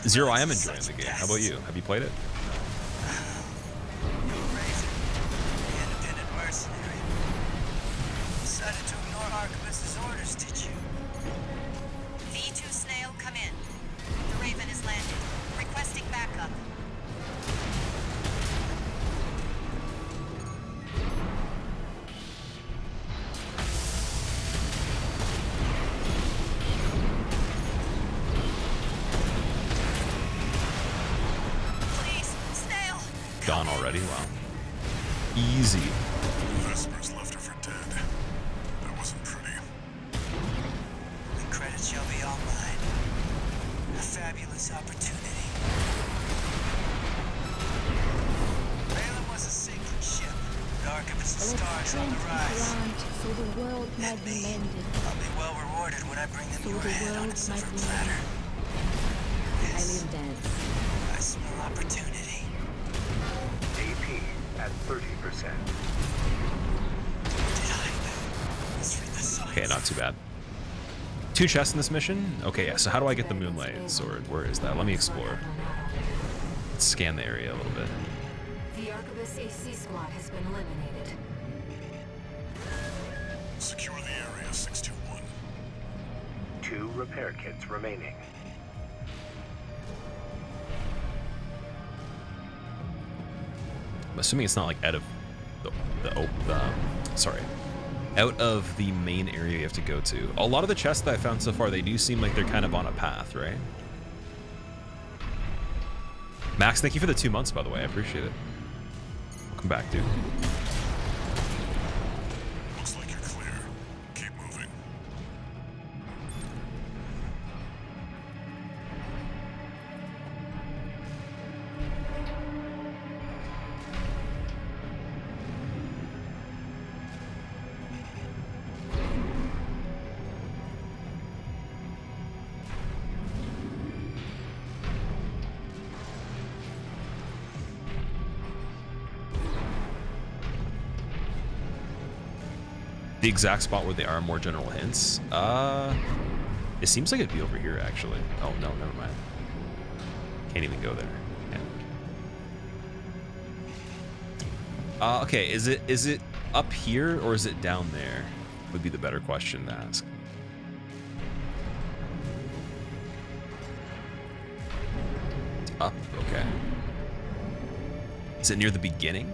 Zero, I am enjoying the game. How about you? Have you played it? Independent mercenary. Decided to ignore Archivist's orders, did you? V2 Snail, come in. The Raven is landing. already. Wow. Easy. Vespers left her for dead. That wasn't pretty. The credits shall be all mine. A fabulous opportunity. Balaam was a sinking ship. The arc of its stars on the rise. So the world might be mended. I'll be well rewarded when I bring them So your the head on world a silver might be platter. Alien dance. I smell opportunity. AP at 30%. Okay, not too bad. 2 chests in this mission? Okay, yeah, so how do I get the Moonlight Sword? Where is that? Let me explore. Let's scan the area a little bit. The Arquebus AC squad has been eliminated. Secure the area, 621. 2 repair kits remaining. I'm assuming it's not like out of out of the main area you have to go to. A lot of the chests that I found so far, they do seem like they're kind of on a path, right? Max, thank you for the 2 months, by the way. I appreciate it. Welcome back, dude. Looks like you're clear. Keep moving. The exact spot where they are more general hints. It seems like it'd be over here, actually. Oh, no, never mind. Can't even go there. Yeah. Okay, is it up here or is it down there? Would be the better question to ask. It's up, okay. Is it near the beginning?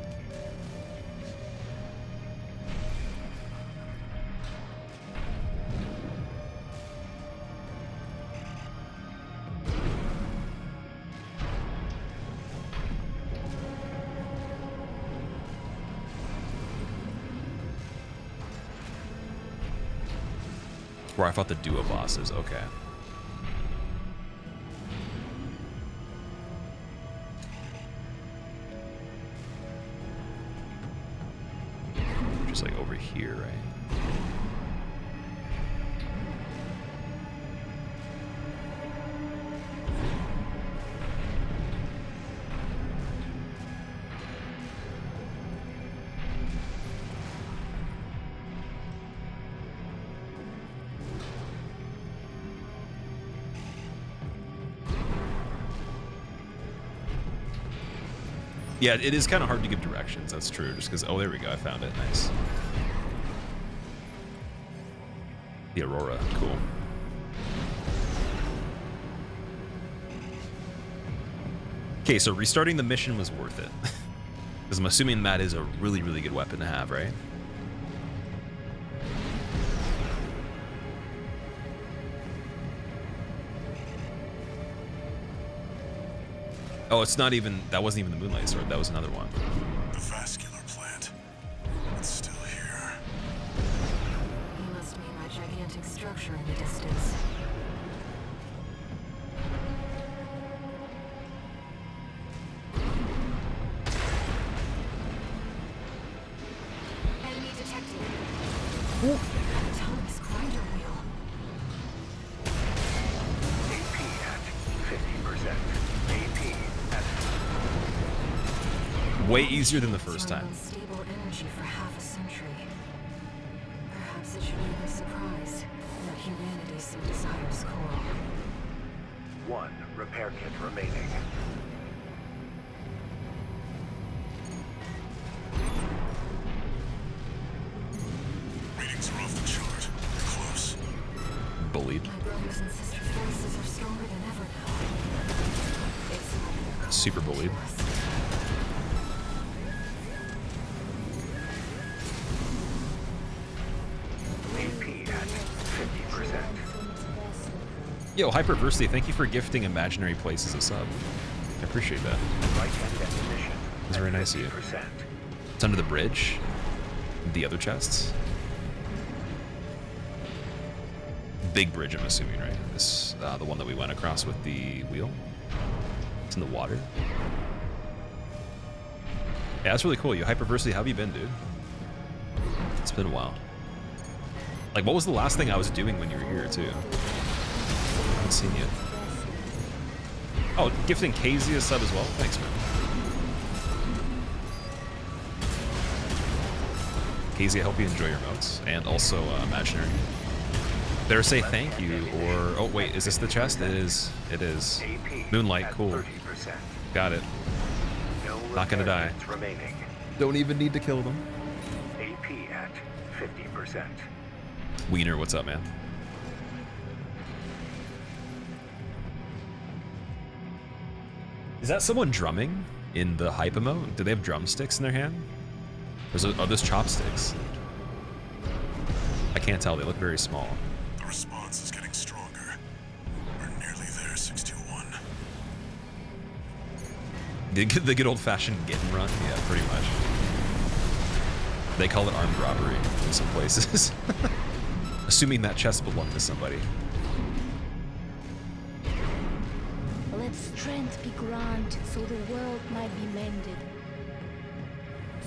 Where I fought the duo bosses, okay. Just like over here, right? Yeah, it is kind of hard to give directions. That's true. Just because, oh, there we go. I found it. Nice. The Aurora. Cool. Okay, so restarting the mission was worth it. Because I'm assuming that is a really, really good weapon to have, right? Oh, it's not even, that wasn't even the Moonlight Sword, that was another one. The vascular plant. It's still here. You must mean that gigantic structure in the distance. Enemy detected. Atomic grinder wheel. AP at 50%. AP at Way easier than the first time. Unstable energy for half a century. Perhaps it should be no surprise that humanity so desires coral. 1 repair kit remaining. Readings are off the chart. We're close. Bullied. My brothers and sisters' voices are stronger than ever now. It's like they're calling Super bullied. to us. AP at 50%. Yo, Hyperversity, thank you for gifting Imaginary Places a sub. I appreciate that. Right hand ammunition That's very nice of you. It's under the bridge. The other chests. Big bridge, I'm assuming, right? This, the one that we went across with the wheel. It's in the water. Yeah, that's really cool. You Hyperversity, how have you been, dude? It's been a while. Like, what was the last thing I was doing when you were here, too? I haven't seen you. Oh, gifting KZ a sub as well? Thanks, man. KZ, I hope you enjoy your modes. And also, Imaginary. Better say thank you, or... Oh, wait, is this the chest? It is. It is. Moonlight, cool. Got it. Not gonna die. Don't even need to kill them. AP at 50%. Wiener, what's up, man? Is that someone drumming in the hype mode? Do they have drumsticks in their hand? Are those chopsticks? I can't tell. They look very small. The response is getting stronger. We're nearly there, 621. The good old-fashioned get and run? Yeah, pretty much. They call it armed robbery in some places. Assuming that chest belonged to somebody. Let strength be granted so the world might be mended.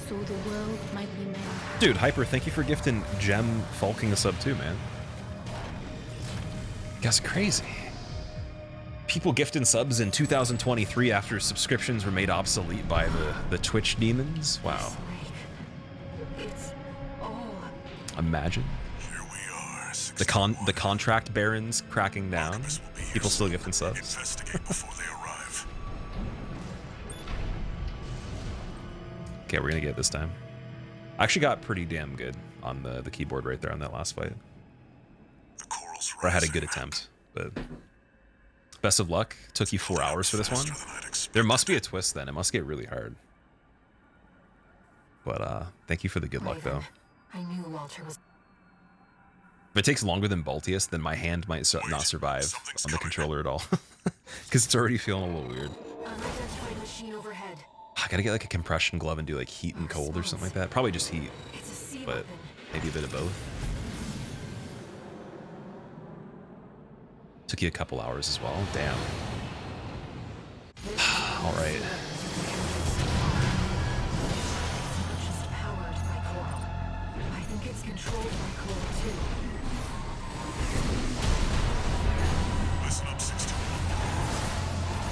So the world might be mended. Dude, Hyper, thank you for gifting Gem Falking a sub too, man. That's crazy. People gifting subs in 2023 after subscriptions were made obsolete by the Twitch demons. Wow. It's all... Imagine. The contract barons cracking down. People still gifting subs. Investigate before they arrive. Okay, we're gonna get it this time. I actually got pretty damn good on the keyboard right there on that last fight. Or I had a good attempt, but best of luck. Took you 4 hours for this one. There must be a twist then. It must get really hard. But thank you for the good luck though. I knew Walter was... If it takes longer than Baltius, then my hand might not survive on the controller at all. Because it's already feeling a little weird. Unidentified machine overhead. I gotta get like a compression glove and do like heat and cold or something like that. Probably just heat, but maybe a bit of both. Took you a couple hours as well. Damn. All right. Just powered by coral. I think it's controlled by coral too. Listen up, 621.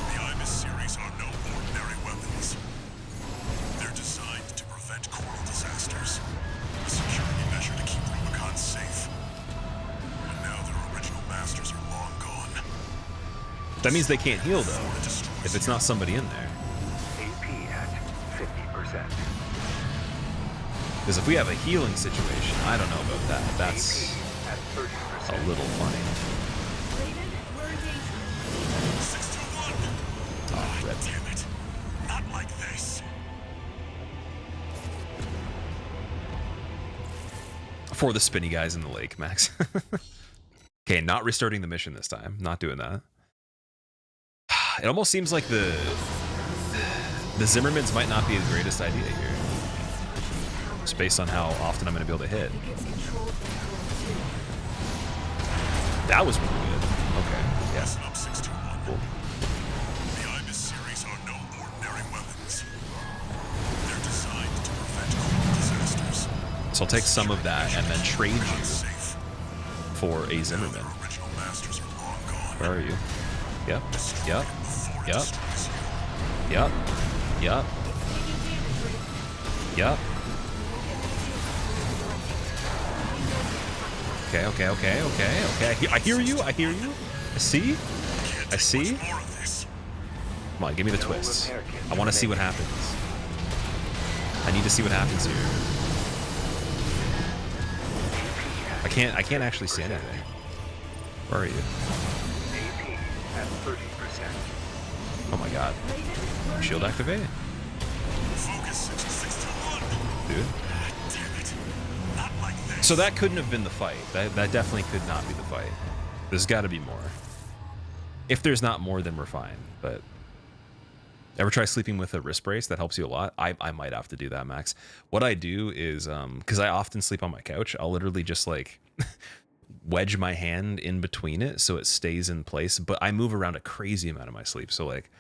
The IMIS series are no ordinary weapons. They're designed to prevent coral disasters. A security measure to keep Rubicon safe. But now their original masters are long gone. That means they can't heal though, if it's not somebody in there. AP at 50%. Because if we have a healing situation, I don't know about that. That's a little funny. Oh, red. Damn it. Not like this. For the spinny guys in the lake, Max. Okay, not restarting the mission this time. Not doing that. It almost seems like the Zimmermans might not be the greatest idea here. Just based on how often I'm going to be able to hit. That was really good. Okay, yeah. Cool. The IMIS series are no ordinary weapons. They're designed to prevent coral disasters. So I'll take some of that and then trade you for a Zimmerman. Where are you? Yep. Yep. Yep. Yep. Yep. Yep. Okay, okay, okay, okay, okay. I hear you, I hear you. I see. I see. Come on, give me the twists. I want to see what happens. I need to see what happens here. I can't actually see anything. Where are you? Oh my god. Shield activated. Dude. So that couldn't have been the fight. That definitely could not be the fight. There's got to be more. If there's not more, then we're fine. But Ever try sleeping with a wrist brace? That helps you a lot. I might have to do that, Max. What I do is, because I often sleep on my couch, I'll literally just like wedge my hand in between it so it stays in place. But I move around a crazy amount in my sleep, so like,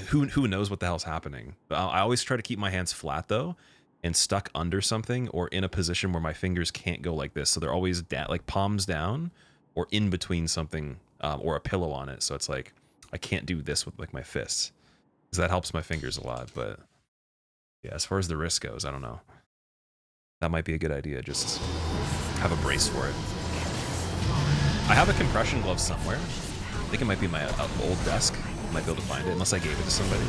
who knows what the hell's happening. I always try to keep my hands flat though, and stuck under something or in a position where my fingers can't go like this. So they're always like palms down or in between something or a pillow on it. So it's like I can't do this with like my fists. Because that helps my fingers a lot, but yeah, as far as the wrist goes, I don't know. That might be a good idea, just have a brace for it. I have a compression glove somewhere. I think it might be my old desk. I might be able to find it, unless I gave it to somebody.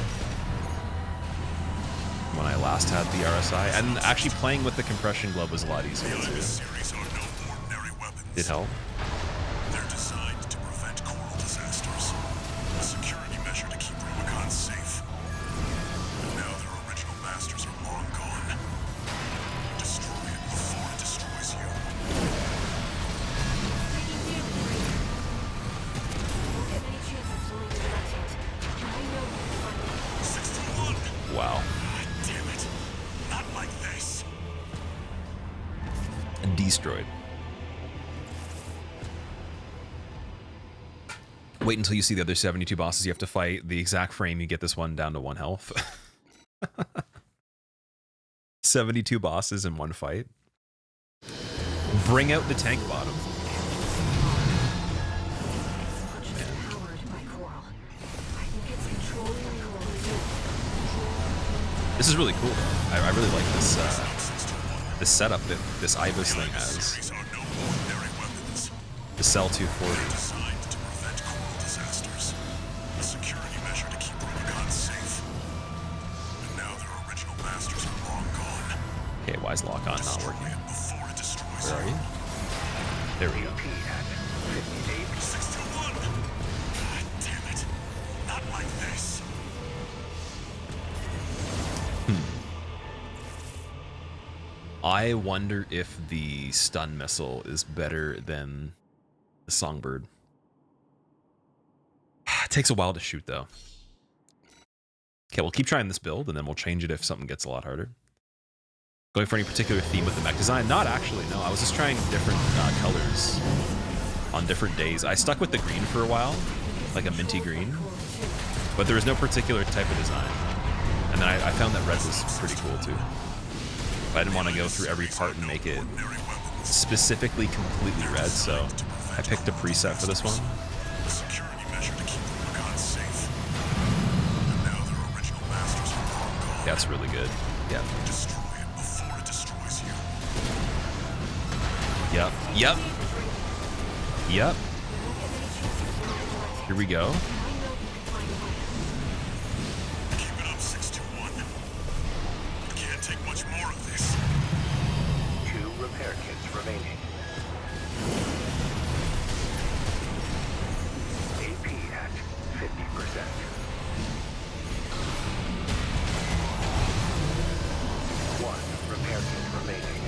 When I last had the RSI. And actually playing with the compression glove was a lot easier too. Did help. They're designed to prevent coral disasters. A security measure to keep Rubicon safe. And now their original masters are long gone. Destroy it before it destroys you. Won't get many chances to leave it untouched. I know you can find it. 61! Wow. Damn it. Not like this. And destroyed. Wait until you see the other 72 bosses you have to fight. The exact frame, you get this one down to 1 health. 72 bosses in one fight. Bring out the tank bottom. This is really cool though. I really like this this setup that this Ibis thing has. The Cell 240. Okay, why is lock on not working? Where are you? There we go. Damn it. Not like this. I wonder if the stun missile is better than the Songbird. It takes a while to shoot though. Okay, we'll keep trying this build and then we'll change it if something gets a lot harder. Going for any particular theme with the mech design? Not actually, no. I was just trying different colors on different days. I stuck with the green for a while, like a minty green, but there was no particular type of design. And then I found that red was pretty cool too. But I didn't want to go through every part and make it specifically completely red, so I picked a preset for this one. Yeah, it's really good. Yeah. Yep. Yep. Yep. Here we go. Keep it up, 621. Can't take much more of this. 2 repair kits remaining. AP at 50%. 1 repair kit remaining.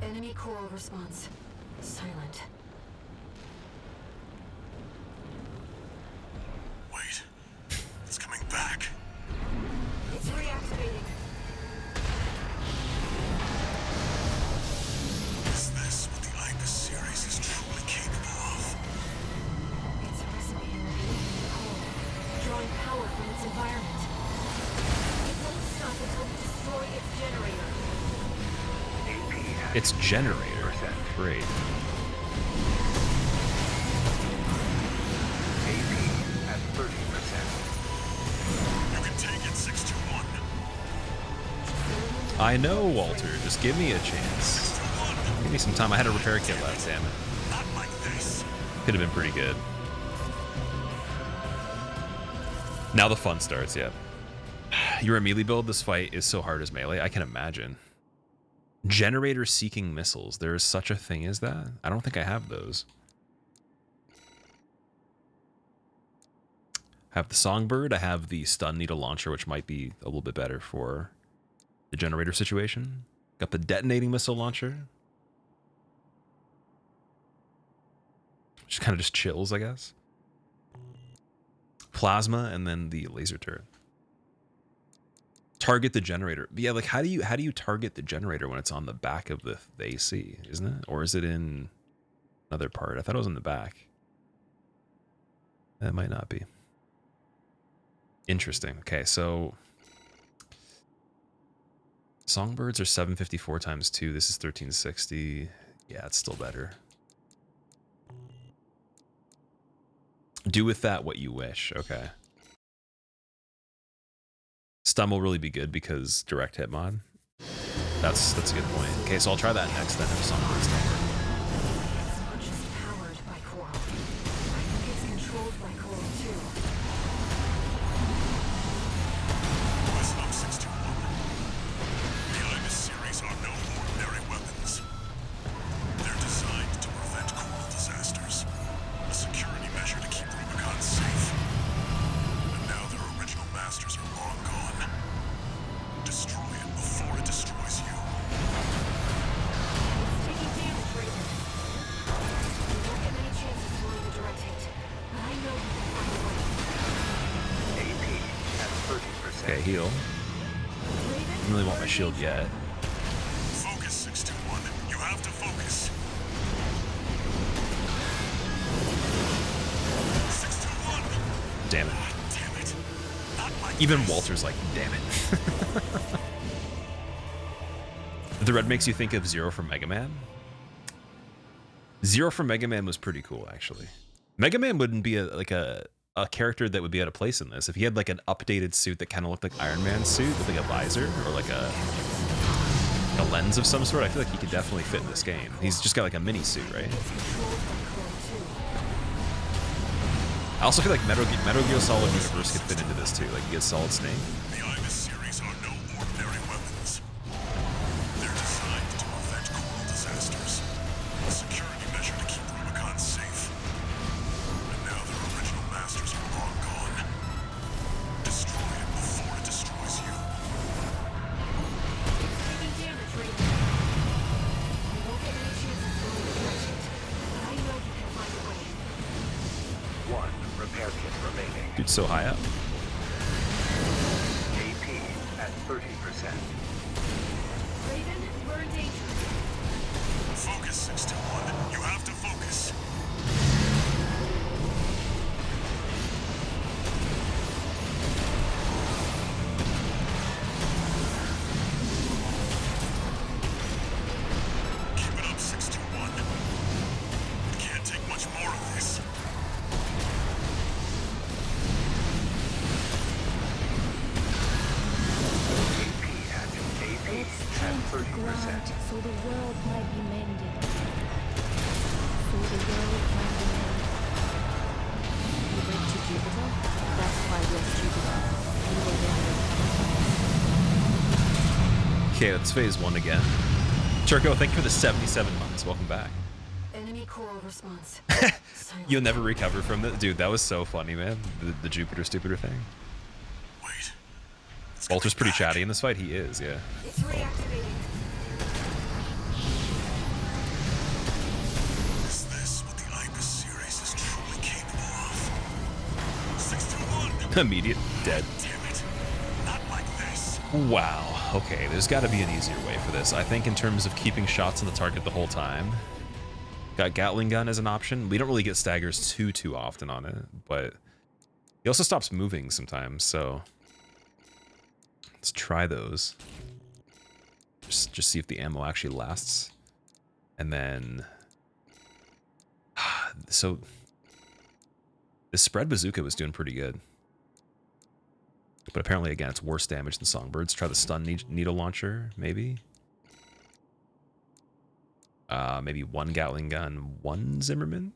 Enemy coral response. Silent. Wait. It's coming back. It's reactivating. Is this what the Ibis series is truly capable of? It's a recipe in the coral, drawing power from its environment. It won't stop until we destroy its generator. Its generator. Great. AP at 30%. You can take it, 621. I know, Walter. Just give me a chance. Give me some time. I had a repair kit left, damn it. Not like this. Could have been pretty good. Now the fun starts, yeah. Your melee build, this fight is so hard as melee, I can imagine. Generator seeking missiles. There is such a thing as that? I don't think I have those. I have the Songbird, I have the Stun Needle Launcher, which might be a little bit better for the generator situation. Got the Detonating Missile Launcher. Which kind of just chills, I guess. Plasma, and then the laser turret. Target the generator. Yeah, like how do you target the generator when it's on the back of the AC, isn't it? Or is it in another part? I thought it was in the back. That might not be. Interesting. Okay, so Songbirds are 754 times 2. This is 1360. Yeah, it's still better. Do with that what you wish. Okay. Stun will really be good because direct hit mod. That's a good point. Okay, so I'll try that next then if Songbirds don't work. It's not just powered by Coral. I think it's controlled by Coral too. Listen up, 621. The Ibis series are no ordinary weapons. They're designed to prevent coral disasters. A security measure to keep Rubicon safe. And now their original masters are long gone. Destroy it before it destroys you. It's taking damage, Raven. We won't get many chances throwing the direct hit, but I know you can find a way. AP at 30%. Okay, heal. I don't really want my shield yet. Focus, 621. You have to focus. 621. Damn it. Damn it. Not like Even this. Walter's like, damn it. The red makes you think of Zero from Mega Man. Zero from Mega Man was pretty cool, actually. Mega Man wouldn't be a character that would be out of place in this. If he had like an updated suit that kind of looked like Iron Man's suit with like a visor or like a lens of some sort, I feel like he could definitely fit in this game. He's just got like a mini suit, right? I also feel like Metal Gear Solid Universe could fit into this too. Like you get Solid Snake. The Ibis series are no ordinary weapons. They're designed to prevent coral disasters. A security measure to keep Rubicon safe. And now their original masters are long gone. Destroy it before it destroys you. It's taking damage, Raven. We won't get many chances throwing the direct hit, but I know you can find a way. One repair kit remaining. Dude's so high up. AP at 30%. Raven, we're in danger. Focus, 621. You have to focus. Keep it up, 621. We can't take much more of this. AP Let's at strength 30%. ground so the world might be mended. So the world might be mended. You went to Jupiter? That's why you're Jupiter. You were there. Okay, let's phase 1 again. Turco, thank you for the 77 months. Welcome back. Enemy Coral response. You'll never recover from this. Dude, that was so funny, man. The Jupiter Stupider thing. Wait. Walter's pretty chatty in this fight. He is, yeah. It's reactivating. Is this what the Ibis series is truly capable of? 621. Immediate dead. Damn it. Not like this. Wow. Okay, there's got to be an easier way for this. I think in terms of keeping shots on the target the whole time. Got Gatling gun as an option. We don't really get staggers too often on it, but he also stops moving sometimes, so let's try those. Just see if the ammo actually lasts. And then so the spread bazooka was doing pretty good. But apparently, again, it's worse damage than Songbirds. Try the stun needle launcher, maybe. Maybe one Gatling gun, one Zimmerman.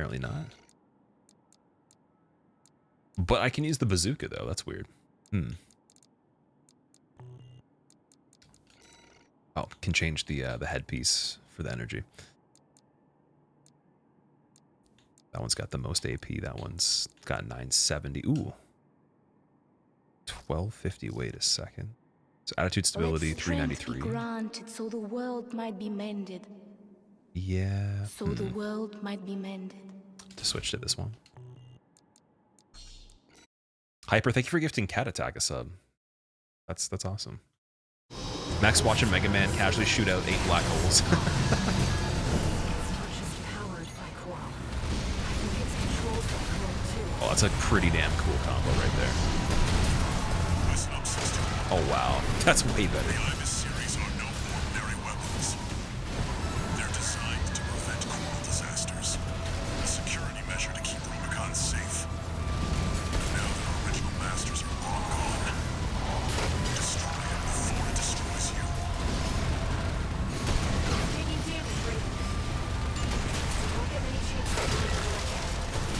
apparently not. But I can use the bazooka though. That's weird. Oh, can change the headpiece for the energy. That one's got the most AP. That one's got 970. Ooh. 1250. Wait a second. So attitude stability, Let strength 393. be granted so the world might be mended. Yeah. So the world might be mended. To switch to this one. Hyper, thank you for gifting Cat Attack a sub. That's awesome. Max watching Mega Man casually shoot out 8 black holes. Oh, that's a pretty damn cool combo right there. Oh wow, that's way better. The Ibis series are no ordinary weapons. They're designed to prevent coral disasters. A security measure to keep Rubicon safe. Now their original masters are long gone. Destroy it before it destroys you. Taking damage, Raven. Don't get many chances to do it again.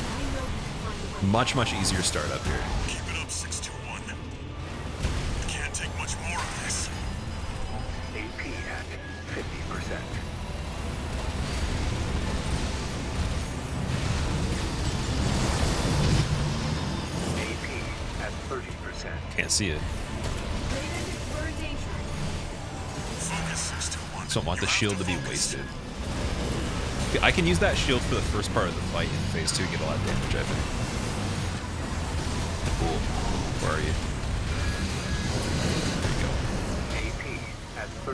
I know you can find a way. Much easier start up here. Keep it up, 621. Can't take much more of this. AP at 50%. AP at 30%. Can't see it. Raven, we're in danger. Focus, 621. Just don't want the shield to be wasted. I can use that shield for the first part of the fight in phase 2 to get a lot of damage, I think. Cool. Where are you? There you go. AP at 30%.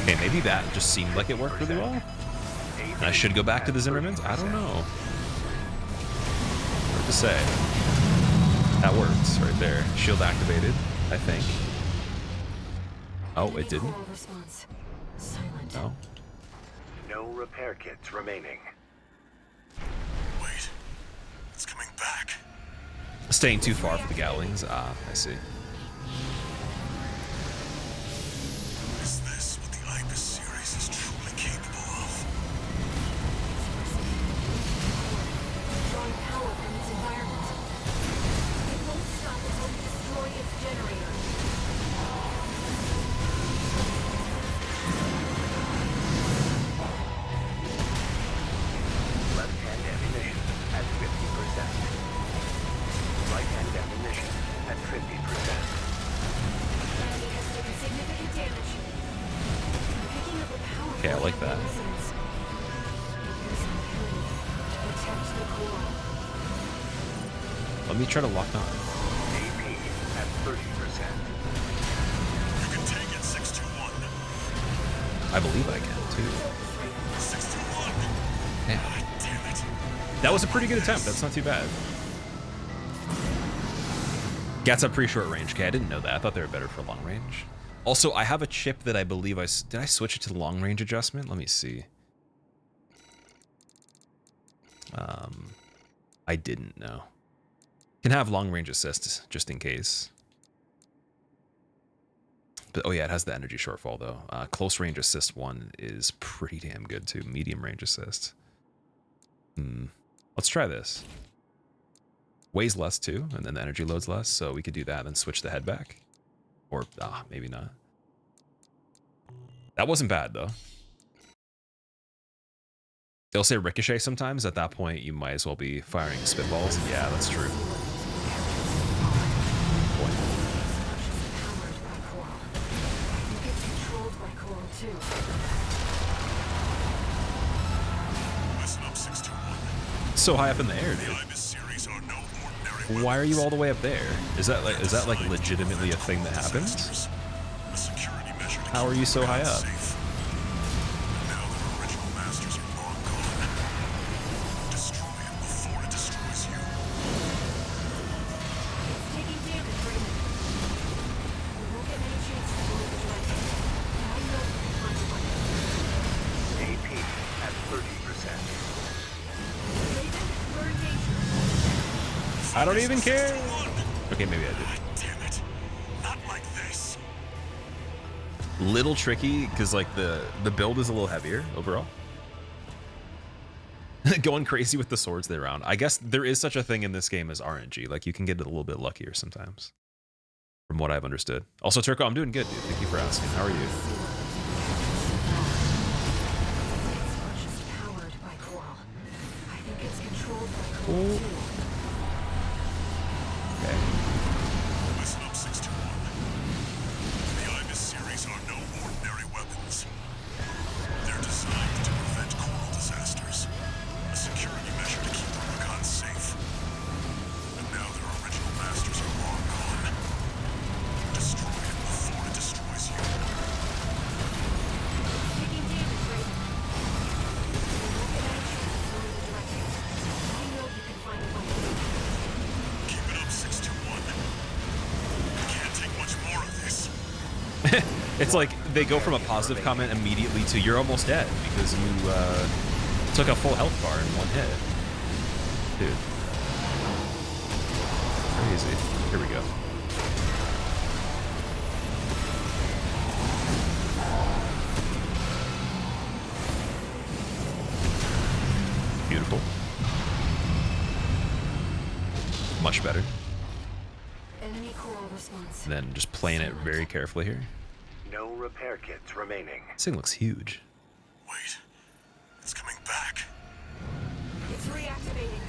Okay, maybe that just seemed like it worked really well. And I should go back to the Zimmermans? I don't know. Hard to say. That works right there. Shield activated, I think. Oh, it didn't? Coral response. Silent. No. No repair kits remaining. Wait. It's coming back. Staying too far for the Gowlings? Ah, I see. Is this what the Ibis series is truly capable of? Drawing power from its environment. It won't stop until we destroy its generator. Left-hand ammunition at 50%. Right-hand ammunition at 50%. Enemy has taken significant damage. Picking up a power Okay, I like that. resonance. There's an ability to protect the core. Let me try to lock on. AP at 30%. You can take it, 621. I believe I can, too. 621. Yeah. God damn it. That was a pretty good attempt. That's not too bad. Gats have pretty short range. Okay, I didn't know that. I thought they were better for long range. Also, I have a chip that I believe did I switch it to the long range adjustment? Let me see. I didn't know. Can have long range assist just in case. But oh yeah, it has the energy shortfall though. Close range assist 1 is pretty damn good too. Medium range assist. Let's try this. Weighs less too, and then the energy loads less, so we could do that and switch the head back. Or, maybe not. That wasn't bad though. They'll say ricochet sometimes. At that point, you might as well be firing spitballs. Yeah, that's true. Point. Powered by coral. You get controlled by coral too. Listen up, 621. So high up in the air, The dude. Ibis series are no ordinary Why are you all the way up there? Is that like designed to legitimately a prevent thing that coral happens? disasters. A security measure to How keep are you so high Rubicon up? safe. Now their original masters are long gone. Destroy it before it destroys you. Taking damage, Raven. We won't get many chances to move the direction. I know you can find a way. AP at 30%. Raven, we're in danger. I I don't even care. Okay, maybe I did. Damn it. Not like this. Little tricky because like the build is a little heavier overall. Going crazy with the swords they round. I guess there is such a thing in this game as RNG. Like you can get a little bit luckier sometimes, from what I've understood. Also, Turco, I'm doing good, dude. Thank you for asking. How are you? It's not just powered by coral. I think it's controlled by coral Oh. too. Okay. Listen up, 621. The Ibis series are no ordinary weapons. They're designed to prevent coral disasters. A security measure to keep the Rubicon safe. And now their original masters are long gone. Destroy it before it destroys you. Taking damage, Raven. Look at that from the direction. I know you can find a way. Keep it up, 621. Can't take much more of this. It's like they go from a positive comment immediately to you're almost dead because you took a full health bar in one hit. Dude. Crazy. Here we go. Beautiful. Much better. Enemy coral response. And then just playing it very carefully here. No repair kits remaining. This thing looks huge. Wait. It's coming back. It's reactivating.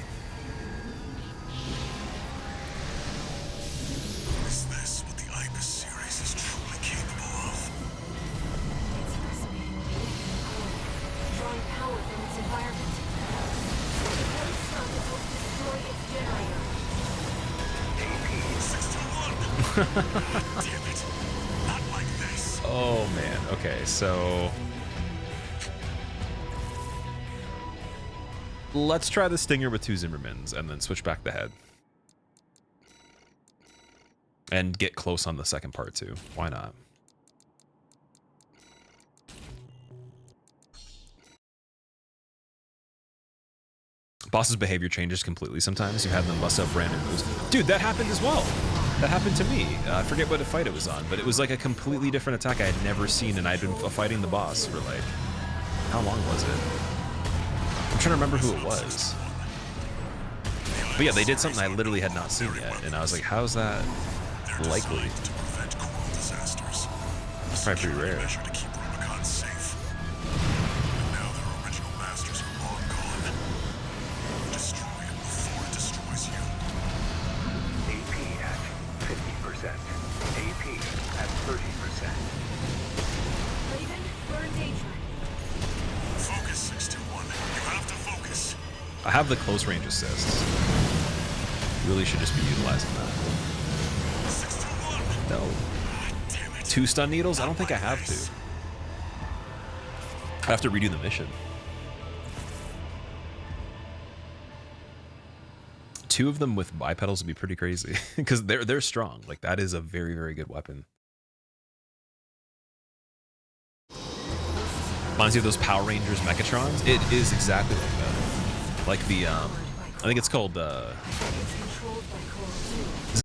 Is this what the Ibis series is truly capable of? It's resonating with the coral, drawing power from its environment. The very sun that will destroy its generator. AP 621! Damn it. Not like this. Oh man. Okay, so let's try the Stinger with 2 Zimmermans and then switch back the head. And get close on the second part too. Why not? Boss's behavior changes completely sometimes. You have them bust up random moves. Dude, that happened as well. That happened to me. I forget what fight it was on, but it was like a completely different attack I had never seen, and I'd been fighting the boss for like, how long was it? I'm trying to remember who it was. But yeah, they did something I literally had not seen yet, and I was like, how's that likely? To prevent coral disasters. It's probably pretty rare. Measure to keep Rubicon safe. And now their original masters are long gone. Destroy it before it destroys you. AP at 50%. AP at 30%. Raven, we're in danger. Focus, 621. You have to focus. I have the close range assist. Really should just be utilizing that. 621. No. Damn it. 2 stun needles? I don't think I have to. I have to redo the mission. 2 of them with bipedals would be pretty crazy because they're strong. Like that is a very, very good weapon. Reminds you of those Power Rangers Mechatrons. It is exactly like that. Like the I think it's called It's controlled by coral too.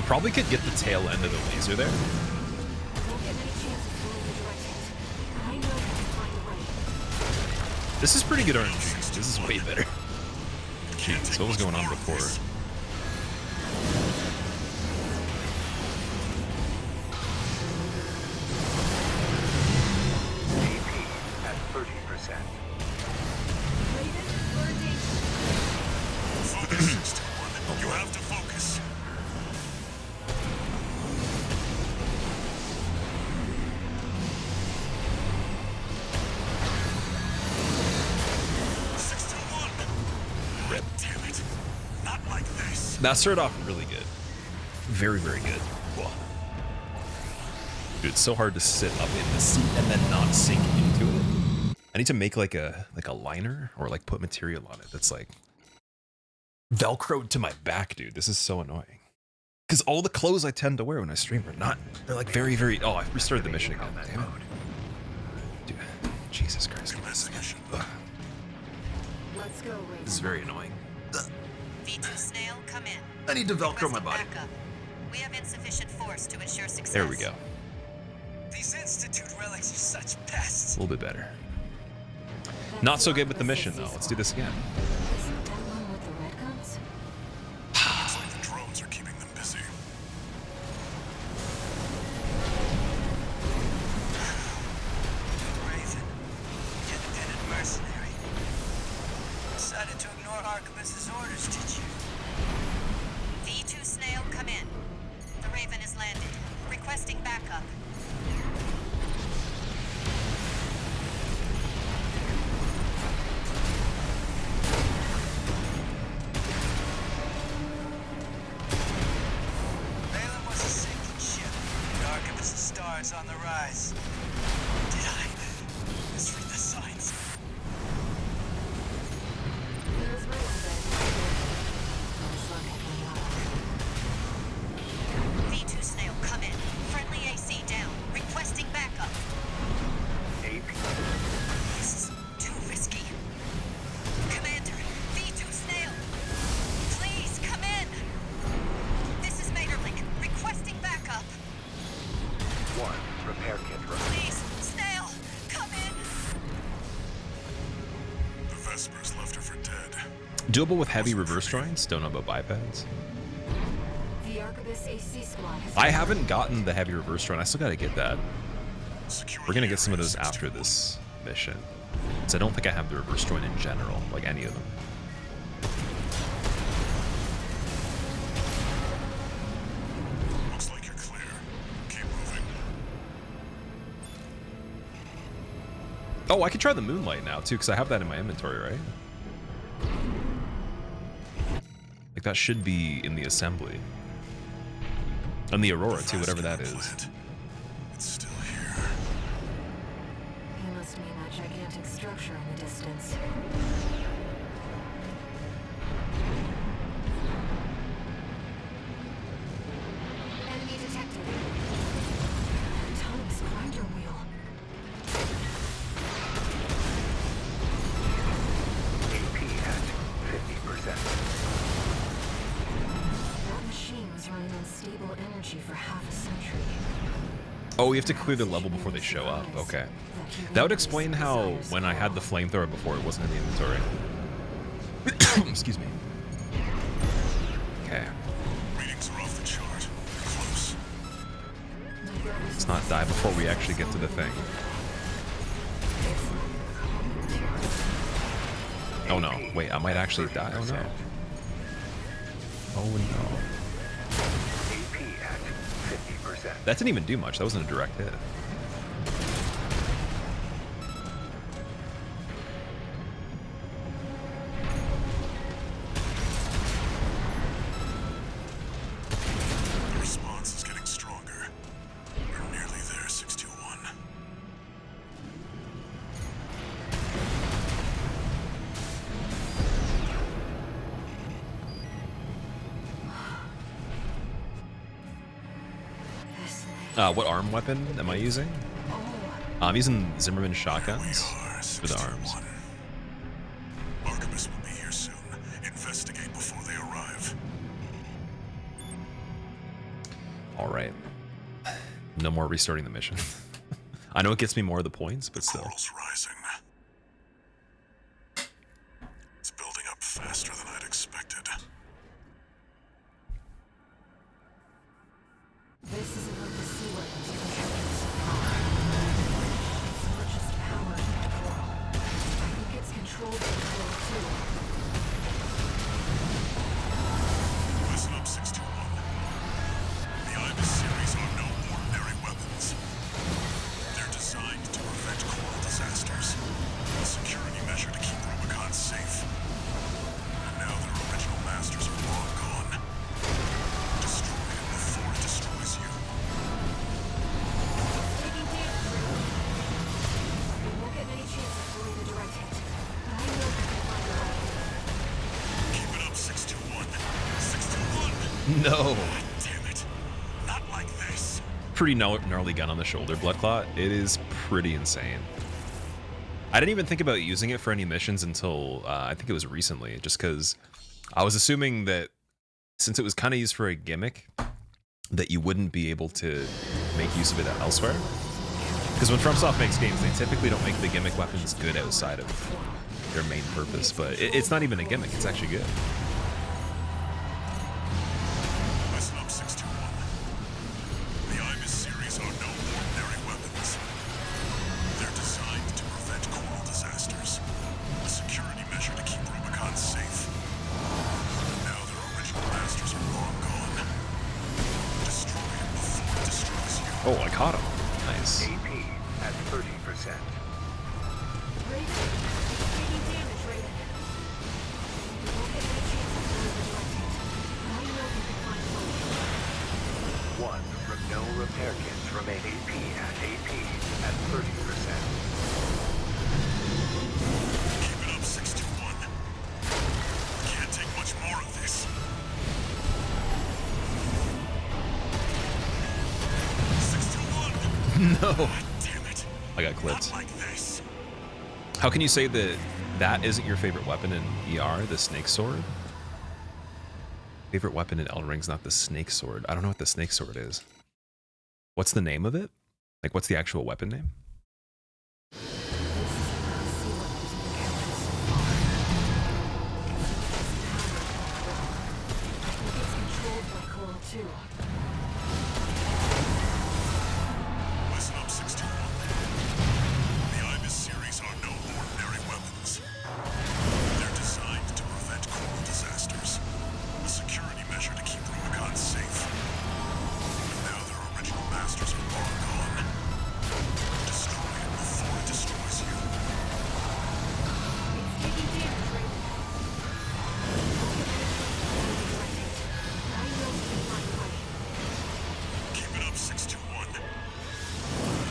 Probably could get the tail end of the laser there. Won't get many chances pulling the direct hit, but I know I can find a way. This is pretty good RNG. This is way better. Jeez, what was going on before? AP at 30%. Focus, 621. You have to focus. Rip. Damn it. Not like this. That started off really good. Very, very good. Whoa. Dude, it's so hard to sit up in the seat and then not sink into it. I need to make like a liner or like put material on it that's like Velcroed to my back, dude. This is so annoying. Because all the clothes I tend to wear when I stream are not, they're like very, very, oh, I restarted the mission again. Damn it. Dude, Jesus Christ. Ugh. Let's go, Raven. This is very annoying. V2 Snail, come in. I need to Velcro my body. Backup. We have insufficient force to ensure success. There we go. These Institute relics are such pests. A little bit better. Not so good with the mission, though. Let's do this again. Isn't that one with the red guns? Looks like the drones are keeping them busy. Raven, independent mercenary. Decided to ignore Arquebus's orders, did you? V2 Snail, come in. The Raven is landed. Requesting backup. Balaam was a sinking ship. The Arquebus's star is on the rise. Did I misread the signs? Feels right today. Looks like it went up. V2 Snail, come in. Friendly AC down. Requesting backup. AP. This is too risky. Commander, V2 Snail. Please, come in. This is Materlink. Requesting backup. 1 repair kit running. Please, Snail, come in. The Vespers left her for dead. Doable with heavy reverse drawings. Don't know about bipads. The Arquebus AC squad has I haven't gotten the heavy reverse drawing. I still gotta get that. Secure We're gonna the get some of area, those after this mission. So I don't think I have the reverse join in general, like any of them. Looks like you're clear. Keep moving. Oh, I could try the Moonlight now too, because I have that in my inventory, right? Like that should be in the assembly. And the Aurora too, whatever that is. It's still here. You must mean that gigantic structure in the distance. Enemy detected. Autonomous grinder wheel. AP at 50%. That machine was running on stable energy for half a century. Oh, we have to clear the level before they show up. Okay. That would explain how when I had the flamethrower before it wasn't in the inventory. Excuse me. Okay. Readings are off the chart. Close. Let's not die before we actually get to the thing. Oh no. Wait, I might actually die. Oh no. Oh no. AP at 50%. That didn't even do much. That wasn't a direct hit. The response is getting stronger. We're nearly there, 621. This thing. What arm weapon am I using? I'm using Zimmerman shotguns for the arms. 621. Arquebus will be here soon. Investigate before they arrive. All right. No more restarting the mission. I know it gets me more of the points, but still. Coral's rising. It's building up faster than I'd expected. This isn't like the sea weapons you can shoot. It's not just power and control. I think it's controlled by Coral too. Listen up, 621. The Ibis series are no ordinary weapons. They're designed to prevent coral disasters. A security measure to keep Rubicon safe. And now their original masters are long gone. Destroy it before it destroys you. Taking damage, Raven. We won't get many chances to lay the direct hit, but I know we can find a way. Keep it up, 621. 621! No. Damn it. Not like this. Pretty gnarly gun on the shoulder, Blood Clot. It is pretty insane. I didn't even think about using it for any missions until I think it was recently, just because I was assuming that since it was kind of used for a gimmick, that you wouldn't be able to make use of it elsewhere. Because when FromSoft makes games, they typically don't make the gimmick weapons good outside of their main purpose, but it's not even a gimmick, it's actually good. Listen up, 621. The Ibis series are no ordinary weapons. They're designed to prevent coral disasters. A security measure to keep Rubicon safe. And now their original masters are long gone. Destroy it before it destroys you. Oh, I caught him. Nice. AP at 30%. Raven, it's taking damage, Raven. We won't get many chances to lay the direct hit, but I know we can find a way. No repair kits remain. AP at 30%. Keep it up, 621. Can't take much more of this. 621! No. Damn it. I got clipped. Not like this. How can you say that that isn't your favorite weapon in ER, the snake sword? Favorite weapon in Elden Ring's not the snake sword. I don't know what the snake sword is. What's the name of it? Like, what's the actual weapon name? Listen up, 621. The Ibis series are no ordinary weapons. They're designed to prevent coral disasters. A security measure to keep Rubicon safe. And now their original masters are long gone. Destroy it before it destroys you. It's taking damage, Raven. I know we can find a way. Keep it up, 621.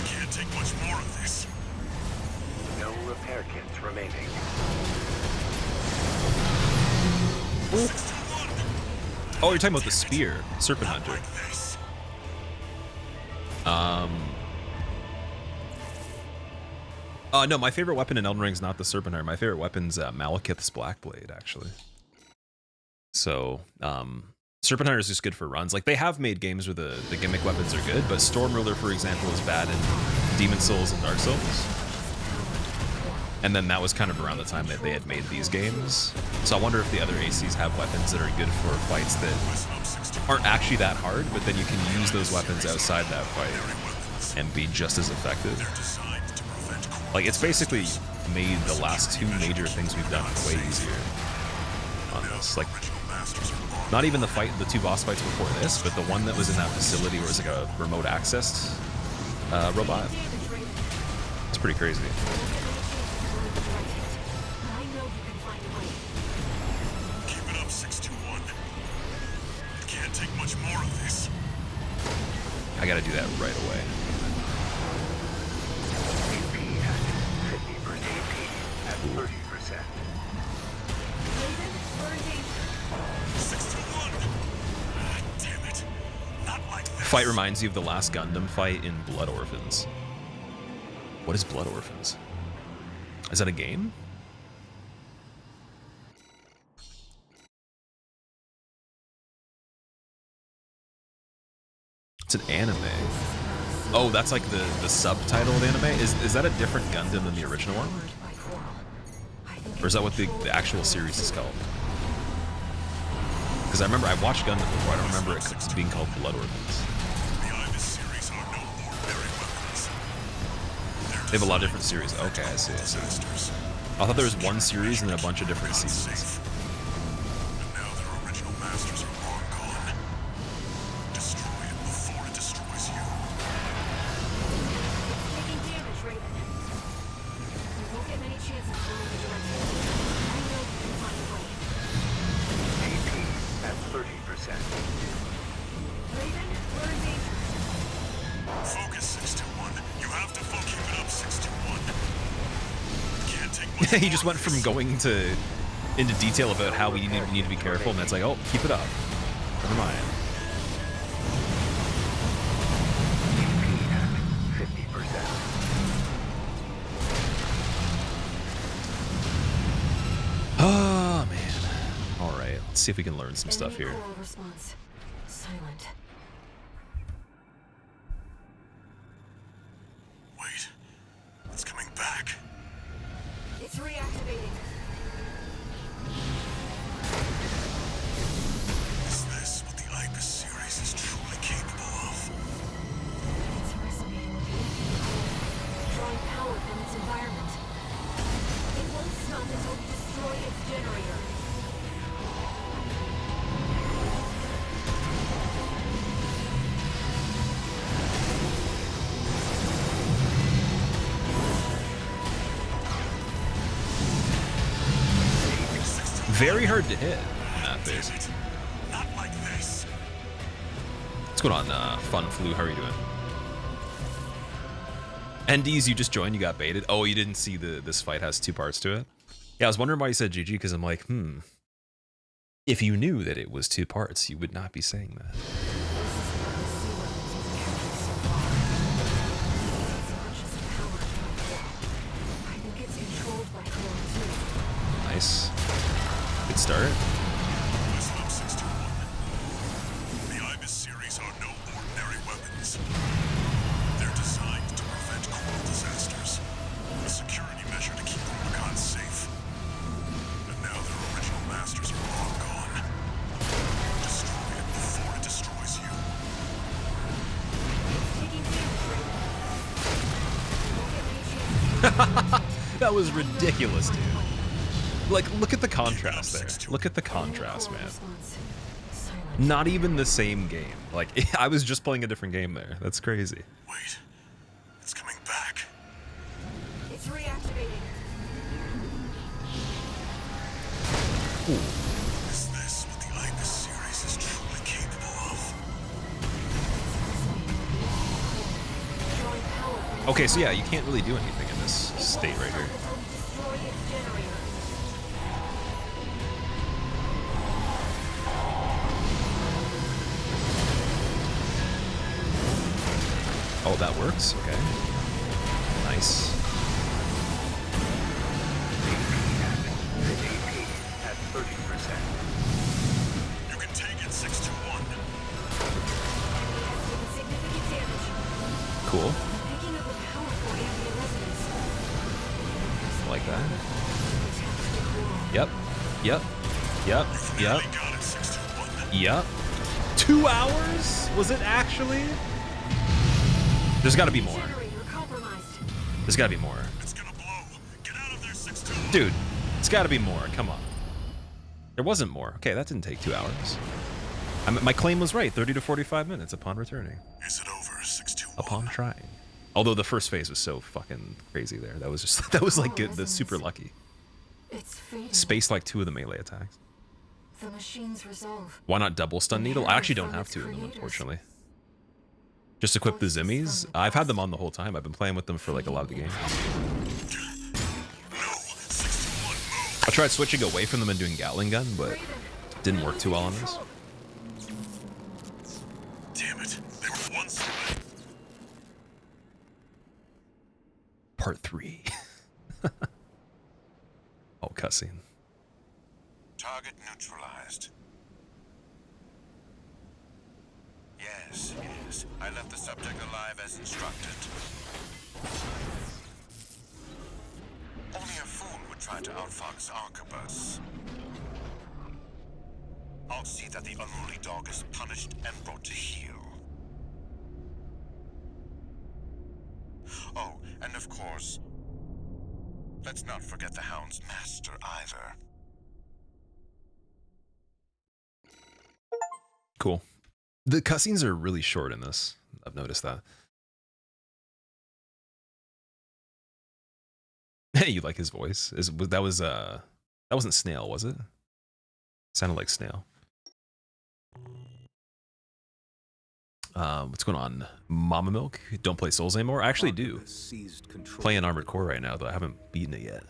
Can't take much more of this. No repair kits remaining. 621! Oh, you're talking about the spear, Serpent Not Hunter. like this. No, my favorite weapon in Elden Ring's not the Serpent Hunter. My favorite weapon's Malekith's Blackblade, actually. So, Serpent Hunter is just good for runs. Like, they have made games where the gimmick weapons are good, but Storm Ruler, for example, is bad in Demon Souls and Dark Souls. And then that was kind of around the time that they had made these games. So I wonder if the other ACs have weapons that are good for fights that aren't actually that hard, but then you can use those weapons outside that fight and be just as effective. Like, it's basically made the last two major things we've done way easier on this. Like, not even the two boss fights before this, but the one that was in that facility where it was like a remote access robot. It's pretty crazy. I know you can find a way. Keep it up, 621. Can't take much more of this. I gotta do that right away. AP at 30%. Raven, we're in danger. 621! Damn it. Not like this. Fight reminds you of the last Gundam fight in Blood Orphans. What is Blood Orphans? Is that a game? It's an anime. Oh, that's like the subtitle of the anime? Is that a different Gundam than the original one? Or is that what the actual series is called? Because I remember I watched Gundam before. I don't remember it being called Blood Orphans. They have a lot of different series. Okay, I see. I thought there was one series and then a bunch of different seasons. But now their original masters are long gone. Destroy it before it destroys you. Taking damage, Raven. You won't get many chances to move the direction. I know you can find a way. AP at 30%. Raven, we're in danger. Focus 621. You have to keep it up 621. Can't take much He just went from going into detail about how we need to be careful, and that's like, oh, keep it up. Never mind. AP at 50%. Oh man. All right, let's see if we can learn some stuff here. Enemy coral response. Silent. Wait. It's coming back. It's reactivating. Is this what the Ibis series is truly capable of? It's resonating with you. Drawing power from its environment. It won't stop until we destroy its generator. Very hard to hit in that phase. Not like this. What's going on, Fun Flu? How are you doing? NDs, you just joined, you got baited. Oh, you didn't see this fight has two parts to it? Yeah, I was wondering why you said GG, because I'm like, if you knew that it was two parts, you would not be saying that. I think it's controlled by Coral 2. Nice. Good start. Listen up, 621. The Ibis series are no ordinary weapons. They're designed to prevent coral disasters. A security measure to keep the Rubicon safe. But now their original masters are long gone. Destroy it before it destroys you. Taking damage, Raven. You won't get many chances. That was ridiculous, dude. Like, look at the contrast there. Look at the contrast, man. Not even the same game. Like, I was just playing a different game there. That's crazy. Wait. It's coming back. It's reactivating. Is this what the Ibis series is truly capable of? Drawing power from Okay, so yeah, you can't really do anything in this state right here. until we destroy its generator. Oh, that works? Okay. Nice. AP at 30%. You can take it, 621. Taking significant damage. Cool. Picking up a powerful ambient resonance. I like that. Attached to Coral. Yep. Yep. Yep. Yep. Really got it, 621. Yep. 2 hours? Was it actually? There's got to be more. Generator compromised. There's got to be more. It's gonna blow. Get out of there, 621. Dude, it's got to be more. Come on. There wasn't more. Okay, that didn't take 2 hours. My claim was right. 30 to 45 minutes upon returning. Is it over, 621? Upon trying. Although the first phase was so fucking crazy there. That was just, that was like good. The super lucky. It's fading. Spaced like 2 of the melee attacks. The machines resolve. Why not double stun needle? I actually don't have 2 of them, unfortunately. Just equip the Zimmies. I've had them on the whole time. I've been playing with them for like a lot of the game. I tried switching away from them and doing Gatling gun, but it didn't work too well on this. Damn it. They were once away. Part 3. Oh, cussing. Target neutralized. Yes, yes. I left the subject alive as instructed. Only a fool would try to outfox Arquebus. I'll see that the unruly dog is punished and brought to heel. Oh, and of course, let's not forget the Hound's master either. Cool. The cutscenes are really short in this. I've noticed that. Hey, you like his voice? That wasn't Snail, was it? Sounded like Snail. What's going on? Mama Milk? Don't play Souls anymore? I actually do. Playing Armored Core right now, though. I haven't beaten it yet.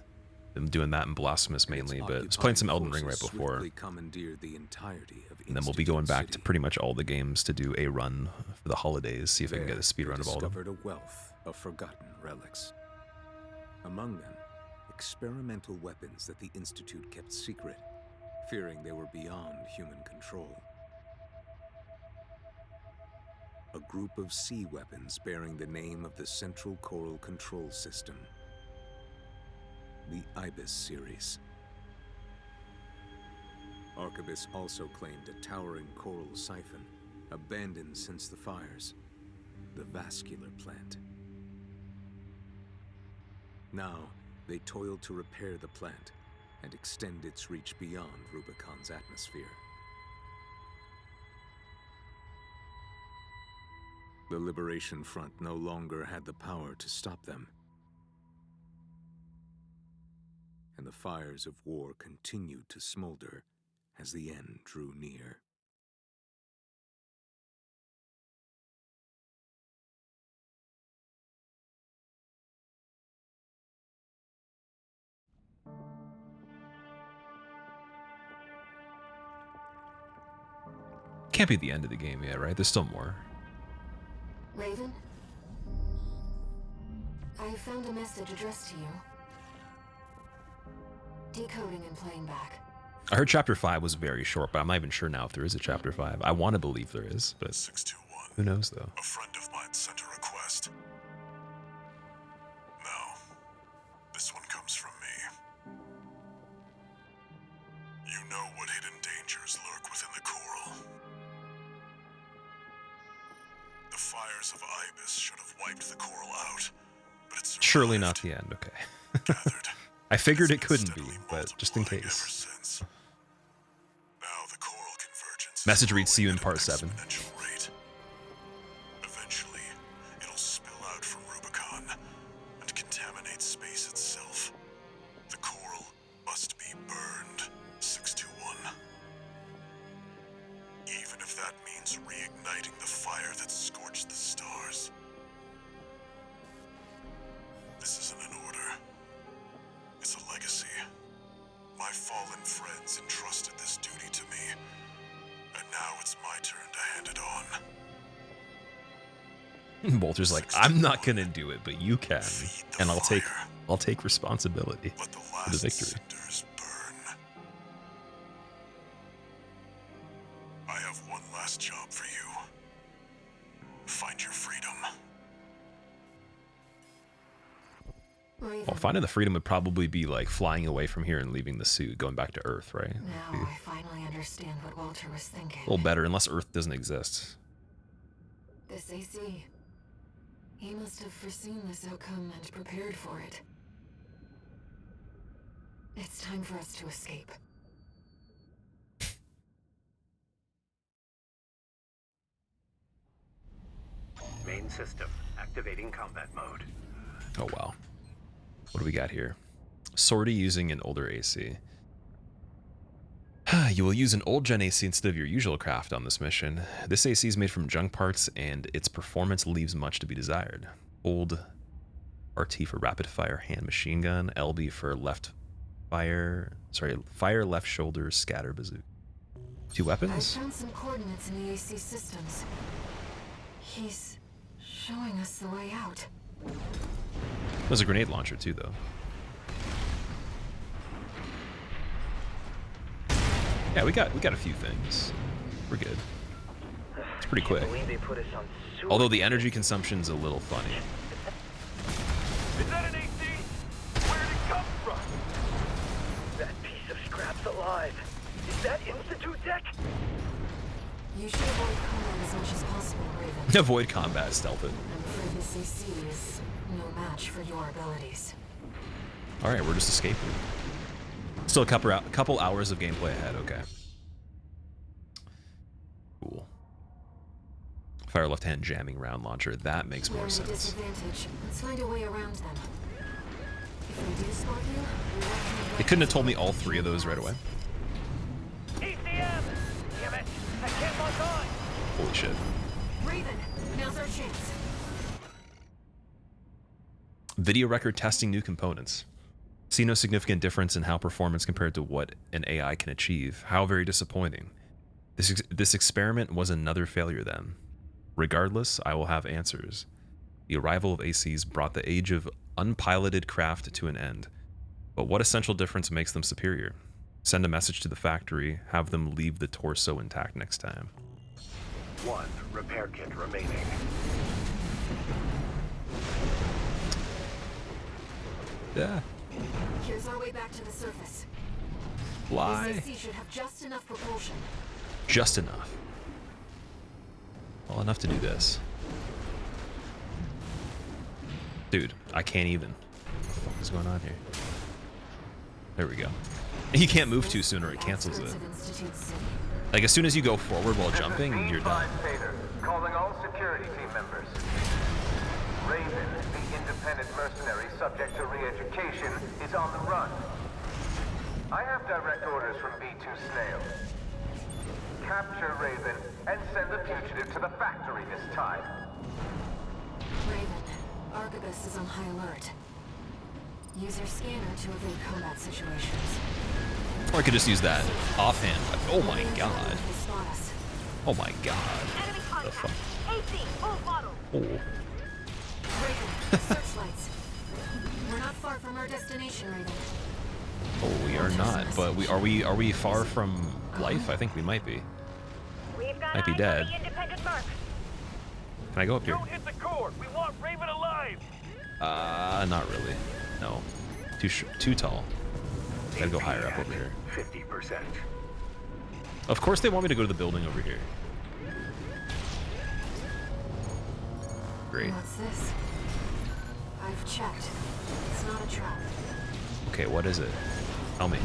I'm doing that in Blasphemous mainly, but I was playing some Elden Ring right before. And then we'll be going back to pretty much all the games to do a run for the holidays, see if I can get a speed run of all of them. Discovered a wealth of forgotten relics. Among them, experimental weapons that the Institute kept secret, fearing they were beyond human control. A group of sea weapons bearing the name of the Central Coral Control System. The Ibis series. Arquebus also claimed a towering coral siphon, abandoned since the fires, the vascular plant. Now, they toiled to repair the plant and extend its reach beyond Rubicon's atmosphere. The Liberation Front no longer had the power to stop them. And the fires of war continued to smolder as the end drew near. Can't be the end of the game yet, right? There's still more. Raven? I found a message addressed to you. Decoding and playing back. I heard Chapter 5 was very short, but I'm not even sure now if there is a Chapter 5. I want to believe there is, but 621. Who knows, though? A friend of mine sent a request. Now, this one comes from me. You know what hidden dangers lurk within the coral. The fires of Ibis should have wiped the coral out, but it's surely not the end. Okay. I figured it couldn't be, but just in case. Now the coral convergence. Message reads, see you in part 7. Eventually, it'll spill out from Rubicon and contaminate space itself. The coral must be burned, 621. Even if that means reigniting the fire that scorched the stars. This isn't an order. It's a legacy. My fallen friends entrusted this duty to me, and now it's my turn to hand it on. Bolter's like, I'm not gonna do it, but you can, and I'll take responsibility for the victory. Burn. I have one last job for you. Find your freedom. Well, finding the freedom would probably be like flying away from here and leaving the suit, going back to Earth, right? Now I finally understand what Walter was thinking. A little better, unless Earth doesn't exist. This AC. He must have foreseen this outcome and prepared for it. It's time for us to escape. Main system activating combat mode. Oh wow. What do we got here? Sortie using an older AC. You will use an old gen AC instead of your usual craft on this mission. This AC is made from junk parts and its performance leaves much to be desired. Old RT for rapid fire hand machine gun, LB for fire left shoulder scatter bazooka. 2 weapons? I found some coordinates in the AC systems. He's showing us the way out. There's a grenade launcher too, though. Yeah, we got a few things. We're good. It's pretty quick. Although the energy consumption's a little funny. Is that an AC? Where did it come from? That piece of scrap's alive. Is that Institute tech? You should avoid combat as much as possible, Raven. Avoid combat, stealth it. I'm afraid this AC is no match for your abilities. Alright, we're just escaping. Still a couple hours of gameplay ahead, okay. Cool. Fire left hand jamming round launcher, that makes more sense. Disadvantage. Let's find a way around them. If they do spot you, They couldn't have told me all three of those right away. ECM! Damn it! I can't lock on! Holy shit. Raven, now's our chance. Video record testing new components. See no significant difference in how performance compared to what an AI can achieve. How very disappointing. This experiment was another failure then. Regardless, I will have answers. The arrival of ACs brought the age of unpiloted craft to an end. But what essential difference makes them superior? Send a message to the factory, have them leave the torso intact next time. 1 repair kit remaining. Yeah. Here's our way back to the surface. Fly. This AC should have just enough propulsion. Just enough. Well, enough to do this. Dude, I can't even. What the fuck is going on here? There we go. You can't move too soon or it cancels it. Like, as soon as you go forward while jumping, you're done. Calling all security team members. Raven, the independent mercenary subject to re-education, is on the run. I have direct orders from B2 Snail. Capture Raven and send the fugitive to the factory this time. Raven, Arquebus is on high alert. Use your scanner to evade combat situations. Or I could just use that offhand. Oh my god. Oh my god. The fuck? Oh. Raven, searchlights. We're not far from our destination, Raven. Oh, we are not. But are we far from life? I think we might be. Might be dead. Can I go up here? Don't hit the core. We want Raven alive. Not really. No. Too tall. Gotta go higher up over here. 50%. Of course they want me to go to the building over here. Great. What's this? I've checked. It's not a trap. Okay, what is it? Tell me.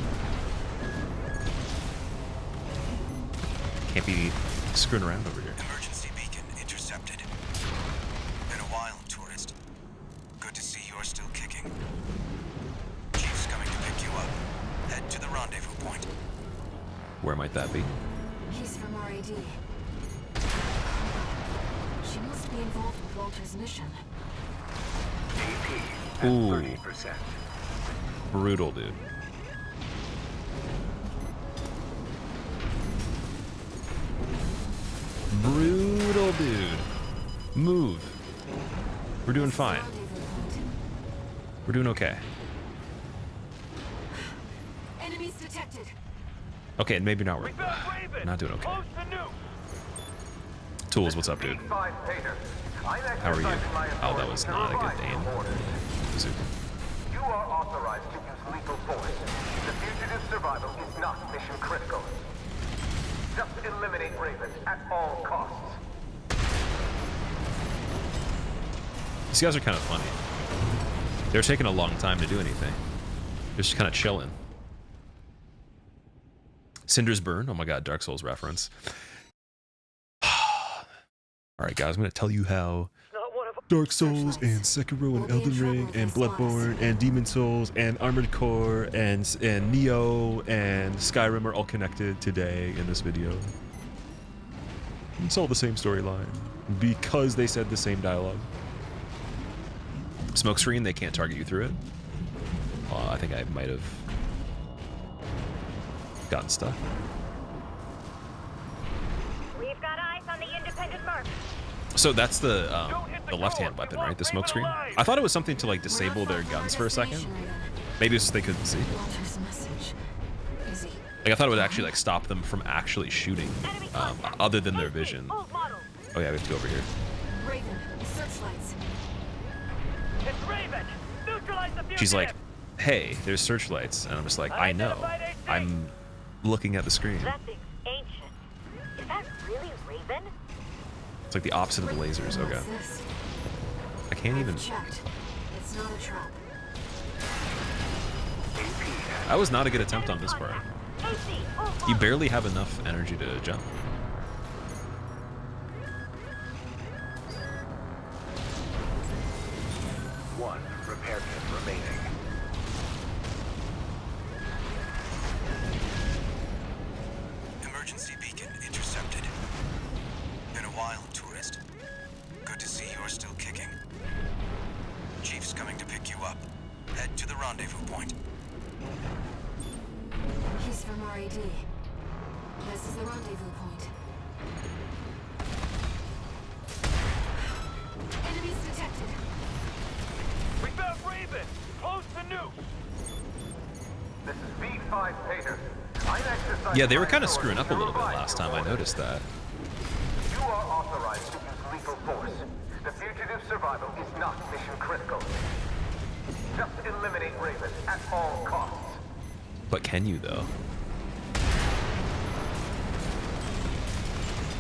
Can't be screwing around over here. Emergency beacon intercepted. Been a while, tourist. Good to see you're still kicking. Chief's coming to pick you up. Head to the rendezvous point. Where might that be? He's from RAD. She must be involved with Walter's mission. AP Ooh. 30%. Brutal, dude. Brutal, dude. Move. We're doing fine. We're doing okay. Enemies detected. Okay, maybe not. We're not doing okay. Tools, what's up, dude? How are you? Oh, that was not a good aim. Bazooka. You are authorized to use lethal force. The fugitive's survival is not mission critical. Just eliminate Raven at all costs. These guys are kind of funny. They're taking a long time to do anything. They're just kind of chilling. Cinders burn. Oh my god, Dark Souls reference. Alright guys, I'm going to tell you how Dark Souls and Sekiro and Elden Ring and Bloodborne and Demon Souls and Armored Core and Neo and Skyrim are all connected today in this video. It's all the same storyline because they said the same dialogue. Smoke screen, they can't target you through it. I think I might have gotten stuck. We've got eyes on the independent mark. So that's the left-hand weapon, right? The smoke screen? I thought it was something to, like, disable their guns for a second. Maybe it's just they couldn't see. Like, I thought it would actually, like, stop them from actually shooting, other than their vision. Oh yeah, we have to go over here. Raven, searchlights. It's Raven! Neutralize the fugitive! She's like, hey, there's searchlights. And I'm just like, I know. I'm looking at the screen. That thing's ancient. Is that really Raven? It's like the opposite of the lasers. Okay. What's this? I can't even... Checked. It's not a trap. That was not a good attempt on this part. You barely have enough energy to jump. One repair kit remaining. Emergency beacon intercepted. Been a while, tourist. Good to see you're still kicking. Chief's coming to pick you up. Head to the rendezvous point. He's from RAD. This is the rendezvous point. Enemies detected. We found Raven! Close the nuke! This is V5 Pater. I'm exercising Yeah, they were my kind of authority screwing up a to little bit revive last your time. I force. noticed that. You are authorized to use lethal force. The fugitive's survival is not mission critical. Just eliminate Raven at all costs. But can you, though?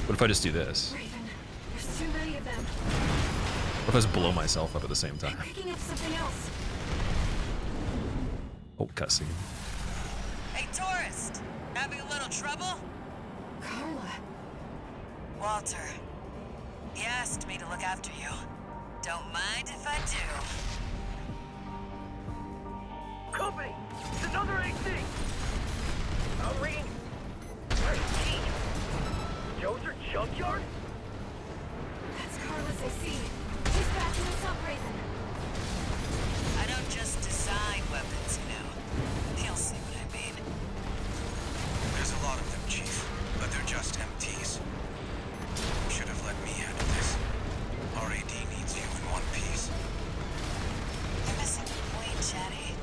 What if I just do this? Raven, there's too many of them. What if I just blow myself up at the same time? Picking up something else. Oh, cussing. Hey, tourist! Having a little trouble? Carla. Walter. He asked me to look after you. Don't mind if I do. Company! It's another AC! I'm reading... 13. Joser Junkyard? That's Carla's AC. She's backing us up, Raven. I don't just design weapons, you know. You'll see what I mean. There's a lot of them, Chief, but they're just MTs. Should have let me handle this. RAD needs you in one piece. You're missing the point, Chatty.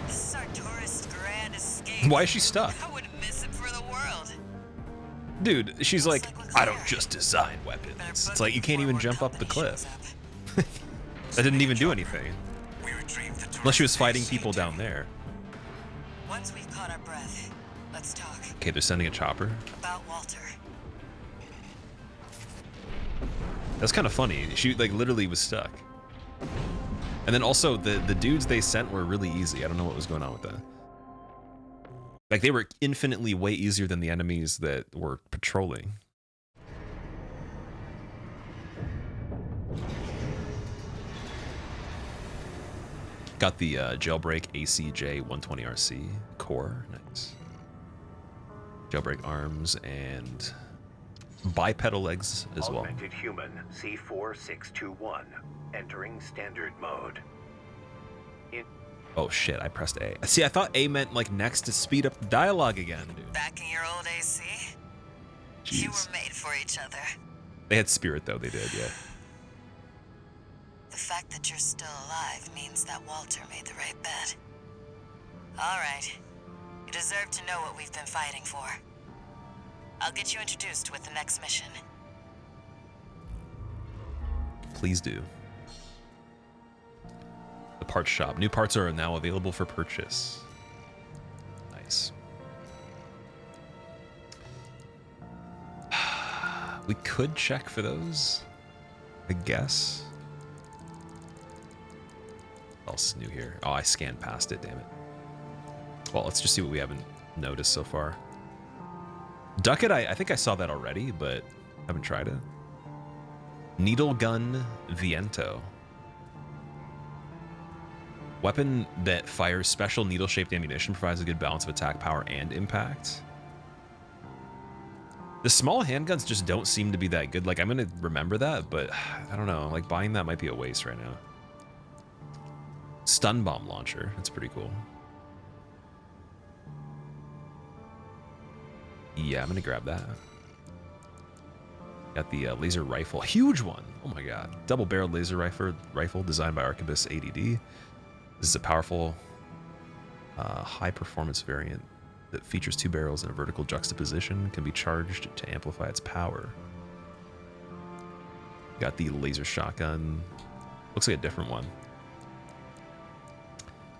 This is our tourist grand escape. Why is she stuck? I wouldn't miss it for the world. Dude, she's like, I don't just design weapons. It's like you can't even jump up the cliff. That didn't even do anything. Unless she was fighting people down there. Once we've caught our breath, let's talk. Okay, they're sending a chopper. About Walter. That's kind of funny. She like literally was stuck. And then also the dudes they sent were really easy. I don't know what was going on with that. Like they were infinitely way easier than the enemies that were patrolling. Got the jailbreak ACJ 120RC core. Nice. Jailbreak arms and bipedal legs as well. Augmented human C4621 entering standard mode. Oh shit, I pressed A. See, I thought A meant like next to speed up the dialogue again, dude. Back in your old AC? Jeez. You were made for each other. They had spirit though, they did, yeah. The fact that you're still alive means that Walter made the right bet. All right. You deserve to know what we've been fighting for. I'll get you introduced with the next mission. Please do. The parts shop. New parts are now available for purchase. Nice. We could check for those, I guess. What else is new here? Oh, I scanned past it, damn it. Well, let's just see what we haven't noticed so far. Ducket, I think I saw that already, but haven't tried it. Needle gun Viento. Weapon that fires special needle-shaped ammunition, provides a good balance of attack power and impact. The small handguns just don't seem to be that good. Like, I'm gonna remember that, but I don't know. Like, buying that might be a waste right now. Stun bomb launcher. That's pretty cool. Yeah, I'm gonna grab that. Got the laser rifle. Huge one! Oh my god. Double-barreled laser rifle designed by Arquebus ADD. This is a powerful, high-performance variant that features 2 barrels in a vertical juxtaposition, can be charged to amplify its power. Got the laser shotgun. Looks like a different one.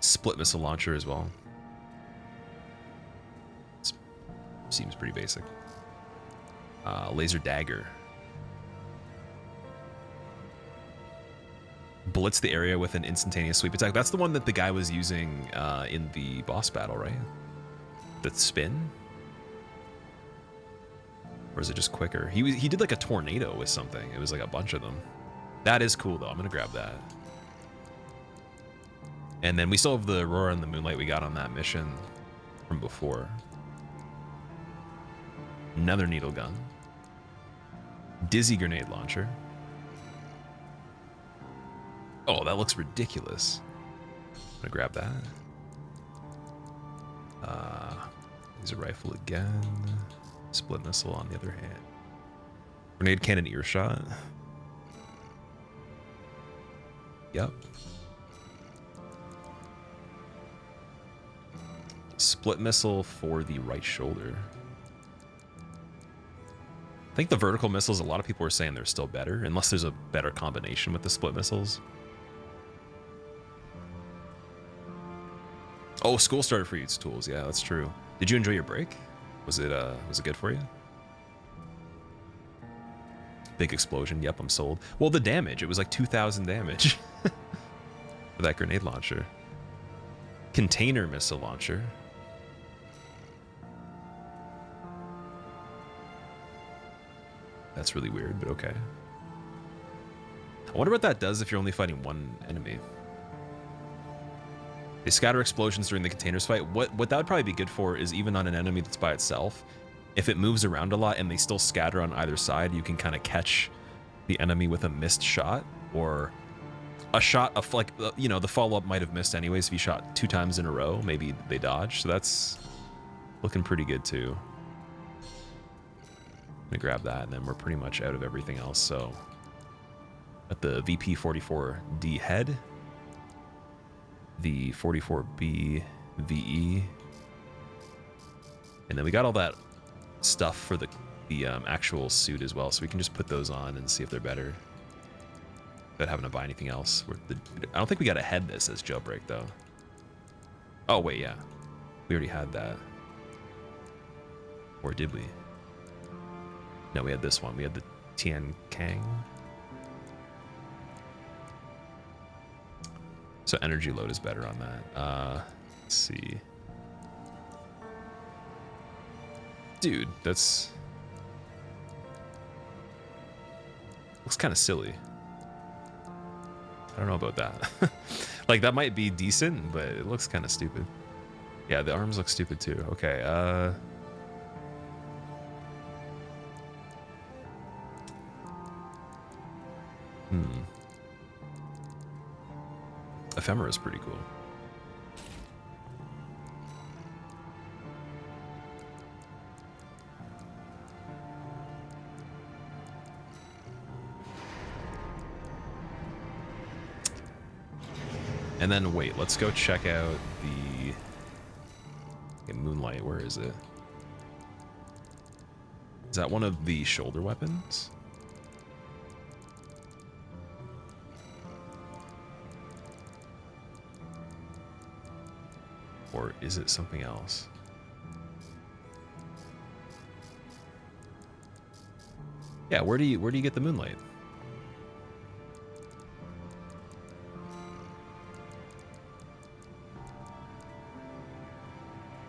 Split missile launcher as well. Seems pretty basic. Laser dagger. Blitz the area with an instantaneous sweep attack. That's the one that the guy was using in the boss battle, right? The spin? Or is it just quicker? He did like a tornado with something. It was like a bunch of them. That is cool though. I'm gonna grab that. And then we still have the Aurora and the Moonlight we got on that mission from before. Another needle gun. Dizzy grenade launcher. Oh, that looks ridiculous. I'm gonna grab that. Laser rifle again. Split missile on the other hand. Grenade cannon earshot. Yep. Split missile for the right shoulder. I think the vertical missiles, a lot of people are saying they're still better, unless there's a better combination with the split missiles. Oh, school started for use tools. Yeah, that's true. Did you enjoy your break? Was it good for you? Big explosion. Yep, I'm sold. Well, the damage, it was like 2,000 damage for that grenade launcher. Container missile launcher. That's really weird, but okay. I wonder what that does if you're only fighting one enemy. They scatter explosions during the containers fight. What that would probably be good for is even on an enemy that's by itself, if it moves around a lot and they still scatter on either side, you can kind of catch the enemy with a missed shot or a shot of like, you know, the follow-up might have missed anyways if you shot 2 times in a row. Maybe they dodge. So that's looking pretty good too. I'm gonna grab that and then we're pretty much out of everything else. So at the VP-44D head, the 44B VE, and then we got all that stuff for the actual suit as well, so we can just put those on and see if they're better without having to buy anything else. I don't think we got a head that says jailbreak though. Oh wait, yeah, we already had that, or did we? No, we had this one. We had the Tian Kang. So energy load is better on that. Let's see. Dude, that's... looks kind of silly. I don't know about that. Like, that might be decent, but it looks kind of stupid. Yeah, the arms look stupid too. Okay, Ephemera is pretty cool. And then wait, let's go check out the Moonlight. Where is it? Is that one of the shoulder weapons? Or is it something else? Yeah, where do you get the Moonlight?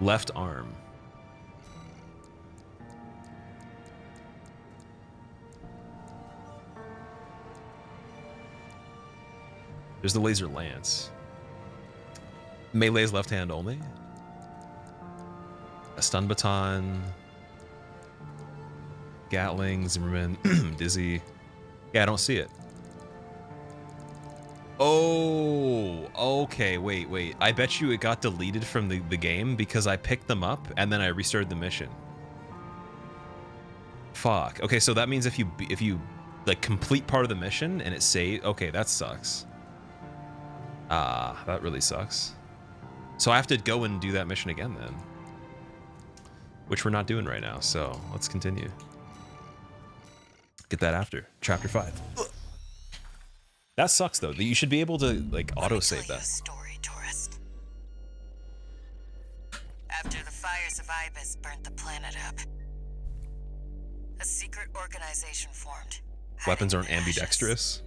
Left arm. There's the laser lance. Melee's left hand only. A stun baton. Gatling, Zimmerman, Dizzy. Yeah, I don't see it. Oh, okay, wait. I bet you it got deleted from the game because I picked them up and then I restarted the mission. Fuck. Okay, so that means if you like complete part of the mission and it saves, okay, that sucks. That really sucks. So I have to go and do that mission again then. Which we're not doing right now, so let's continue. Get that after. Chapter 5. That sucks though. You should be able to like auto-save that. Story, tourist. After the fires of Ibis burnt the planet up, a secret organization formed. Weapons aren't ambidextrous.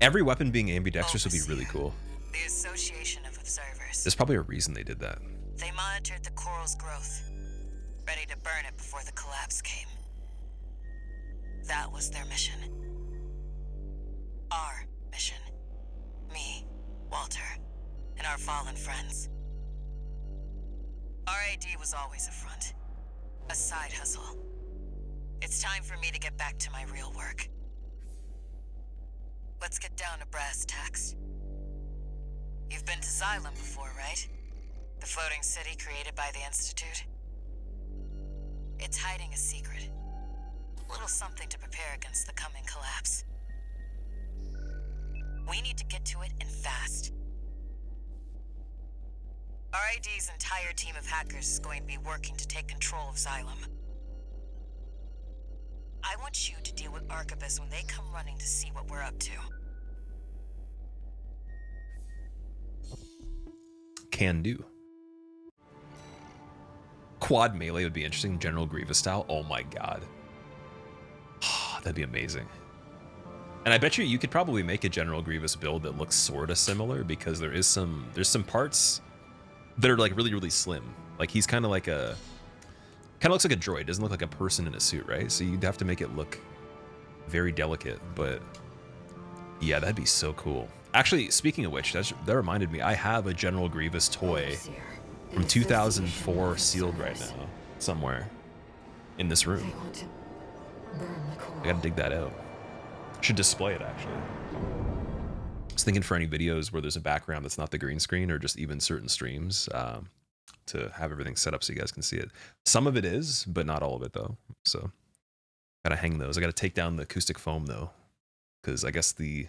Every weapon being ambidextrous would be really cool. The Association of Observers. There's probably a reason they did that. They monitored the coral's growth, ready to burn it before the collapse came. That was their mission. Our mission. Me, Walter, and our fallen friends. RAD was always a front, a side hustle. It's time for me to get back to my real work. Let's get down to brass tacks. You've been to Xylem before, right? The floating city created by the Institute? It's hiding a secret. A little something to prepare against the coming collapse. We need to get to it, and fast. RID's entire team of hackers is going to be working to take control of Xylem. I want you to deal with Arquebus when they come running to see what we're up to. Can do. Quad melee would be interesting, General Grievous style. Oh my god. That'd be amazing. And I bet you could probably make a General Grievous build that looks sort of similar, because there's some parts that are like really, really slim. Like he's kind of like a, looks like a droid. Doesn't look like a person in a suit, right? So you'd have to make it look very delicate, but yeah, that'd be so cool. Actually, speaking of which, that reminded me, I have a General Grievous toy from 2004 sealed right now, somewhere in this room. I gotta dig that out. Should display it, actually. I was thinking for any videos where there's a background that's not the green screen, or just even certain streams, to have everything set up so you guys can see it. Some of it is, but not all of it, though. So, gotta hang those. I gotta take down the acoustic foam, though, because I guess the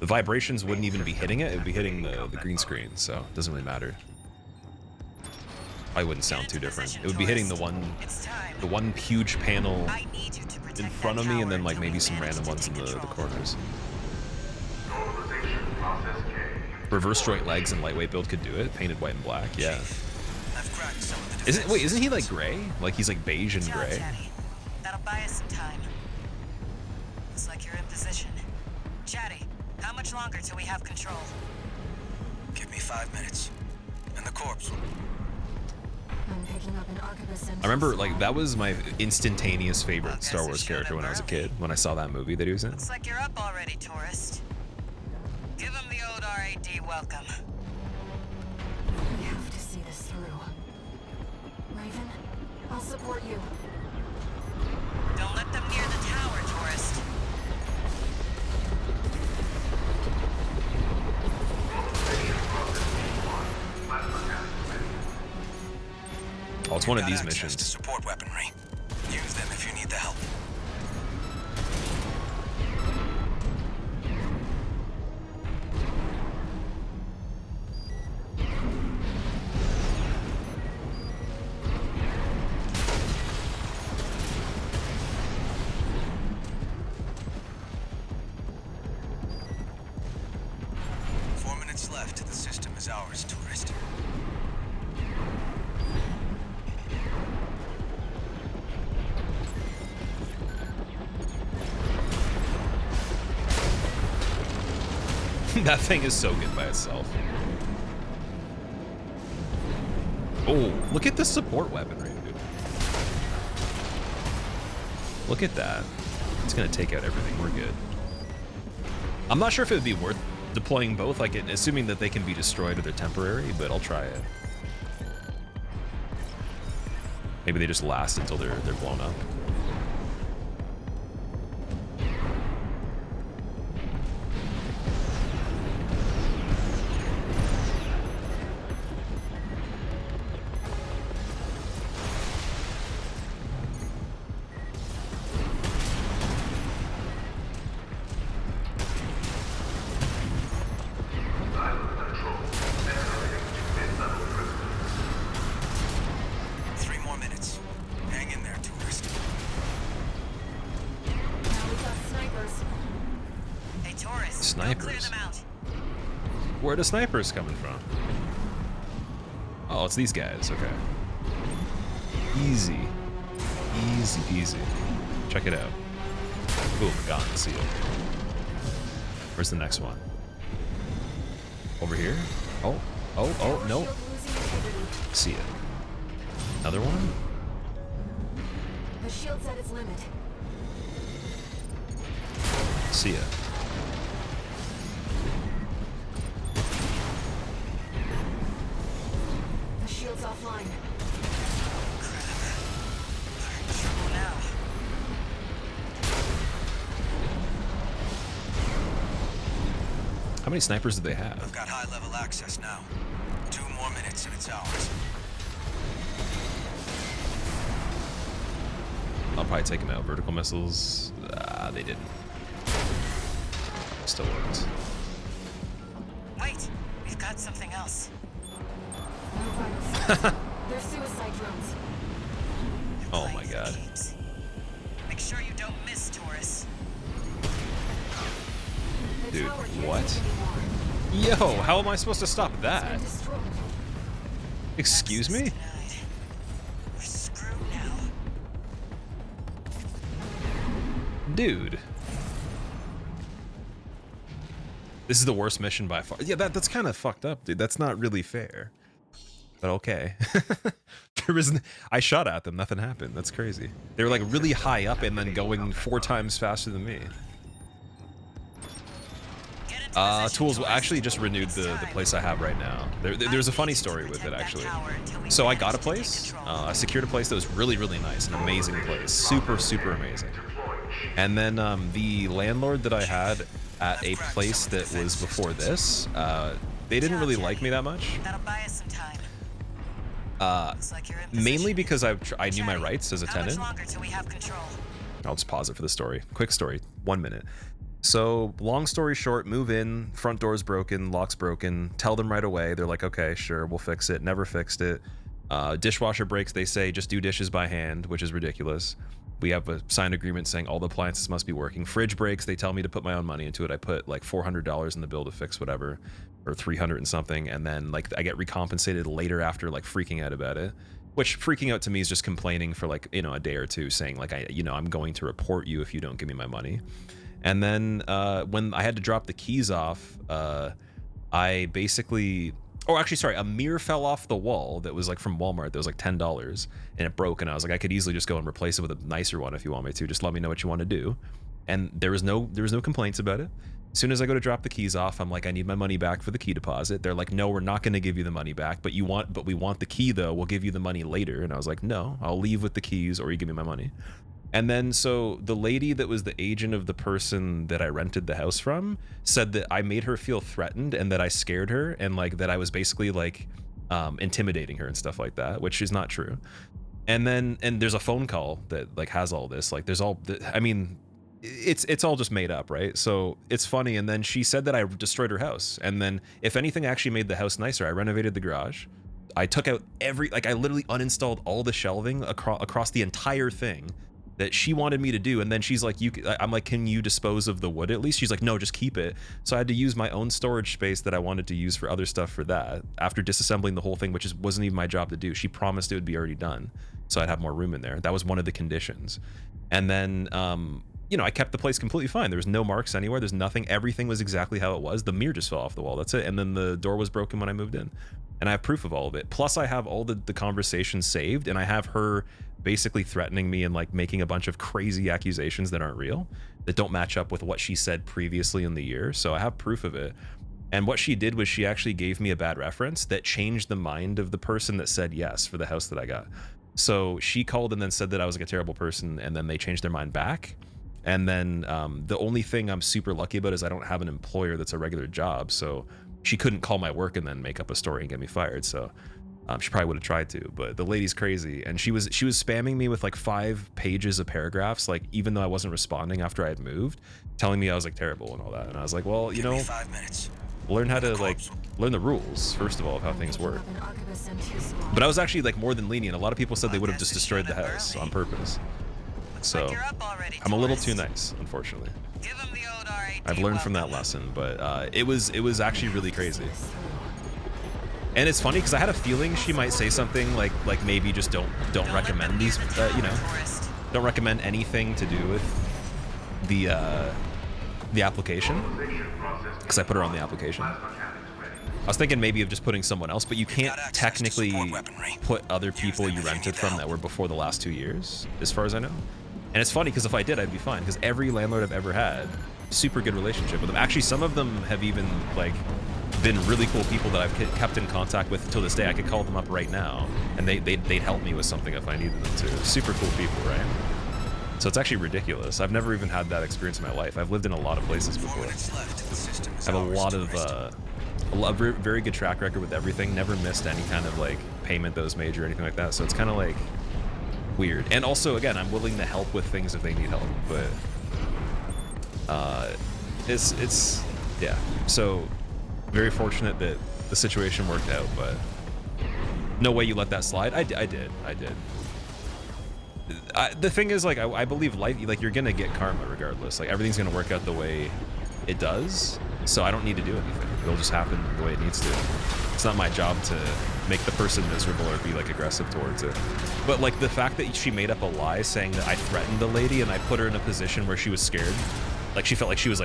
vibrations wouldn't even be hitting it. It would be hitting the green screen, so it doesn't really matter. I wouldn't sound too different. It would be hitting the one huge panel in front of me, and then like maybe some random ones in the corners. Reverse joint legs and lightweight build could do it. Painted white and black, yeah. Isn't he like gray? Like he's like beige and gray. That'll buy us some time. Looks like you're in position. Chatty, how much longer till we have control? Give me 5 minutes. And the corpse. I remember, like, that was my instantaneous favorite Star Wars character when I was a kid, when I saw that movie that he was in. Looks like you're up already, tourist. Give him the old RAD welcome. We have to see this through. Raven, I'll support you. Don't let them near the tower, tourist. Oh, it's one of these missions. Support weaponry. Use them if you need the help. Left. The system is ours, tourist. That thing is so good by itself. Oh, look at the support weaponry, dude. Look at that. It's gonna take out everything. We're good. I'm not sure if it would be worth deploying both, like assuming that they can be destroyed or they're temporary, but I'll try it. Maybe they just last until they're blown up. snipers. Where are the snipers coming from? Oh, it's these guys. Okay. Easy. Easy peasy. Check it out. Boom, gone. See it. Where's the next one? Over here? Oh, no. See it. Another one? The shield's at its limit. See ya. The shield's offline. How many snipers do they have? I've got high-level access now. 2 more minutes and it's ours. I'll probably take them out. Vertical missiles. They didn't. Still worked. Wait, we've got something else. No virus. They're suicide drones. Oh my god. Make sure you don't miss, Taurus. Dude, what? Yo, how am I supposed to stop that? Excuse me? We're screwed now. Dude. This is the worst mission by far. Yeah, that's kind of fucked up, dude. That's not really fair. But okay. I shot at them, nothing happened. That's crazy. They were like really high up and then going 4 times faster than me. Tools actually just renewed the place I have right now. There's a funny story with it, actually. So I got a place, I secured a place that was really, really nice, an amazing place, super, super amazing. And then the landlord that I had at a place that was before this, they didn't really like me that much. Mainly because I knew my rights as a tenant. I'll just pause it for the story. Quick story, 1 minute. So, long story short, move in, front door's broken, lock's broken, tell them right away. They're like, okay, sure, we'll fix it. Never fixed it. Dishwasher breaks, they say, just do dishes by hand, which is ridiculous. We have a signed agreement saying all the appliances must be working. Fridge breaks, they tell me to put my own money into it. I put like $400 in the bill to fix whatever, or 300 and something, and then like I get recompensated later after like freaking out about it. Which freaking out to me is just complaining for like, you know, a day or two, saying like, I'm going to report you if you don't give me my money. And then when I had to drop the keys off, I basically, a mirror fell off the wall that was like from Walmart that was like $10 and it broke, and I was like, I could easily just go and replace it with a nicer one if you want me to. Just let me know what you want to do. And there was no complaints about it. As soon as I go to drop the keys off, I'm like, I need my money back for the key deposit. They're like, no, we're not going to give you the money back, but we want the key though. We'll give you the money later. And I was like, no, I'll leave with the keys or you give me my money. And then so the lady that was the agent of the person that I rented the house from said that I made her feel threatened and that I scared her, and like that I was basically like intimidating her and stuff like that, which is not true. And there's a phone call that like has all this, like there's all, I mean, it's all just made up, right? So it's funny. And then she said that I destroyed her house. And then if anything actually made the house nicer, I renovated the garage. I took out I literally uninstalled all the shelving across the entire thing that she wanted me to do. And then she's like, I'm like, can you dispose of the wood at least? She's like, no, just keep it. So I had to use my own storage space that I wanted to use for other stuff for that after disassembling the whole thing, which wasn't even my job to do. She promised it would be already done, so I'd have more room in there. That was one of the conditions. And then I kept the place completely fine. There was no marks anywhere. There's nothing. Everything was exactly how it was. The mirror just fell off the wall. That's it. And then the door was broken when I moved in. And I have proof of all of it. Plus I have all the conversations saved, and I have her basically threatening me and like making a bunch of crazy accusations that aren't real, that don't match up with what she said previously in the year. So I have proof of it. And what she did was she actually gave me a bad reference that changed the mind of the person that said yes for the house that I got. So she called and then said that I was like a terrible person, and then they changed their mind back. And then the only thing I'm super lucky about is I don't have an employer that's a regular job. So she couldn't call my work and then make up a story and get me fired. So she probably would have tried to, but the lady's crazy. And she was spamming me with like 5 pages of paragraphs, like even though I wasn't responding after I had moved, telling me I was like terrible and all that. And I was like, well, you know, 5 minutes. Learn how to like learn the rules first of all of how things work. But I was actually like more than lenient. A lot of people said they would have just destroyed the house on purpose. So I'm a little too nice, unfortunately. I've learned from that lesson, but it was actually really crazy. And it's funny because I had a feeling she might say something like maybe just don't recommend these, you know, don't recommend anything to do with the application, because I put her on the application. I was thinking maybe of just putting someone else, but you can't technically put other people you rented from that were before the last 2 years, as far as I know. And it's funny because if I did, I'd be fine, because every landlord I've ever had, super good relationship with them. Actually, some of them have even like been really cool people that I've kept in contact with till this day. I could call them up right now, and they'd help me with something if I needed them to. Super cool people, right? So it's actually ridiculous. I've never even had that experience in my life. I've lived in a lot of places before. I have a lot of a very good track record with everything. Never missed any kind of like payment that was major or anything like that. So it's kind of like weird. And also, again, I'm willing to help with things if they need help. But it's yeah. So very fortunate that the situation worked out. But no way you let that slide. I did. The thing is, like, I believe life, like, you're gonna get karma regardless. Like, everything's gonna work out the way it does, so I don't need to do anything. It'll just happen the way it needs to. It's not my job to make the person miserable or be, like, aggressive towards it. But, like, the fact that she made up a lie saying that I threatened the lady and I put her in a position where she was scared, like, she felt like she was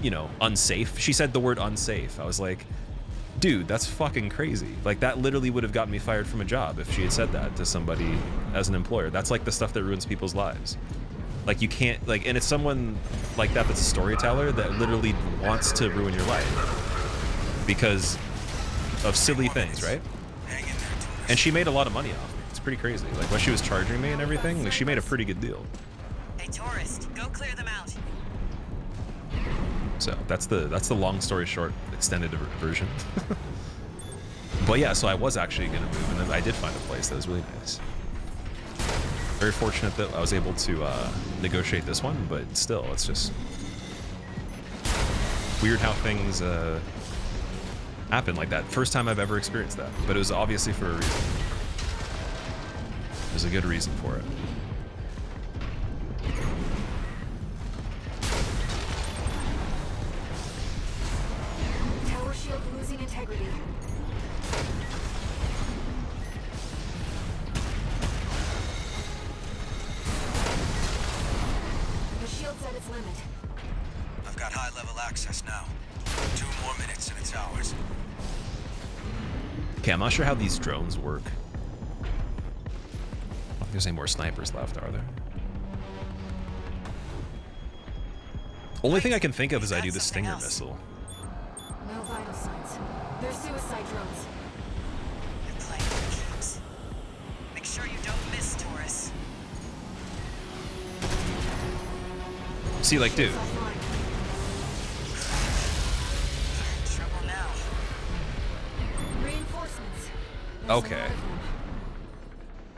you know, unsafe. She said the word unsafe. I was like, dude, that's fucking crazy. Like, that literally would have gotten me fired from a job if she had said that to somebody as an employer. That's like the stuff that ruins people's lives. Like, you can't, like, and it's someone like that that's a storyteller that literally wants to ruin your life because of silly things, right? And she made a lot of money off me. It's pretty crazy. Like, what she was charging me and everything, like, she made a pretty good deal. Hey, tourist, go clear them out. So that's the long story short extended version. But yeah, so I was actually gonna move, and then I did find a place that was really nice. Very fortunate that I was able to negotiate this one, but still, it's just weird how things happen like that. First time I've ever experienced that, but it was obviously for a reason. There's a good reason for it. Losing integrity. The shield's at its limit. I've got high-level access now. 2 more minutes and it's ours. Okay, I'm not sure how these drones work. I don't think there's any more snipers left, are there? Only thing I can think of is I do the Stinger missile. No vital signs. They're suicide drones. You're playing for keeps. Make sure you don't miss, Taurus. See, like, dude. Trouble now. Reinforcements. Okay.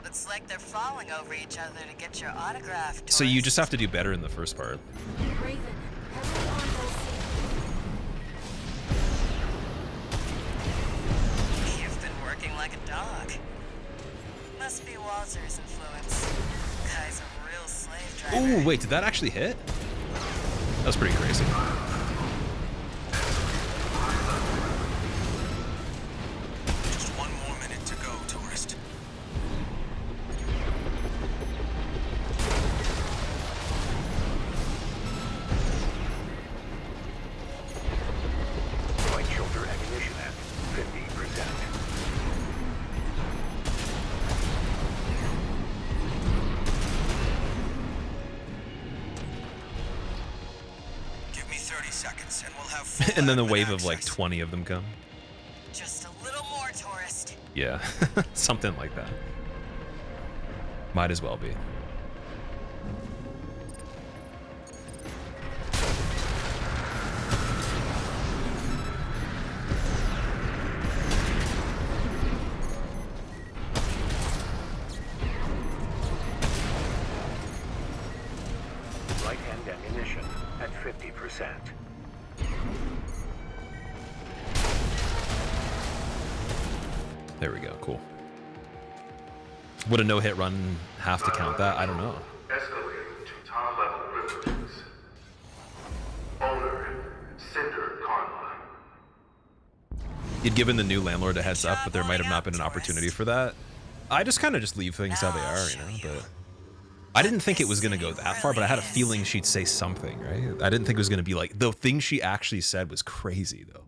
Looks like they're falling over each other to get your autograph, Taurus. So you just have to do better in the first part. Raven, heavily armed You've been working like a dog. Must be Walter's influence. Guy's a real slave driver. Ooh, wait, did that actually hit? That was pretty crazy. Just 1 more minute to go, tourist. Right shoulder ammunition at 50%. Give me 30 seconds and we'll have full And then a admin wave of like access. 20 of them come. Just a little more, tourist. Yeah, something like that. Might as well be. Right hand ammunition at 50%. There we go, cool. Would a no-hit run have to count that? I don't know. You'd given the new landlord a heads up, but there might have not been an opportunity for that. I just kind of just leave things how they are, you know, but I didn't think it was going to go that far, but I had a feeling she'd say something, right? I didn't think it was going to be like, the thing she actually said was crazy though.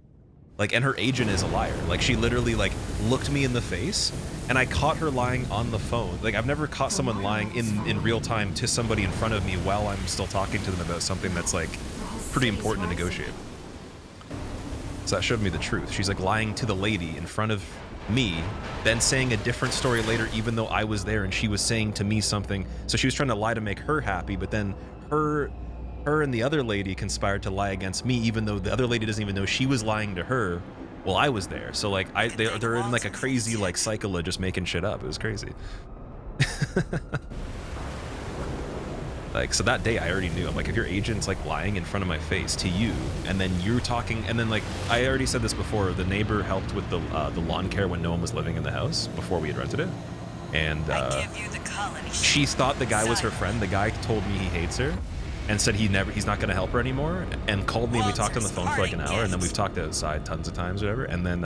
Like, and her agent is a liar. Like, she literally like looked me in the face and I caught her lying on the phone. Like, I've never caught someone lying in real time to somebody in front of me while I'm still talking to them about something that's like pretty important to negotiate. So that showed me the truth. She's like lying to the lady in front of me, then saying a different story later, even though I was there and she was saying to me something. So she was trying to lie to make her happy, but then her and the other lady conspired to lie against me, even though the other lady doesn't even know she was lying to her while I was there. So like they're in like a crazy like cycle of just making shit up. It was crazy. Like, so that day I already knew. I'm like, if your agent's like lying in front of my face to you, and then you're talking, and then like, I already said this before, the neighbor helped with the lawn care when no one was living in the house before we had rented it. And she thought the guy was her friend. The guy told me he hates her and said he's not gonna help her anymore, and called me and we talked on the phone for like an hour, and then we've talked outside tons of times or whatever. And then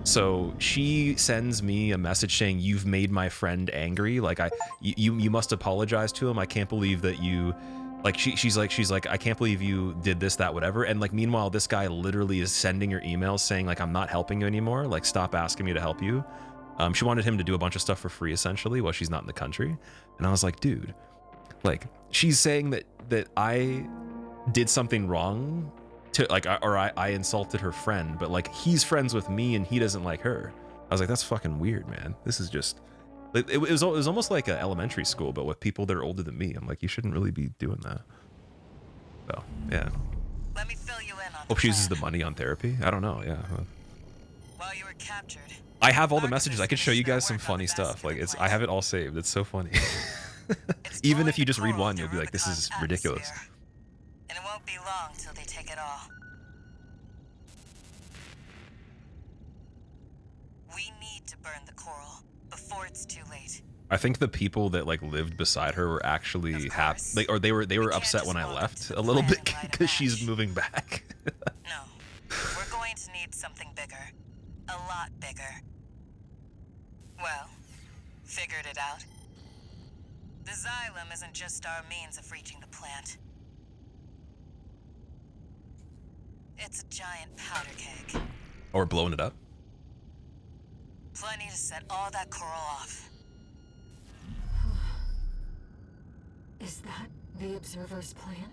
so she sends me a message saying, "You've made my friend angry. Like you must apologize to him. I can't believe that you," like she's like, "I can't believe you did this, that, whatever." And like, meanwhile, this guy literally is sending her emails saying like, "I'm not helping you anymore. Like, stop asking me to help you." She wanted him to do a bunch of stuff for free essentially while she's not in the country. And I was like, dude, like, she's saying that I did something wrong to like, I insulted her friend, but like, he's friends with me and he doesn't like her. I was like, that's fucking weird, man. This is just, it was almost like a elementary school, but with people that are older than me. I'm like, you shouldn't really be doing that. So yeah. Let me fill you in on Hope she uses the money on therapy. I don't know. Yeah. While you were captured, I have all the messages. I could show you guys some funny stuff. Like, I have it all saved. It's so funny. Even if you just read one, you'll be like, this is ridiculous. And it won't be long till they take it all. We need to burn the coral before it's too late. I think the people that like lived beside her were actually happy, like, or they were upset when I left a little bit because she's moving back. No, we're going to need something bigger, a lot bigger. Well, figured it out. The xylem isn't just our means of reaching the plant. It's a giant powder keg. Or blowing it up. Plenty to set all that coral off. Is that the Observer's plan?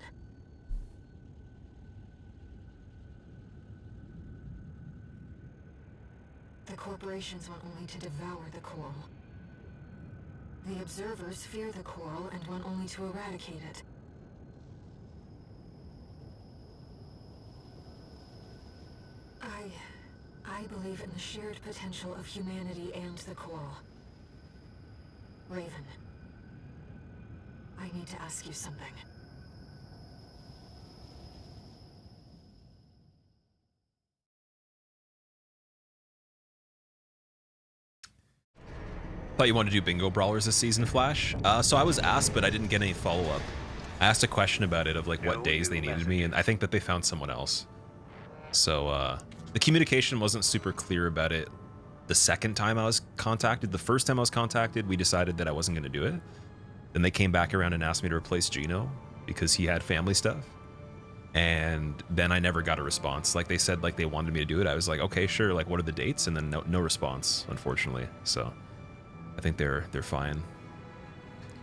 The corporations want only to devour the coral. The Observers fear the coral and want only to eradicate it. I believe in the shared potential of humanity and the coral. Raven, I need to ask you something. Thought you wanted to do bingo brawlers this season, Flash. So I was asked, but I didn't get any follow-up. I asked a question about it of like what days they needed me, and I think that they found someone else. So the communication wasn't super clear about it the second time I was contacted. The first time I was contacted, we decided that I wasn't going to do it. Then they came back around and asked me to replace Gino because he had family stuff. And then I never got a response. Like, they said like they wanted me to do it. I was like, okay, sure. Like, what are the dates? And then no response, unfortunately. So I think they're fine.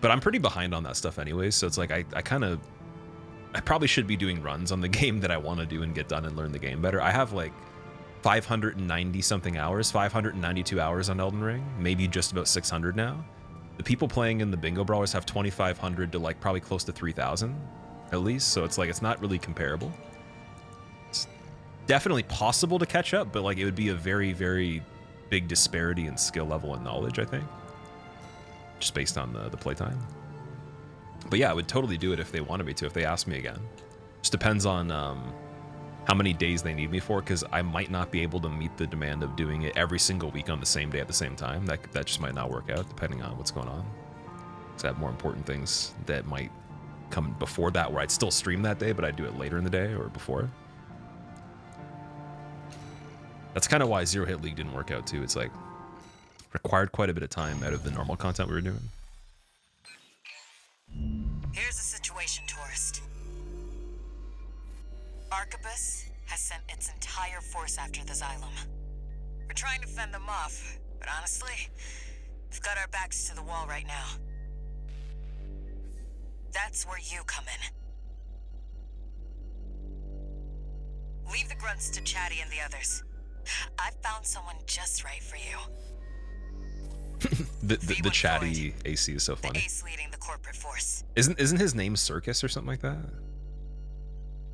But I'm pretty behind on that stuff anyways. So it's like I probably should be doing runs on the game that I want to do and get done and learn the game better. I have like 590 something hours, 592 hours on Elden Ring, maybe just about 600 now. The people playing in the bingo brawlers have 2,500 to like probably close to 3,000 at least. So it's like, it's not really comparable. It's definitely possible to catch up, but like it would be a very, very big disparity in skill level and knowledge, I think, just based on the playtime. But yeah, I would totally do it if they wanted me to, if they asked me again. Just depends on how many days they need me for, because I might not be able to meet the demand of doing it every single week on the same day at the same time. That just might not work out, depending on what's going on. Because I have more important things that might come before that, where I'd still stream that day, but I'd do it later in the day or before. That's kind of why Zero Hit League didn't work out too. It's like required quite a bit of time out of the normal content we were doing. Here's the situation, tourist. Arquebus has sent its entire force after the Xylem. We're trying to fend them off, but honestly, we've got our backs to the wall right now. That's where you come in. Leave the grunts to Chatty and the others. I've found someone just right for you. the Chatty AC is so funny. The ace leading the corporate force. Isn't his name Circus or something like that?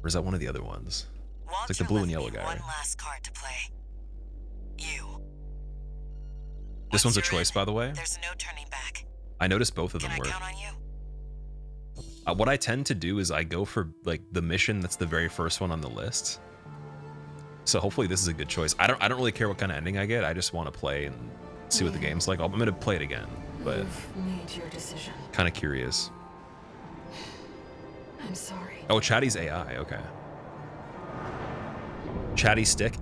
Or is that one of the other ones? Walter It's like the blue and left yellow me guy, one right? last card to play. You. This one's a Once you're choice, in, by the way. There's no turning back. I noticed both of them Can I were. count on you? What I tend to do is I go for like the mission that's the very first one on the list. So hopefully this is a good choice. I don't really care what kind of ending I get. I just want to play and see what the game's like. I'm gonna play it again, but You've made your decision. kind of curious. I'm sorry. Oh, Chatty's AI. Okay. Chatty Stick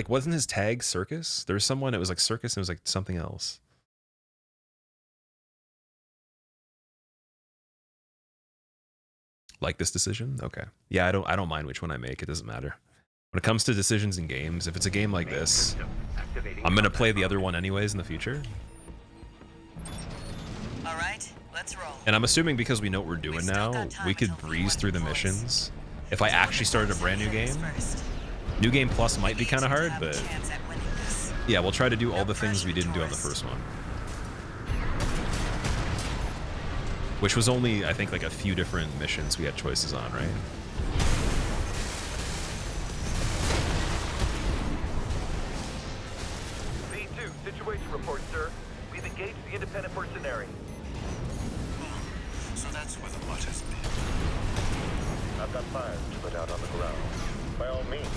wasn't his tag Circus? There was someone. It was like Circus and it was like something else. Like this decision? Okay. Yeah, I don't mind which one I make. It doesn't matter. When it comes to decisions in games, if it's a game like this, I'm gonna play the other one anyways in the future. All right, let's roll. And I'm assuming because we know what we're doing now, we could breeze through the missions. If I actually started a brand new game, New Game Plus might be kind of hard, but yeah, we'll try to do all the things we didn't do on the first one. Which was only, I think, like a few different missions we had choices on, right? V2, situation report, sir. We've engaged the independent mercenary. So that's where the butt has been. I've got fires to put out on the ground. By all means,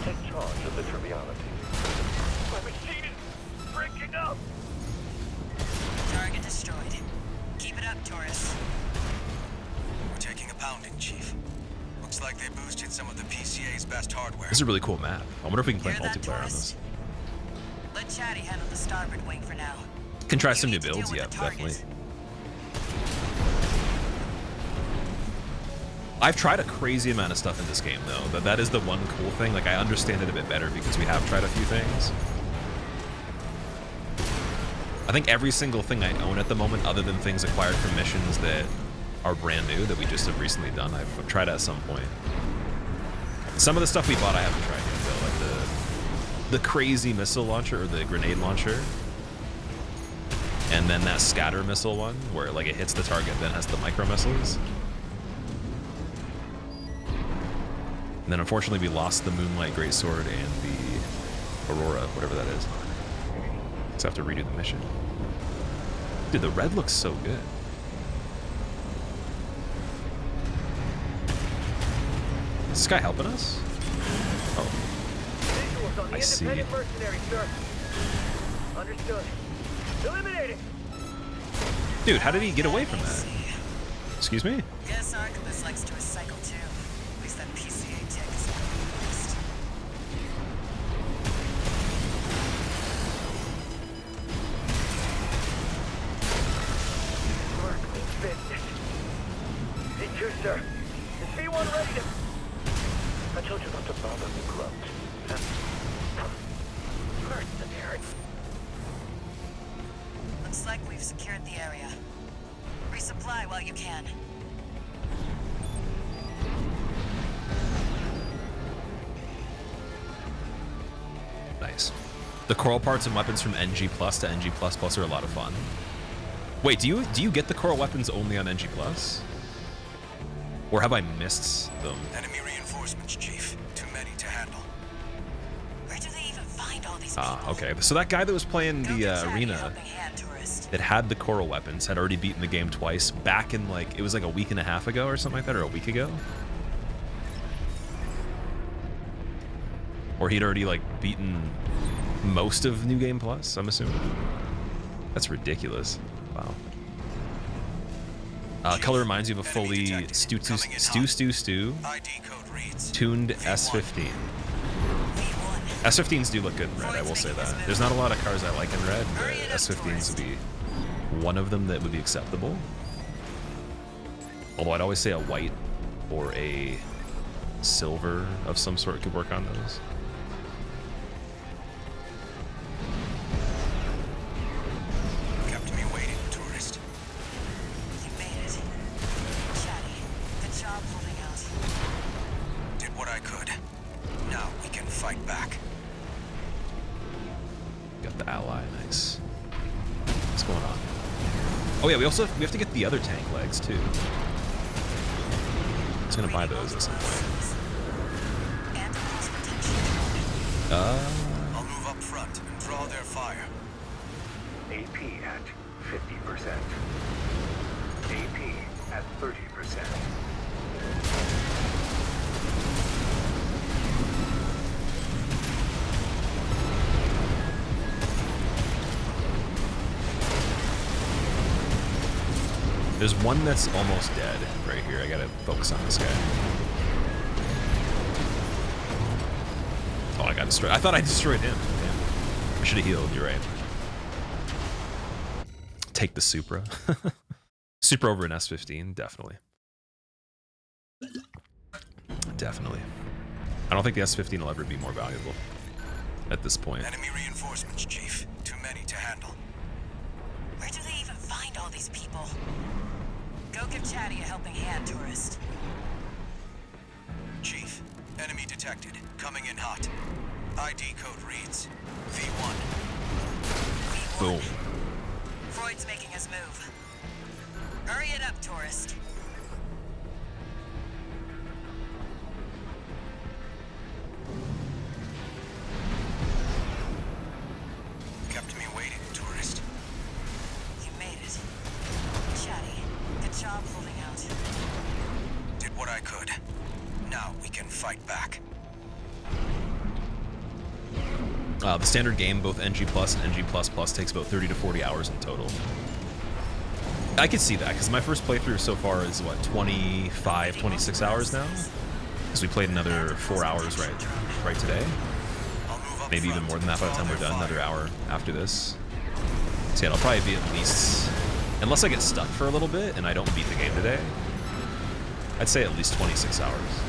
take charge of the triviality. My machine is breaking up! Target destroyed. Keep it up, Taurus. We're taking a pounding, Chief. Looks like they boosted some of the PCA's best hardware. This is a really cool map. I wonder if we can play multiplayer on this. Let Chatty handle the starboard wing for now. Can try some new builds, yeah, definitely. I've tried a crazy amount of stuff in this game, though. That is the one cool thing. Like, I understand it a bit better because we have tried a few things. I think every single thing I own at the moment, other than things acquired from missions that are brand new, that we just have recently done, I've tried at some point. Some of the stuff we bought I haven't tried yet, though. Like the crazy missile launcher, or the grenade launcher. And then that scatter missile one, where like it hits the target, then has the micro missiles. And then unfortunately we lost the Moonlight Greatsword and the Aurora, whatever that is. So I have to redo the mission. Dude, the red looks so good. Is this guy helping us? Oh. Visuals on the I see. independent mercenary, sir. Understood. Eliminate it! Dude, how did he get away from that? Excuse me? Guess Arquebus likes to recycle too. At least that PCA tech is fixed. Work means business. V2, sir. Is V1 ready to... I told you not to bother me, Grunt. Mercenary. Looks like we've secured the area. Resupply while you can. Nice. The coral parts and weapons from NG Plus to NG Plus Plus are a lot of fun. Wait, do you get the coral weapons only on NG Plus? Or have I missed them? Enemy reinforcements, Chief. Too many to handle. Where do they even find all these Ah, okay. So that guy that was playing the arena that had the coral weapons had already beaten the game twice back in like, it was like a week and a half ago or something like that, or a week ago? Or he'd already like beaten most of New Game Plus, I'm assuming. That's ridiculous. Wow. Color reminds you of a fully tuned S15. S15s do look good in red, I will say that. There's not a lot of cars I like in red, but S15s would be one of them that would be acceptable. Although I'd always say a white or a silver of some sort could work on those. Kept me waiting, tourist. You made it. Chatty, good job holding out. Did what I could. Now we can fight back. Got the ally, nice. What's going on? Oh yeah, we have to get the other tank legs too. I was gonna buy those at some point. I'll move up front and draw their fire. AP at 50%. AP at 30%. There's one that's almost dead right here. I gotta focus on this guy. Oh, I got destroyed. I thought I destroyed him. Damn. I should have healed. You're right. Take the Supra. Supra over an S15, definitely. Definitely. I don't think the S15 will ever be more valuable at this point. Enemy reinforcements, Chief. Too many to handle. Where do they even find all these people? Go give Chatty a helping hand, tourist. Chief, enemy detected. Coming in hot. ID code reads V1. Boom. Freud's making his move. Hurry it up, tourist. Kept me waiting, tourist. You made it. Chatty, good job holding out. Did what I could. Now we can fight back. The standard game, both NG Plus and NG Plus Plus, takes about 30 to 40 hours in total. I could see that, because my first playthrough so far is, what, 25, 26 hours now? Because we played another 4 hours right today. Maybe even more than that by the time we're done, another hour after this. So yeah, it'll probably be at least, unless I get stuck for a little bit and I don't beat the game today, I'd say at least 26 hours.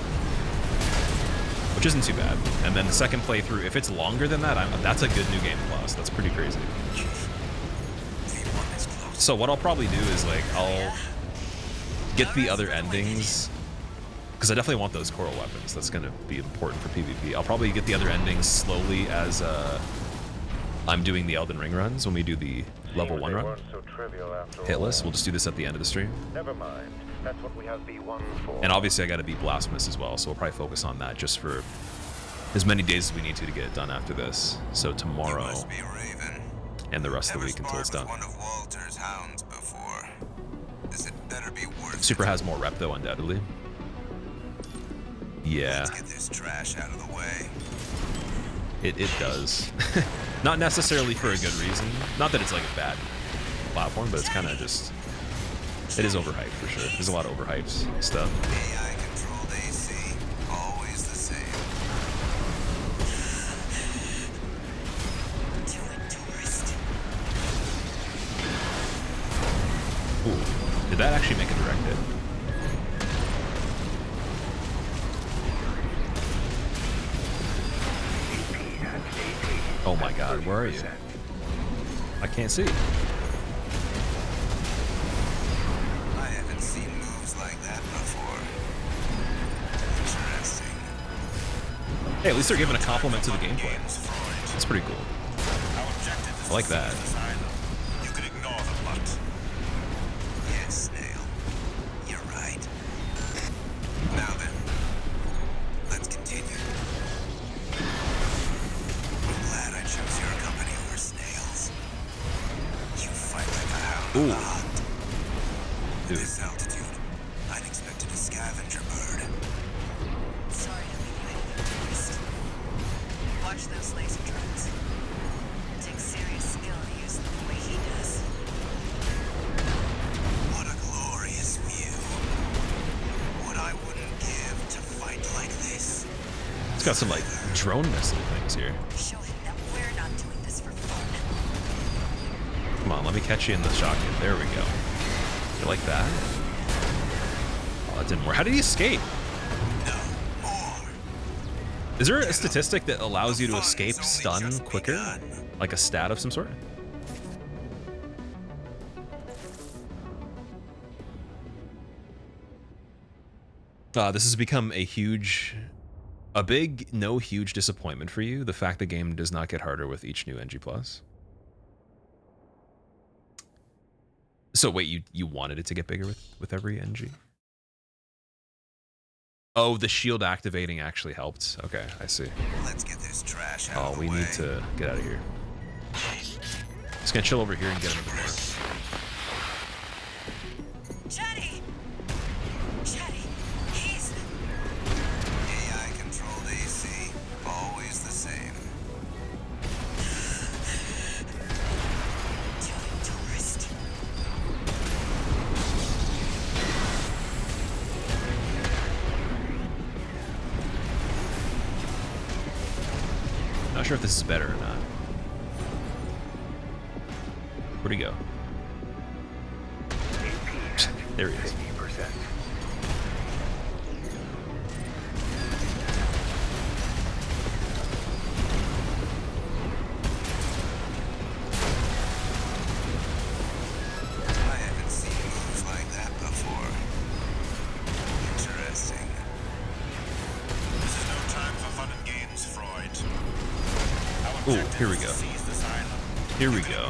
Which isn't too bad. And then the second playthrough, if it's longer than that, that's a good New Game Plus. That's pretty crazy. So what I'll probably do is, like, I'll get the other endings, because I definitely want those coral weapons. That's going to be important for PvP. I'll probably get the other endings slowly as I'm doing the Elden Ring runs when we do the level 1 run. Hitless. We'll just do this at the end of the stream. Never mind. That's what we have B1 for. And obviously I got to beat Blasphemous as well, so we'll probably focus on that just for as many days as we need to get it done after this. So tomorrow and the rest of the week until it's done. One of Walter's hounds before. This had better be worth Super has more rep though, undoubtedly. Yeah. Let's get this trash out of the way. It does. Not necessarily for a good reason. Not that it's like a bad platform, but it's kind of just... It is overhyped for sure. There's a lot of overhyped stuff. AI controlled AC, always the same. Ooh. Did that actually make a direct hit? Oh my god, where are you? I can't see. I haven't seen moves like that before. Interesting. Hey, at least they're giving a compliment to the gameplay. That's pretty cool. I like that. You can ignore the butt. Yes, Snail. You're right. Now then, let's continue. I'm glad I chose your company over Snail's. You fight like a hound on the hunt. At this altitude, I'd expected a scavenger bird. Sorry to leave you hanging, tourist. Watch those laser drones. It takes serious skill to use them the way he does. What a glorious view. What I wouldn't give to fight like this. It's got some like drone missile things here. Show him that we're not doing this for fun. Come on, let me catch you in the shotgun. There we go. You like that? Oh, that didn't work. How did he escape? Is there a statistic that allows you to escape stun quicker? Like a stat of some sort? This has become a huge, huge disappointment for you. The fact the game does not get harder with each new NG+. So wait, you wanted it to get bigger with every NG? Oh, the shield activating actually helped. Okay, I see. Let's get this trash out Oh, of the we way. need to get out of here. Just gonna chill over here and get him the door. Chatty! Chatty, he's... AI-controlled AC, always the same. Tourist. Not sure if this is better or not. Where'd he go? There he is. I haven't seen moves like that before. Interesting. This is no time for fun and games, Freud. Oh, here we go. Here we go.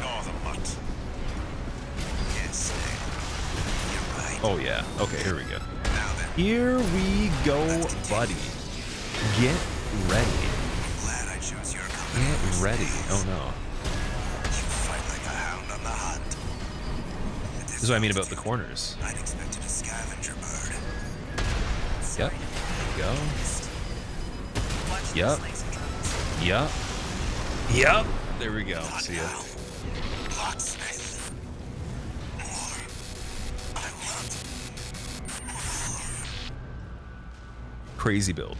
Oh yeah. Okay, here we go. Here we go, buddy. Get ready. Glad I chose your company. Get ready. Oh no. You fight like a hound on the hunt. This is what I mean about the corners. I'd expected a scavenger bird. Yep. Go. Yep. Yep. Yep. There we go. See ya. Crazy build.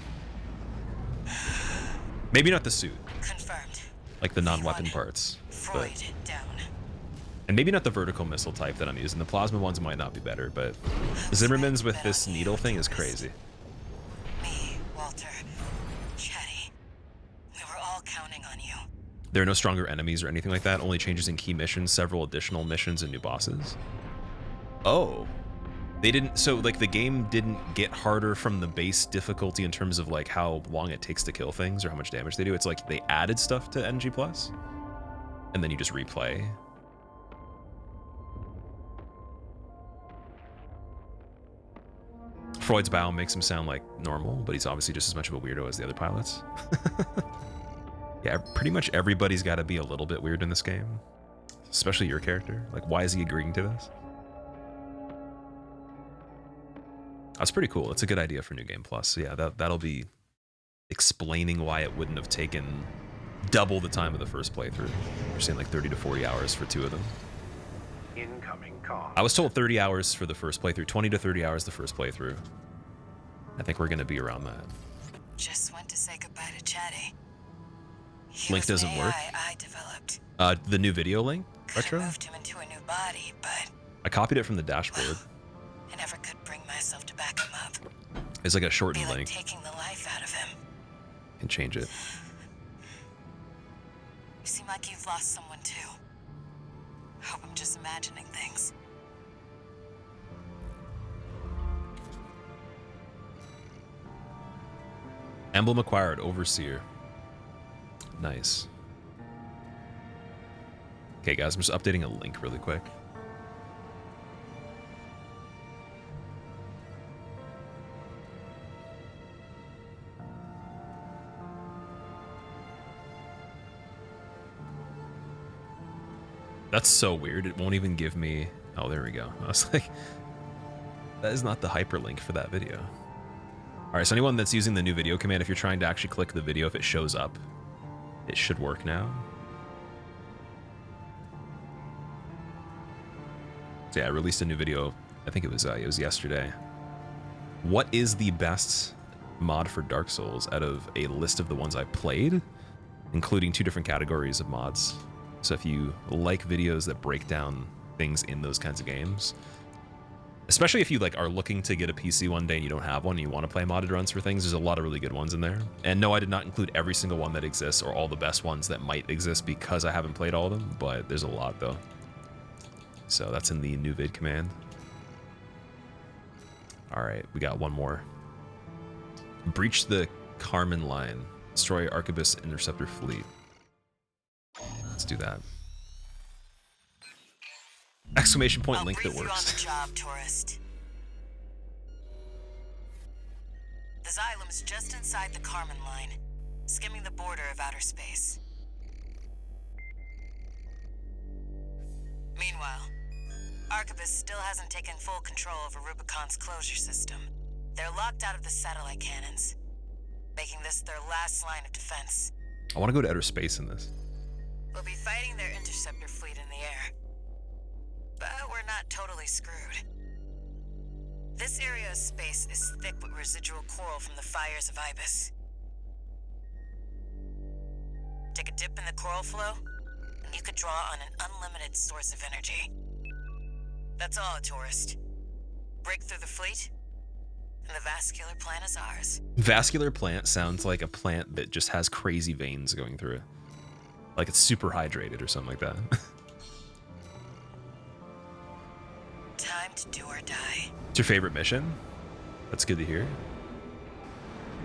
Maybe not the suit. Confirmed. Like the non-weapon parts. Freud But, down. and maybe not the vertical missile type that I'm using. The plasma ones might not be better, but Zimmerman's with this needle thing is crazy. Me, Walter, Chatty. We were all counting on you. There are no stronger enemies or anything like that. Only changes in key missions, several additional missions, and new bosses. Oh. They didn't, so like the game didn't get harder from the base difficulty in terms of like how long it takes to kill things or how much damage they do. It's like they added stuff to NG+, and then you just replay. Freud's bow makes him sound like normal, but he's obviously just as much of a weirdo as the other pilots. Yeah, pretty much everybody's got to be a little bit weird in this game, especially your character. Like, why is he agreeing to this? That's pretty cool. That's a good idea for New Game Plus. So yeah, that'll be explaining why it wouldn't have taken double the time of the first playthrough. You're saying like 30 to 40 hours for 2 of them. Incoming call. I was told 30 hours for the first playthrough, 20 to 30 hours the first playthrough. I think we're going to be around that. Just went to say goodbye to Chatty. He Link was doesn't an work. AI I developed. The new video link? Retro? Moved him into a new body, but I copied it from the dashboard. I never could bring myself to back him up. It's like a shortened Be like link. taking the life out of him. Can change it. You seem like you've lost someone too. Hope I'm just imagining things. Emblem acquired, Overseer. Nice. Okay, guys, I'm just updating a link really quick. That's so weird. It won't even give me... Oh, there we go. I was like, that is not the hyperlink for that video. All right, so anyone that's using the new video command, if you're trying to actually click the video, if it shows up, it should work now. So yeah, I released a new video. I think it was yesterday. What is the best mod for Dark Souls out of a list of the ones I played, including 2 different categories of mods. So if you like videos that break down things in those kinds of games, especially if you like are looking to get a PC one day and you don't have one and you want to play modded runs for things, there's a lot of really good ones in there. And no, I did not include every single one that exists or all the best ones that might exist because I haven't played all of them, but there's a lot though. So that's in the new vid command. All right, we got one more. Breach the Carmen line. Destroy Arquebus Interceptor fleet. Let's do that. Exclamation point link that works. On the job, tourist. The Xylem's just inside the Carmen line, skimming the border of outer space. Meanwhile, Arquebus still hasn't taken full control over Rubicon's closure system. They're locked out of the satellite cannons, making this their last line of defense. I want to go to outer space in this. We'll be fighting their interceptor fleet in the air. But we're not totally screwed. This area of space is thick with residual coral from the fires of Ibis. Take a dip in the coral flow, and you could draw on an unlimited source of energy. That's all, tourist. Break through the fleet, and the vascular plant is ours. Vascular plant sounds like a plant that just has crazy veins going through it. Like it's super hydrated or something like that. Time to do or die. What's your favorite mission? That's good to hear.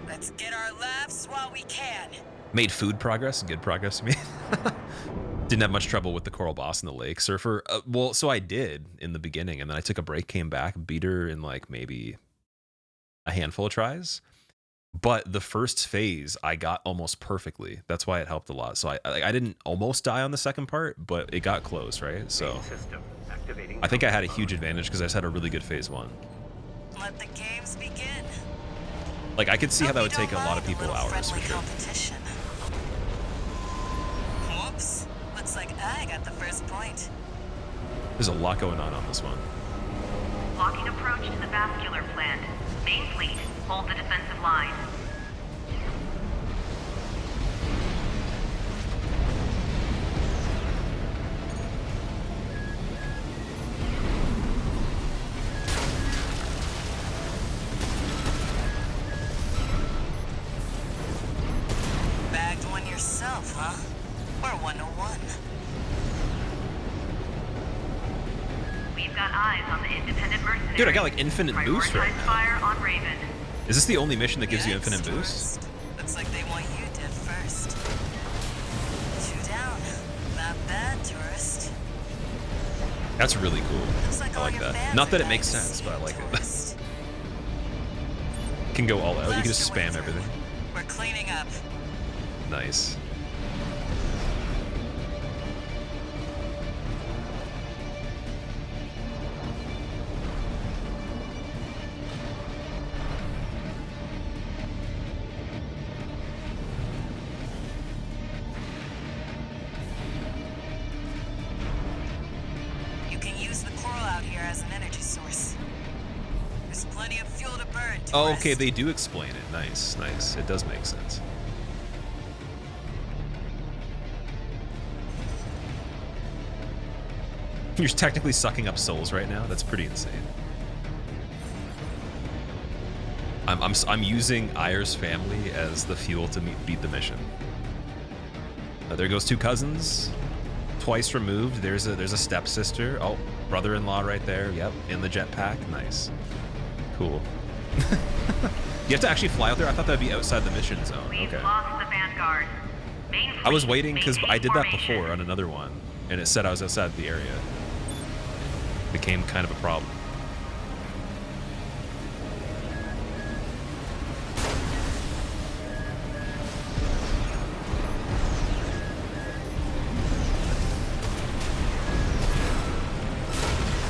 Let's get our laughs while we can. Made food progress, good progress to me. Didn't have much trouble with the coral boss in the lake. Surfer, well, so I did in the beginning, and then I took a break, came back, beat her in like maybe a handful of tries. But the first phase I got almost perfectly. That's why it helped a lot. So I didn't almost die on the second part, but it got close, right? So I think I had a huge advantage because I just had a really good phase 1. Let the games begin. Like I could see how that would take a lot of people hours for sure. Competition. Whoops. Looks like I got the first point. There's a lot going on this one. Locking approach to the vascular plant. Main fleet, hold the defensive line. Bagged one yourself, huh? We're 101. We've got eyes on the independent mercenaries. Dude, I got like infinite boost right now. Fire on Raven. Is this the only mission that gives you infinite boost? Looks like they want you dead first. 2 down. Not bad, tourist. That's really cool. Like I like that. Not that it makes sense, but I like it. Can go all out. You can just spam everything. We're cleaning up. Nice. Oh, okay, they do explain it. Nice, nice. It does make sense. You're technically sucking up souls right now? That's pretty insane. I'm using Ayer's family as the fuel to beat the mission. There goes 2 cousins. Twice removed. There's a stepsister. Oh, brother-in-law right there. Yep, in the jetpack. Nice. Cool. You have to actually fly out there? I thought that'd be outside the mission zone. Okay. Lost the Vanguard. I was waiting because I did that before on another one, and it said I was outside the area. Became kind of a problem.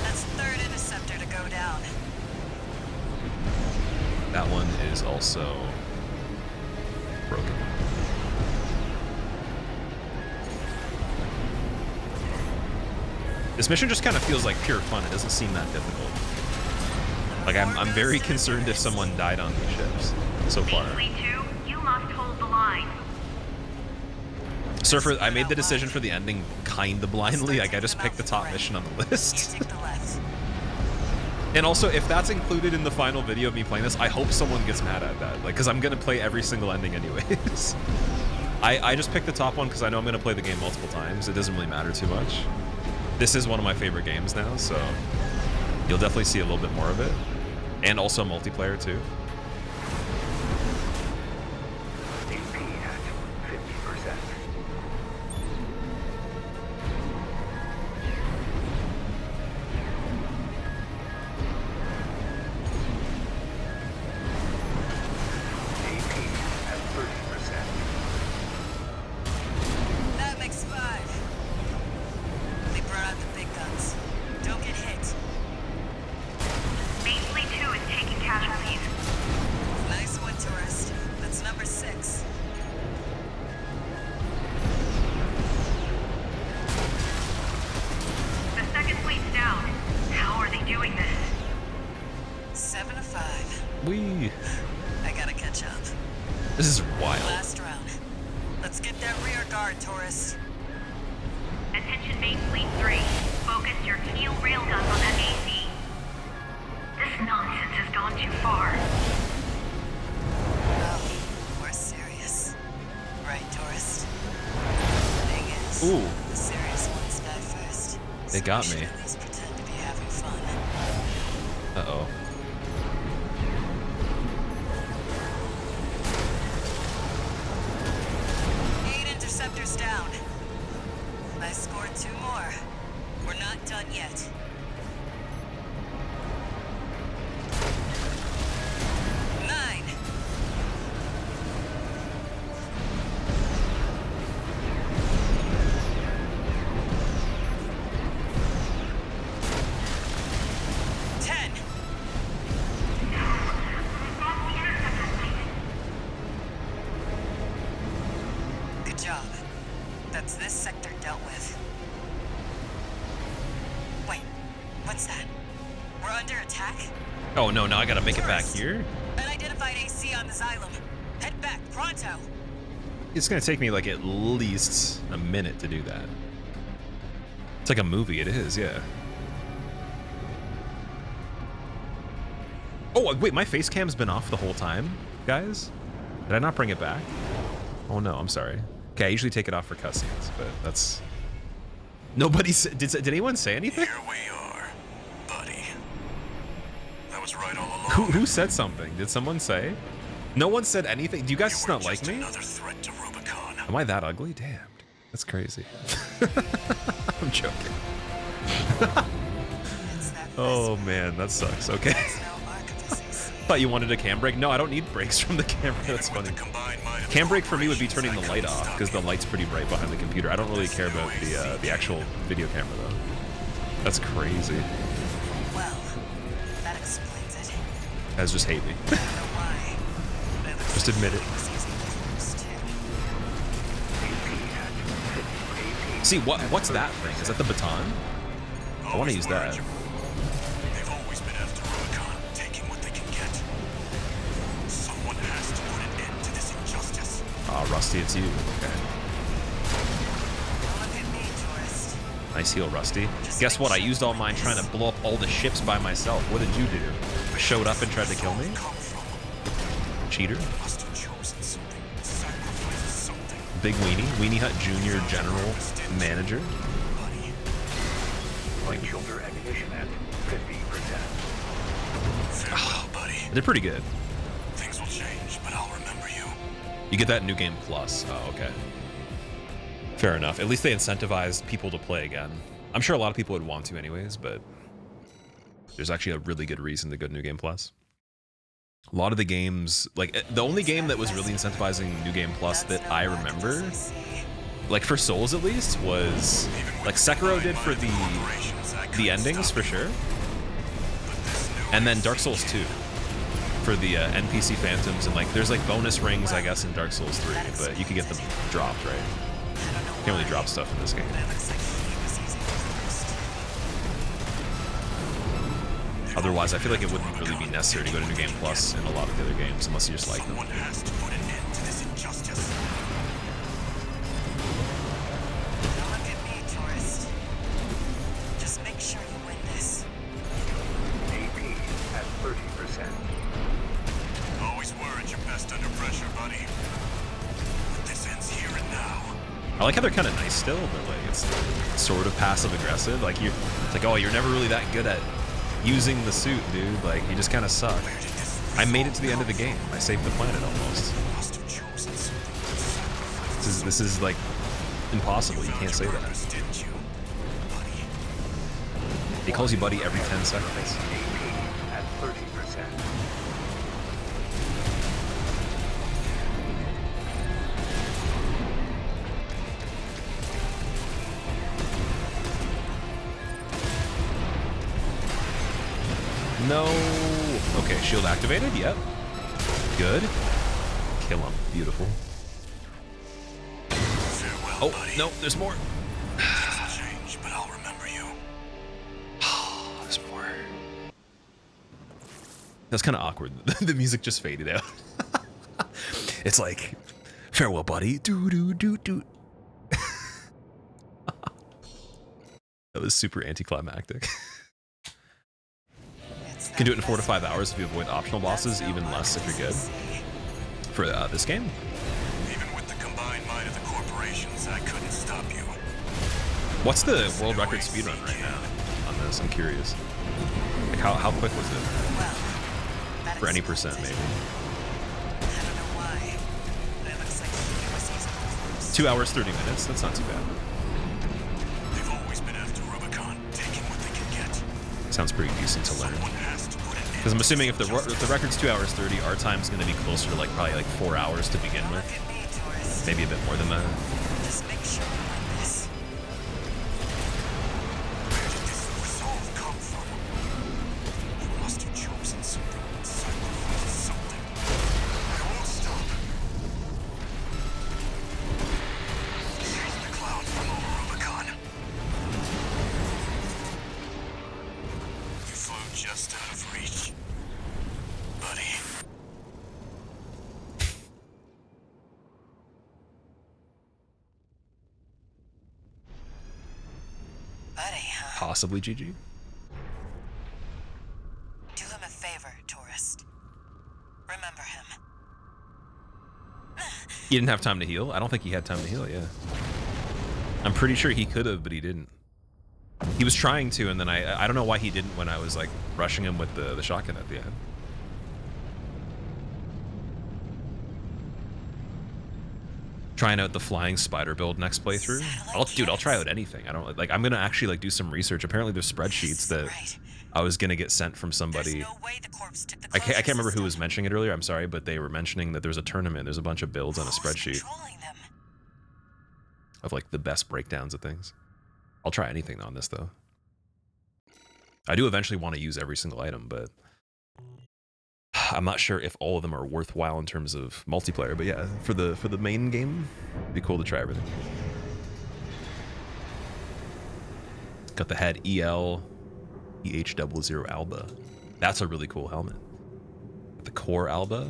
That's 3rd interceptor to go down. That one is also broken. This mission just kind of feels like pure fun. It doesn't seem that difficult. The Like, I'm very concerned if someone died on these ships so far. Fleet 2, you must hold the line. Surfer, I made the decision for the ending kinda blindly. Like, I just picked the top mission on the list. And also, if that's included in the final video of me playing this, I hope someone gets mad at that. Like, because I'm gonna play every single ending anyways. I just picked the top one because I know I'm gonna play the game multiple times. It doesn't really matter too much. This is one of my favorite games now, so you'll definitely see a little bit more of it. And also multiplayer too. AP at 50%. That makes 5. They burn out the big guns. Don't get hit. Main Fleet 2 is taking casualties. Nice one, tourist. That's number 6. The second fleet's down. How are they doing this? 7 of 5. Wee. I gotta catch up. This is wild. Last round. Let's get that rear guard, tourist. Attention Main Fleet 3. Focus your keel rail guns on that AC. This nonsense has gone too far. Oh, we're serious. Right, tourist? Thing is, Ooh. the serious ones die first. They got So we me. should at least pretend to be having fun. Uh-oh. Interceptors down. I scored 2 more. We're not done yet. Nine. Ten. Good job. That's this sector dealt with. Wait, what's that? We're under attack? Oh no, now I gotta make it back here? Unidentified AC on the Xylem. Head back, pronto. It's gonna take me like at least a minute to do that. It's like a movie, it is, yeah. Oh, wait, my face cam's been off the whole time, guys? Did I not bring it back? Oh no, I'm sorry. Okay, I usually take it off for cutscenes, but that's... Nobody said... Did anyone say anything? Here we are, buddy. That was right all along. Who said something? Did someone say? No one said anything? Do you guys just not like me? Another threat to Rubicon. Am I that ugly? Damn. That's crazy. I'm joking. Oh man, that sucks. Okay. Thought you wanted a cam break? No, I don't need breaks from the camera. That's funny. Cam break for me would be turning the light off because the light's pretty bright behind the computer. I don't really care about the actual video camera though. That's crazy. Well, that explains it. Guys just hate me. Just admit it. See, what's that thing? Is that the baton? I want to use that. They've always been after Rubicon, taking what they can get. Someone has to put an end to this injustice. Ah, Rusty, it's you. Okay. Look at me, tourist. Nice heal, Rusty. Guess what? I used all mine trying to blow up all the ships by myself. What did you do? Showed up and tried to kill me? Cheater? Big Weenie? Weenie Hut Junior General Manager? Light shoulder ammunition at 50%. Farewell, buddy. They're pretty good. Things will change, but I'll remember you. You get that New Game Plus. Oh, okay. Fair enough. At least they incentivized people to play again. I'm sure a lot of people would want to anyways, but there's actually a really good reason to go to New Game Plus. A lot of the games, like the only game that was really incentivizing New Game Plus that I remember, like for Souls at least, was like Sekiro did for the endings for sure, and then Dark Souls 2 for the NPC phantoms, and like there's like bonus rings I guess in Dark Souls 3, but you can get them dropped, right? Can't really drop stuff in this game. Otherwise, I feel like it wouldn't really be necessary to go to New Game Plus in a lot of the other games unless you just like them. Someone has to put an end to this injustice. Don't look at me, tourist. Just make sure you win this. AP at 30%. Always were at your best under pressure, buddy. But this ends here and now. I like how they're kind of nice still, but like it's sort of passive aggressive. Like it's like, oh, you're never really that good at using the suit, dude. Like you just kind of suck. I made it to the end of the game. I saved the planet almost. This is like impossible. You can't say that. He calls you buddy every 10 seconds. AP at 30%. No. Okay, shield activated. Yep. Good. Kill him. Beautiful. Farewell, Oh, no, there's more. Things will change, but I'll remember you. There's more. That's kind of awkward. The music just faded out. It's like, farewell, buddy. Do do do do. That was super anticlimactic. You can do it in 4 to 5 hours if you avoid optional bosses, even less if you're good. For this game? Even with the combined might of the corporations, I couldn't stop you. What's the world record speedrun right now on this? I'm curious. Like how quick was it? For any percent, maybe. 2 hours, 30 minutes. That's not too bad. They've always been after Rubicon, taking what they can get. Sounds pretty decent to learn. Because I'm assuming if the record's 2 hours 30, our time's going to be closer to like probably like 4 hours to begin with. Maybe a bit more than that. Just make sure you win this. Where did this resolve come from? You must have chosen something, sacrificed something. I won't stop. Chase the clouds from over Rubicon. You flew just out of reach, buddy. Buddy, huh? Possibly GG. Do him a favor, tourist. Remember him. He didn't have time to heal? I don't think he had time to heal, yeah. I'm pretty sure he could have, but he didn't. He was trying to, and then I don't know why he didn't when I was like rushing him with the shotgun at the end. Trying out the flying spider build next playthrough. I'll try out anything. I don't like. I'm gonna actually like do some research. Apparently, there's spreadsheets that I was gonna get sent from somebody. I can't remember who was mentioning it earlier. I'm sorry, but they were mentioning that there's a tournament. There's a bunch of builds on a spreadsheet of like the best breakdowns of things. I'll try anything on this though. I do eventually want to use every single item, but I'm not sure if all of them are worthwhile in terms of multiplayer. But yeah, for the main game, it'd be cool to try everything. Got the head EL EH00 Alba. That's a really cool helmet. The core Alba,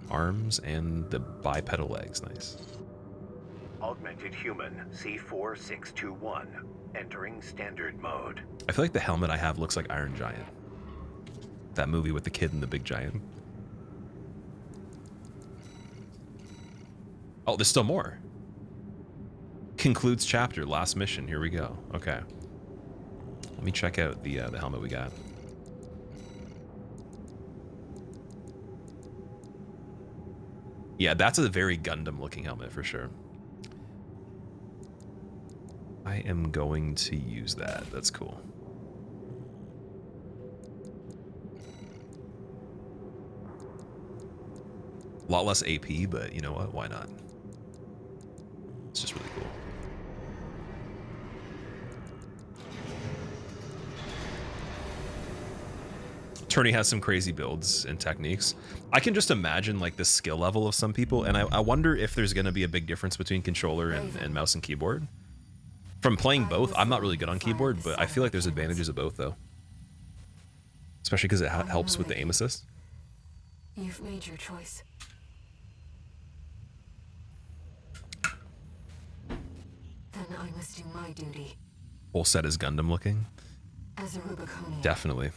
arms, and the bipedal legs. Nice. Augmented human C4621 entering standard mode. I feel like the helmet I have looks like Iron Giant. That movie with the kid and the big giant. Oh, there's still more. Concludes chapter, last mission. Here we go. Okay. Let me check out the helmet we got. Yeah, that's a very Gundam-looking helmet for sure. I am going to use that. That's cool. A lot less AP, but you know what? Why not? It's just really cool. Turney has some crazy builds and techniques. I can just imagine like the skill level of some people, and I wonder if there's going to be a big difference between controller and mouse and keyboard. From playing both, I'm not really good on keyboard, but I feel like there's advantages of both though. especially because it helps with the aim assist. You've made your choice. Then I must do my duty. Whole set is Gundam looking. As a Rubiconian. Definitely.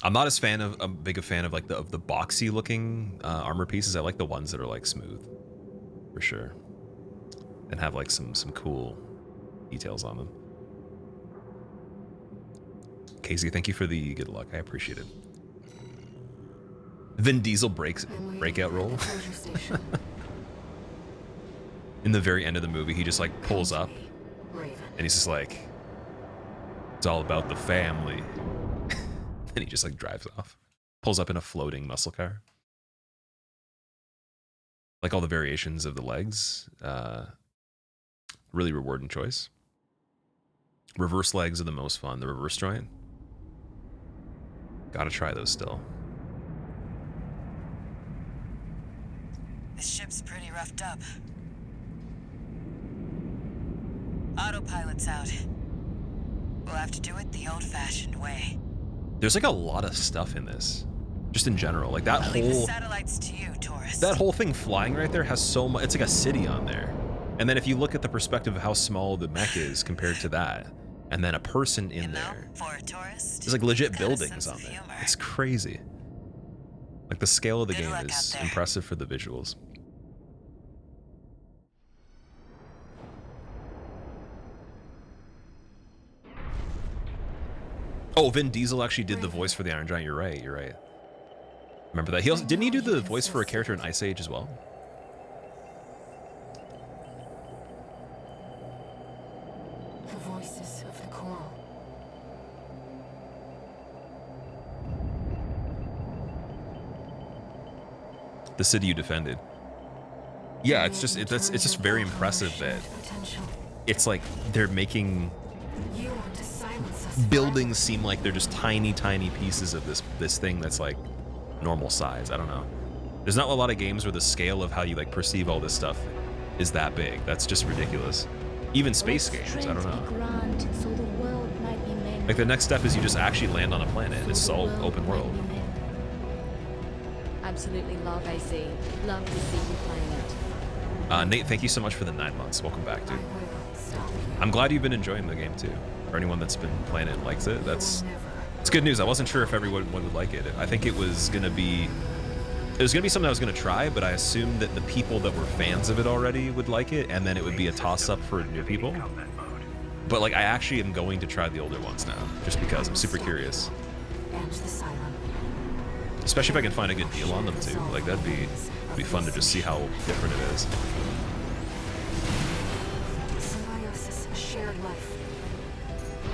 I'm not as big a fan of like the boxy looking armor pieces. I like the ones that are like smooth, for sure, and have like some cool details on them. Casey, thank you for the good luck. I appreciate it. Vin Diesel breakout role. In the very end of the movie, he just like pulls up, and he's just like, "It's all about the family." And he just like drives off, pulls up in a floating muscle car. Like all the variations of the legs, really rewarding choice. Reverse legs are the most fun. The reverse joint, gotta try those still. This ship's pretty roughed up. Autopilot's out. We'll have to do it the old-fashioned way. There's like a lot of stuff in this, just in general. Like that I'll leave the satellites to you, Taurus. That whole thing flying right there has so much. It's like a city on there. And then if you look at the perspective of how small the mech is compared to that, and then a person in there, for a tourist, there's like legit buildings on there. It's crazy. Like the scale of the game is impressive for the visuals. Oh, Vin Diesel actually did the voice for the Iron Giant. You're right. You're right. Remember that? He also, didn't he do the voice for a character in Ice Age as well? The voices of the coral. The city you defended. Yeah, it's just very impressive that it's like they're making buildings seem like they're just tiny pieces of this thing that's like normal size. I don't know. There's not a lot of games where the scale of how you like perceive all this stuff is that big. That's just ridiculous. Even space games, I don't know. Like the next step is you just actually land on a planet. It's all open world. Absolutely love AC. Love to see you playing it. Nate, thank you so much for the 9 months. Welcome back, dude. I'm glad you've been enjoying the game too. For anyone that's been playing it and likes it, it's good news. I wasn't sure if everyone would like it. I think it was gonna be something I was gonna try, but I assumed that the people that were fans of it already would like it, and then it would be a toss-up for new people. But like, I actually am going to try the older ones now, just because I'm super curious. Especially if I can find a good deal on them too. Like that'd be fun to just see how different it is. Symbiosis, a shared life.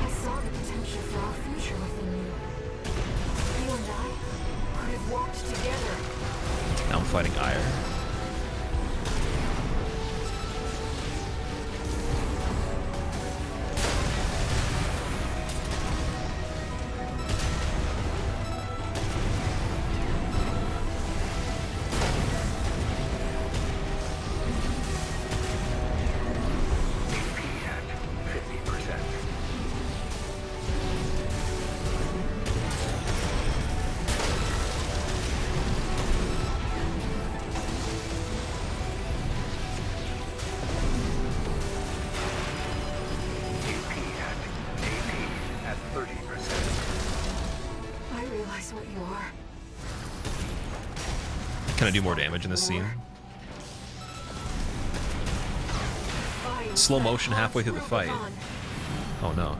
I saw the potential for our future within you. You and I could have walked together. Now I'm fighting Ire. Can I do more damage in this scene? Slow motion halfway through the fight. Oh no.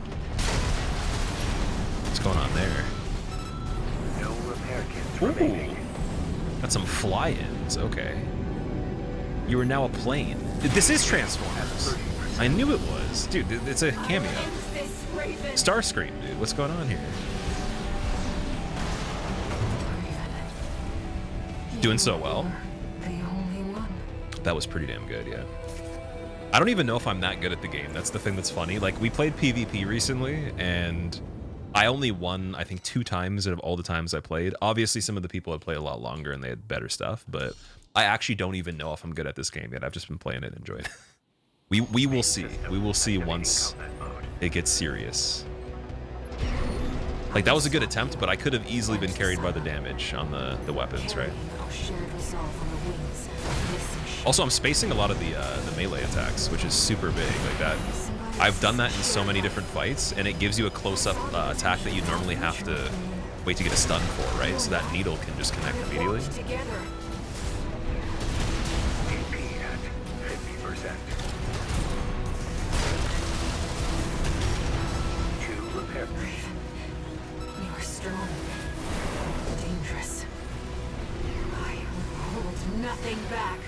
What's going on there? No repair kits remaining. Got some fly-ins, okay. You are now a plane. This is Transformers. I knew it was. Dude, it's a cameo. Starscream, dude. What's going on here? Doing so well. That was pretty damn good, yeah. I don't even know if I'm that good at the game. That's the thing that's funny. Like, we played PvP recently, and I only won, I think, 2 times out of all the times I played. Obviously, some of the people had played a lot longer, and they had better stuff, but I actually don't even know if I'm good at this game yet. I've just been playing it and enjoying it. We will see. We will see once it gets serious. Like, that was a good attempt, but I could have easily been carried by the damage on the weapons, right? Also, I'm spacing a lot of the melee attacks, which is super big. Like that, I've done that in so many different fights, and it gives you a close-up attack that you normally have to wait to get a stun for, right? So that needle can just connect immediately. AP at 50%. 2 repairs. You are strong. Dangerous. I hold nothing back.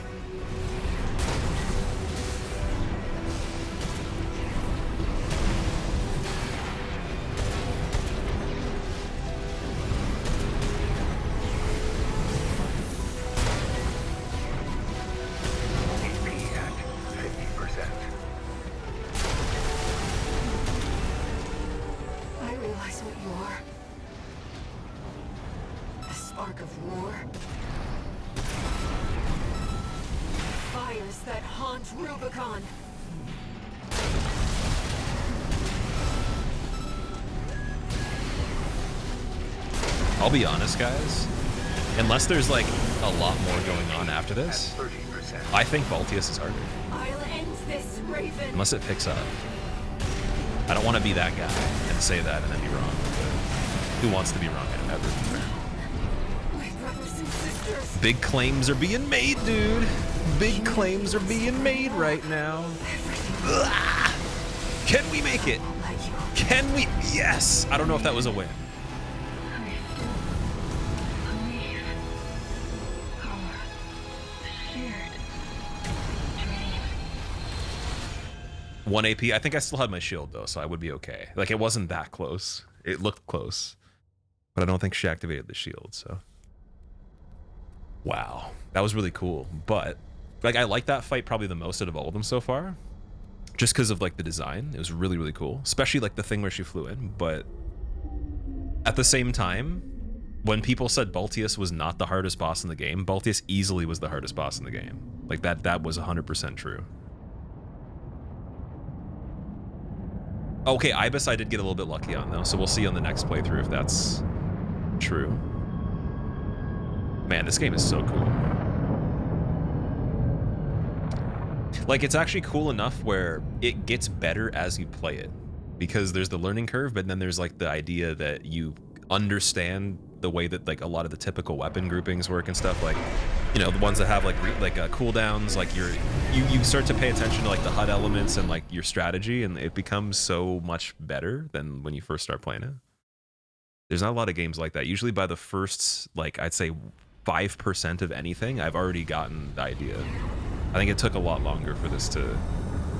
That haunt Rubicon. I'll be honest, guys. Unless there's like a lot more going on after this, I think Baltius is harder. I'll end this, Raven. Unless it picks up. I don't want to be that guy and say that and then be wrong. But who wants to be wrong ever? My brothers and sisters. Big claims are being made, dude. Big claims are being made right now. Ugh. Can we make it? Can we? Yes! I don't know if that was a win. One AP. I think I still had my shield though, so I would be okay. Like, it wasn't that close. It looked close, but I don't think she activated the shield, so. Wow, that was really cool. But like, I like that fight probably the most out of all of them so far, just because of like the design. It was really, really cool, especially like the thing where she flew in. But at the same time, when people said Baltius was not the hardest boss in the game, Baltius easily was the hardest boss in the game. Like that was 100% true. Okay, Ibis I did get a little bit lucky on though, so we'll see on the next playthrough if that's true. Man, this game is so cool. Like, it's actually cool enough where it gets better as you play it, because there's the learning curve, but then there's like the idea that you understand the way that like a lot of the typical weapon groupings work and stuff. Like, you know, the ones that have like cooldowns, like you start to pay attention to like the HUD elements and like your strategy, and it becomes so much better than when you first start playing it. There's not a lot of games like that. Usually by the first, like, I'd say 5% of anything, I've already gotten the idea. I think it took a lot longer for this to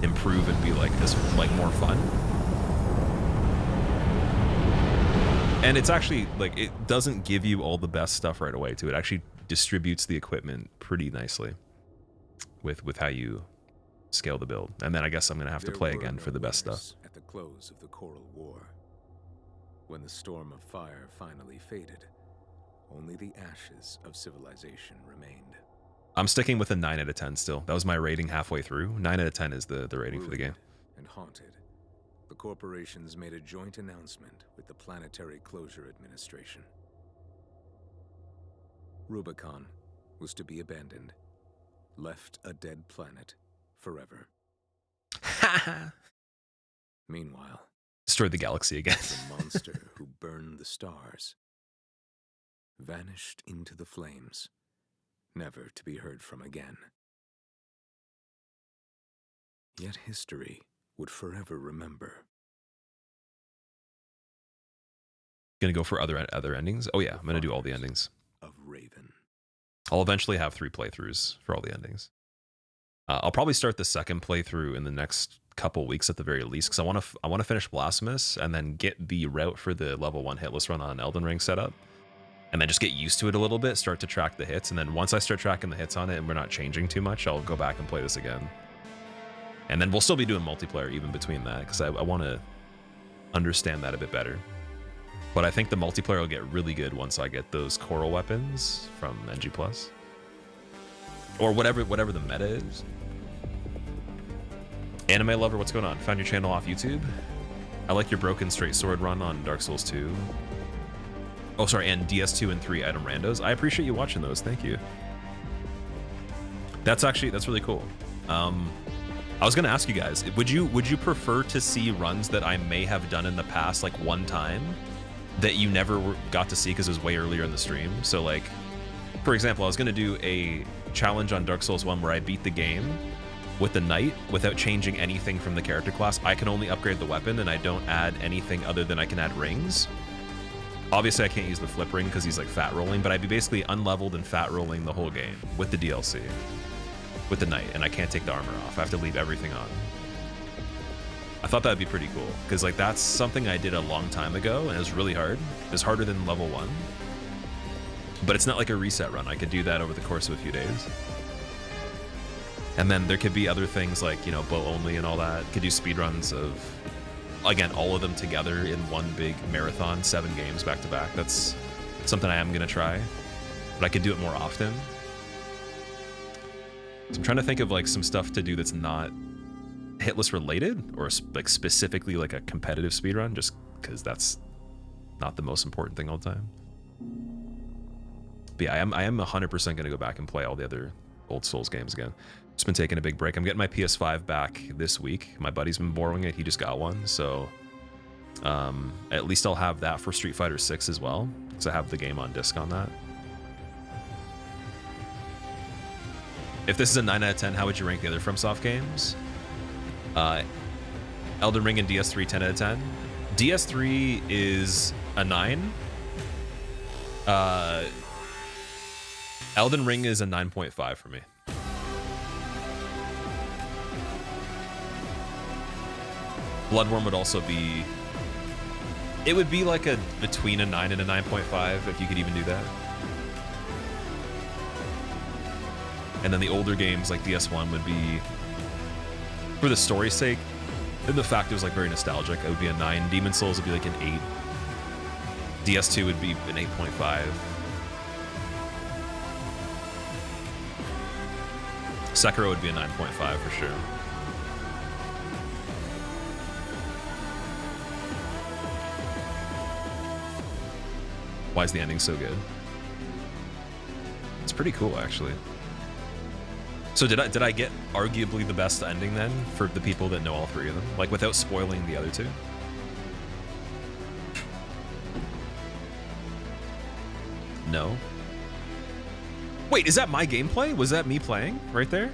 improve and be like this, like, more fun. And it's actually like, it doesn't give you all the best stuff right away too. It actually distributes the equipment pretty nicely with how you scale the build. And then I guess I'm gonna have to play again for the best stuff. At the close of the Coral War, when the storm of fire finally faded, only the ashes of civilization remained. I'm sticking with a 9 out of 10 still. That was my rating halfway through. 9 out of 10 is the rating for the game. And haunted, the corporations made a joint announcement with the Planetary Closure Administration. Rubicon was to be abandoned, left a dead planet forever. Meanwhile, destroyed the galaxy again. The monster who burned the stars vanished into the flames, never to be heard from again. Yet history would forever remember. Gonna go for other endings? Oh yeah, I'm gonna do all the endings. Of Raven. I'll eventually have 3 playthroughs for all the endings. I'll probably start the second playthrough in the next couple weeks at the very least, because I want to finish Blasphemous and then get the route for the level 1 hitless run on Elden Ring set up, and then just get used to it a little bit, start to track the hits, and then once I start tracking the hits on it and we're not changing too much, I'll go back and play this again. And then we'll still be doing multiplayer even between that, because I want to understand that a bit better. But I think the multiplayer will get really good once I get those coral weapons from NG+. Or whatever the meta is. Anime Lover, what's going on? Found your channel off YouTube? I like your broken straight sword run on Dark Souls 2. Oh, sorry, and DS2 and 3 item randos. I appreciate you watching those. Thank you. That's really cool. I was gonna ask you guys, would you prefer to see runs that I may have done in the past, like one time, that you never got to see because it was way earlier in the stream? So like, for example, I was gonna do a challenge on Dark Souls 1 where I beat the game with the knight without changing anything from the character class. I can only upgrade the weapon and I don't add anything other than I can add rings. Obviously I can't use the flip ring because he's like fat rolling, but I'd be basically unleveled and fat rolling the whole game with the DLC, with the knight, and I can't take the armor off. I have to leave everything on. I thought that'd be pretty cool because like that's something I did a long time ago and it was really hard. It was harder than level 1, but it's not like a reset run. I could do that over the course of a few days. And then there could be other things like, you know, bow only and all that. Could do speedruns of, again, all of them together in one big marathon, 7 games back to back. That's something I am gonna try, but I could do it more often. So I'm trying to think of like some stuff to do that's not hitless related or like specifically like a competitive speedrun, just because that's not the most important thing all the time. But yeah, I am 100% gonna go back and play all the other old Souls games again. Just been taking a big break. I'm getting my PS5 back this week. My buddy's been borrowing it. He just got one, so at least I'll have that for Street Fighter 6 as well, because I have the game on disc on that. If this is a 9 out of 10, how would you rank the other FromSoft games? Elden Ring and DS3, 10 out of 10. DS3 is a 9. Elden Ring is a 9.5 for me. Bloodborne would also be... It would be like a between a 9 and a 9.5, if you could even do that. And then the older games like DS1 would be, for the story's sake, and the fact it was like very nostalgic, it would be a 9. Demon Souls would be like an 8. DS2 would be an 8.5. Sekiro would be a 9.5 for sure. Why is the ending so good? It's pretty cool, actually. So did I get arguably the best ending then for the people that know all 3 of them? Like without spoiling the other 2? No. Wait, is that my gameplay? Was that me playing right there?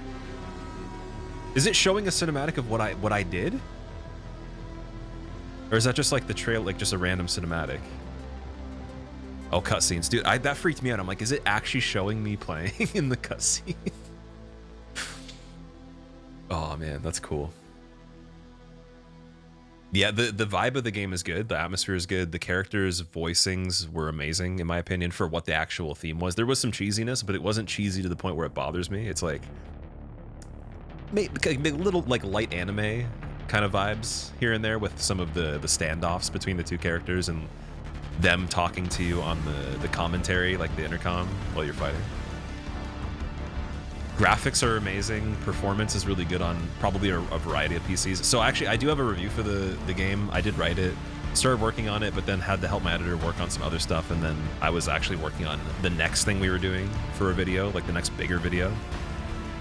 Is it showing a cinematic of what I did? Or is that just like the trail, like just a random cinematic? Oh, cutscenes. Dude, that freaked me out. I'm like, is it actually showing me playing in the cutscene? Oh, man, that's cool. Yeah, the vibe of the game is good. The atmosphere is good. The characters' voicings were amazing, in my opinion, for what the actual theme was. There was some cheesiness, but it wasn't cheesy to the point where it bothers me. It's like little like light anime kind of vibes here and there with some of the standoffs between the 2 characters and them talking to you on the commentary, like the intercom, while you're fighting. Graphics are amazing. Performance is really good on probably a variety of PCs. So actually, I do have a review for the game. I did write it, started working on it, but then had to help my editor work on some other stuff. And then I was actually working on the next thing we were doing for a video, like the next bigger video.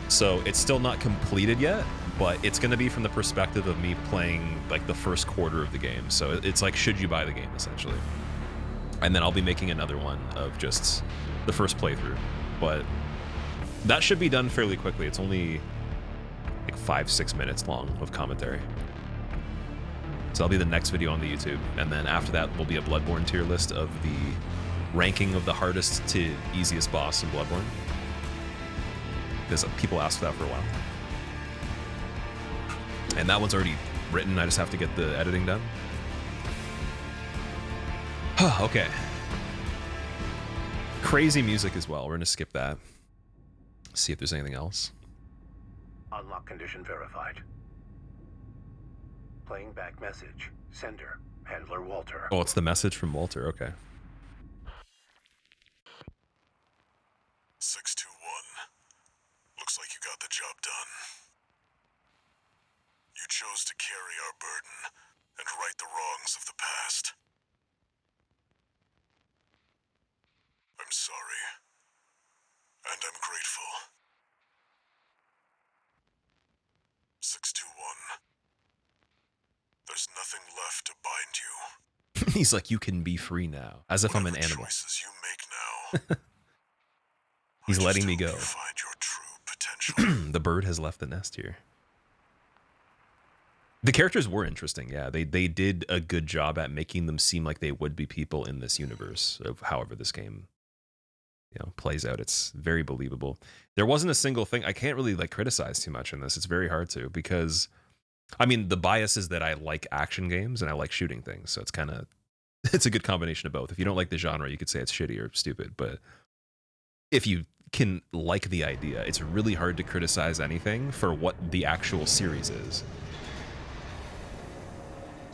So it's still not completed yet, but it's going to be from the perspective of me playing like the first quarter of the game. So it's like, should you buy the game, essentially? And then I'll be making another one of just the first playthrough. But that should be done fairly quickly. It's only like 5-6 minutes long of commentary. So that'll be the next video on the YouTube. And then after that will be a Bloodborne tier list of the ranking of the hardest to easiest boss in Bloodborne. Because people asked for that for a while. And that one's already written. I just have to get the editing done. Okay. Crazy music as well. We're gonna skip that. See if there's anything else. Unlock condition verified. Playing back message. Sender. Handler Walter. Oh, it's the message from Walter. Okay. 621. Looks like you got the job done. You chose to carry our burden and right the wrongs of the past. He's like, you can be free now, as if I'm an animal. Choices you make now. He's letting me go. Find your true potential. The bird has left the nest here. The characters were interesting, yeah. They did a good job at making them seem like they would be people in this universe of however this game, you know, plays out. It's very believable. There wasn't a single thing I can't really like criticize too much in this. It's very hard to, because I mean the bias is that I like action games and I like shooting things, so it's kind of it's a good combination of both. If you don't like the genre, you could say it's shitty or stupid, but if you can like the idea, it's really hard to criticize anything for what the actual series is.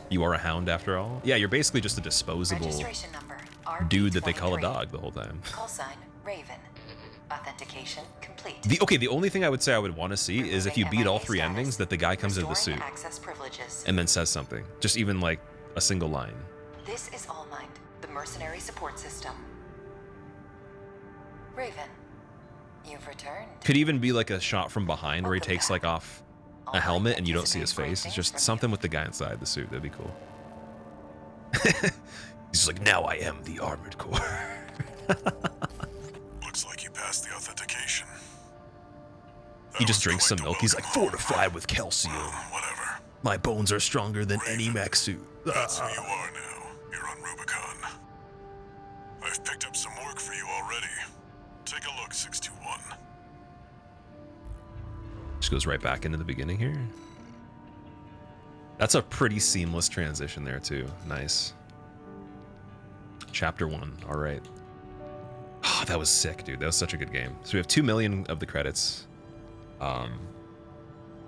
You are a hound after all? Yeah, you're basically just a disposable Registration number, dude that they call a RP23. dog the whole time. Call sign, Raven. Authentication complete. Okay, the only thing I would say I would want to see is if you beat all 3 endings, that the guy comes into the suit Restoring access privileges. and then says something. Just even like a single line. This is All Mind, the mercenary support system. Raven, you've returned. Could even be like a shot from behind where he takes like off a helmet and you don't see his face. It's just something with the guy inside the suit. That'd be cool. He's like, now I am the Armored Core. Looks like you passed the authentication. He just drinks some milk. He's like, fortified with calcium. Whatever. My bones are stronger than any mech suit. That's who you are now. You're on Rubicon. I've picked up some work for you already. Take a look, 621. Just goes right back into the beginning here. That's a pretty seamless transition there too. Nice. Chapter 1. All right. Oh, that was sick, dude. That was such a good game. So we have 2 million of the credits.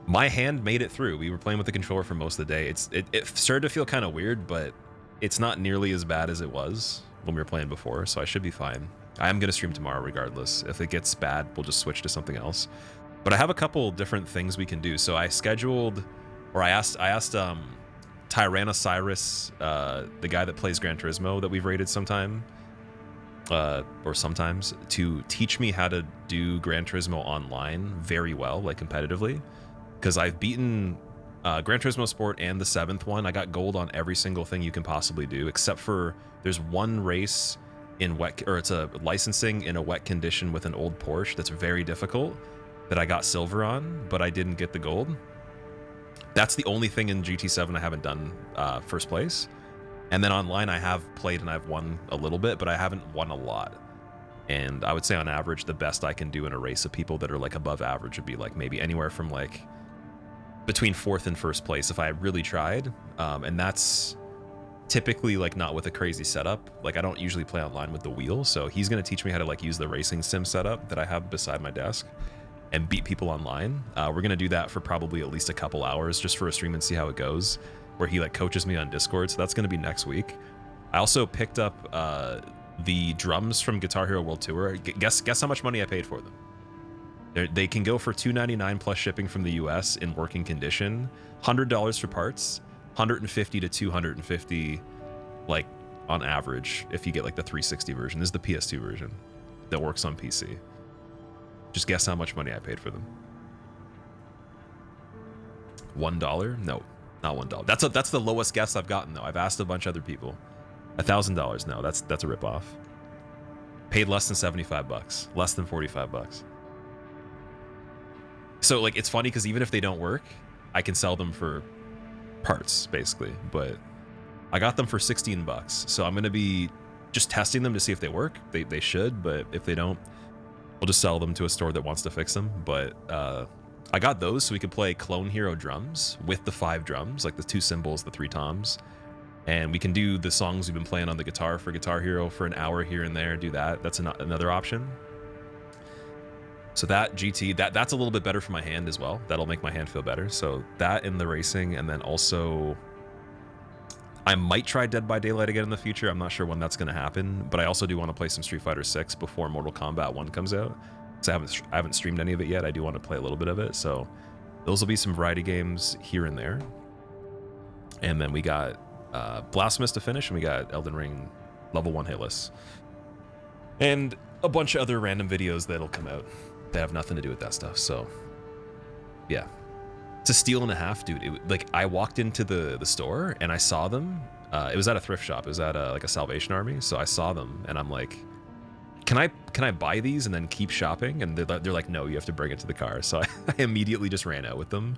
My hand made it through. We were playing with the controller for most of the day. It started to feel kind of weird, but it's not nearly as bad as it was when we were playing before, so I should be fine. I am going to stream tomorrow regardless. If it gets bad, we'll just switch to something else. But I have a couple different things we can do. So I scheduled, or I asked Tyrannosaurus, the guy that plays Gran Turismo that we've rated sometime, or sometimes, to teach me how to do Gran Turismo online very well, like competitively. Because I've beaten Gran Turismo Sport and the 7th one. I got gold on every single thing you can possibly do, except for there's one race in wet, or it's a licensing in a wet condition with an old Porsche that's very difficult that I got silver on, but I didn't get the gold. That's the only thing in GT7 I haven't done first place. And then online I have played and I've won a little bit, but I haven't won a lot. And I would say on average, the best I can do in a race of people that are like above average would be like maybe anywhere from like between 4th and 1st place if I really tried. And that's typically like not with a crazy setup. Like I don't usually play online with the wheel. So he's going to teach me how to like use the racing sim setup that I have beside my desk and beat people online. We're going to do that for probably at least a couple hours just for a stream and see how it goes, where he like coaches me on Discord. So that's going to be next week. I also picked up the drums from Guitar Hero World Tour. Guess how much money I paid for them. They can go for $299 plus shipping from the US in working condition, $100 for parts, $150 to $250 like on average if you get like the 360 version. This is the PS2 version that works on PC. Just guess how much money I paid for them. $1? No, not $1. That's the lowest guess I've gotten though. I've asked a bunch of other people. $1,000. No, that's a ripoff. Paid less than 75 bucks, less than 45 bucks. So like it's funny because even if they don't work, I can sell them for parts basically. But I got them for 16 bucks. So I'm gonna be just testing them to see if they work. They should, but if they don't, we'll just sell them to a store that wants to fix them. But I got those so we could play Clone Hero drums with the 5 drums, like the 2 cymbals, the 3 toms. And we can do the songs we've been playing on the guitar for Guitar Hero for an hour here and there, do that. That's another option. So that GT, that's a little bit better for my hand as well. That'll make my hand feel better. So that in the racing, and then also I might try Dead by Daylight again in the future. I'm not sure when that's going to happen, but I also do want to play some Street Fighter 6 before Mortal Kombat 1 comes out. So I haven't streamed any of it yet. I do want to play a little bit of it. So those will be some variety games here and there. And then we got Blasphemous to finish, and we got Elden Ring level 1 hitless. And a bunch of other random videos that'll come out that have nothing to do with that stuff. So yeah, it's a steal and a half, dude. Like I walked into the store and I saw them It was at a thrift shop. It was at like a Salvation Army. So I saw them and I'm like, can I buy these and then keep shopping? And they're like, no, you have to bring it to the car. So I immediately just ran out with them,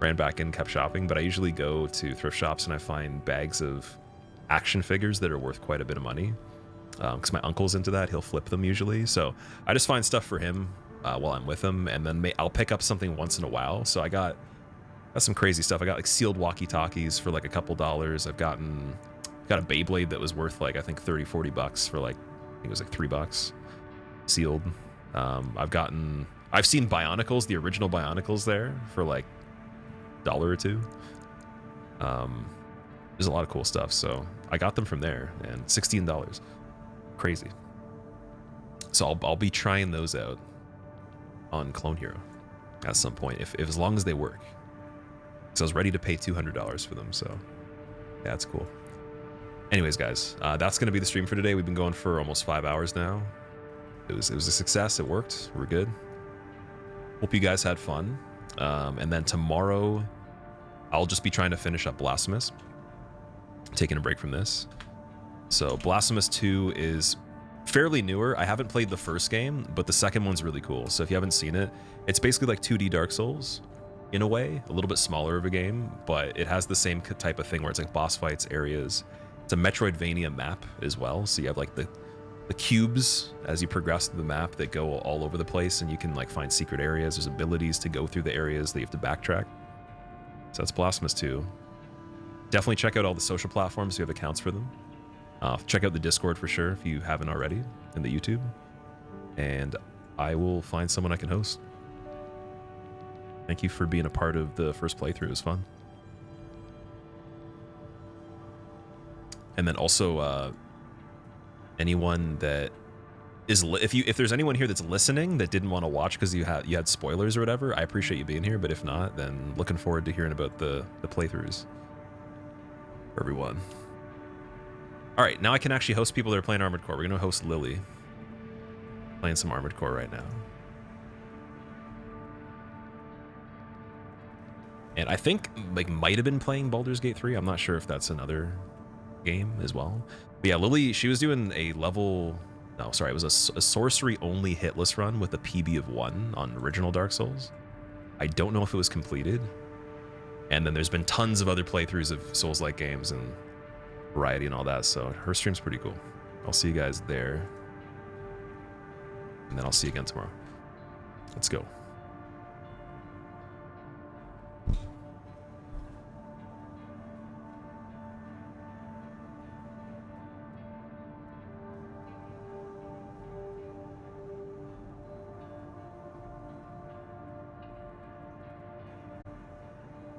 ran back in, kept shopping. But I usually go to thrift shops and I find bags of action figures that are worth quite a bit of money. Because my uncle's into that, he'll flip them usually. So I just find stuff for him while I'm with him, and then I'll pick up something once in a while. So I got some crazy stuff. I got like sealed walkie-talkies for like a couple dollars. I've got a Beyblade that was worth like I think 30-40 bucks for like I think it was like $3 sealed. I've seen Bionicles, the original Bionicles there for like $1 or $2. There's a lot of cool stuff, so I got them from there, and $16. Crazy. So I'll be trying those out on Clone Hero at some point, if as long as they work. So I was ready to pay $200 for them, so yeah, that's cool. Anyways, guys, that's gonna be the stream for today. We've been going for almost 5 hours now. It was a success. It worked. We're good. Hope you guys had fun. And then tomorrow, I'll just be trying to finish up Blasphemous. Taking a break from this. So Blasphemous 2 is fairly newer. I haven't played the first game, but the second one's really cool. So if you haven't seen it, it's basically like 2D Dark Souls in a way, a little bit smaller of a game, but it has the same type of thing where it's like boss fights, areas. It's a Metroidvania map as well. So you have like the cubes as you progress through the map that go all over the place, and you can like find secret areas. There's abilities to go through the areas that you have to backtrack. So that's Blasphemous 2. Definitely check out all the social platforms if you have accounts for them. Check out the Discord for sure if you haven't already, and the YouTube. And I will find someone I can host. Thank you for being a part of the first playthrough. It was fun. And then also, anyone that is if there's anyone here that's listening that didn't want to watch because you had spoilers or whatever, I appreciate you being here. But if not, then looking forward to hearing about the playthroughs for everyone. All right, now I can actually host people that are playing Armored Core. We're gonna host Lily, playing some Armored Core right now. And I think like might have been playing Baldur's Gate 3. I'm not sure if that's another game as well. But yeah, Lily, she was doing a level, no, sorry, it was a sorcery only hitless run with a PB of 1 on original Dark Souls. I don't know if it was completed. And then there's been tons of other playthroughs of Souls-like games and variety and all that, so her stream's pretty cool. I'll see you guys there. And then I'll see you again tomorrow. Let's go.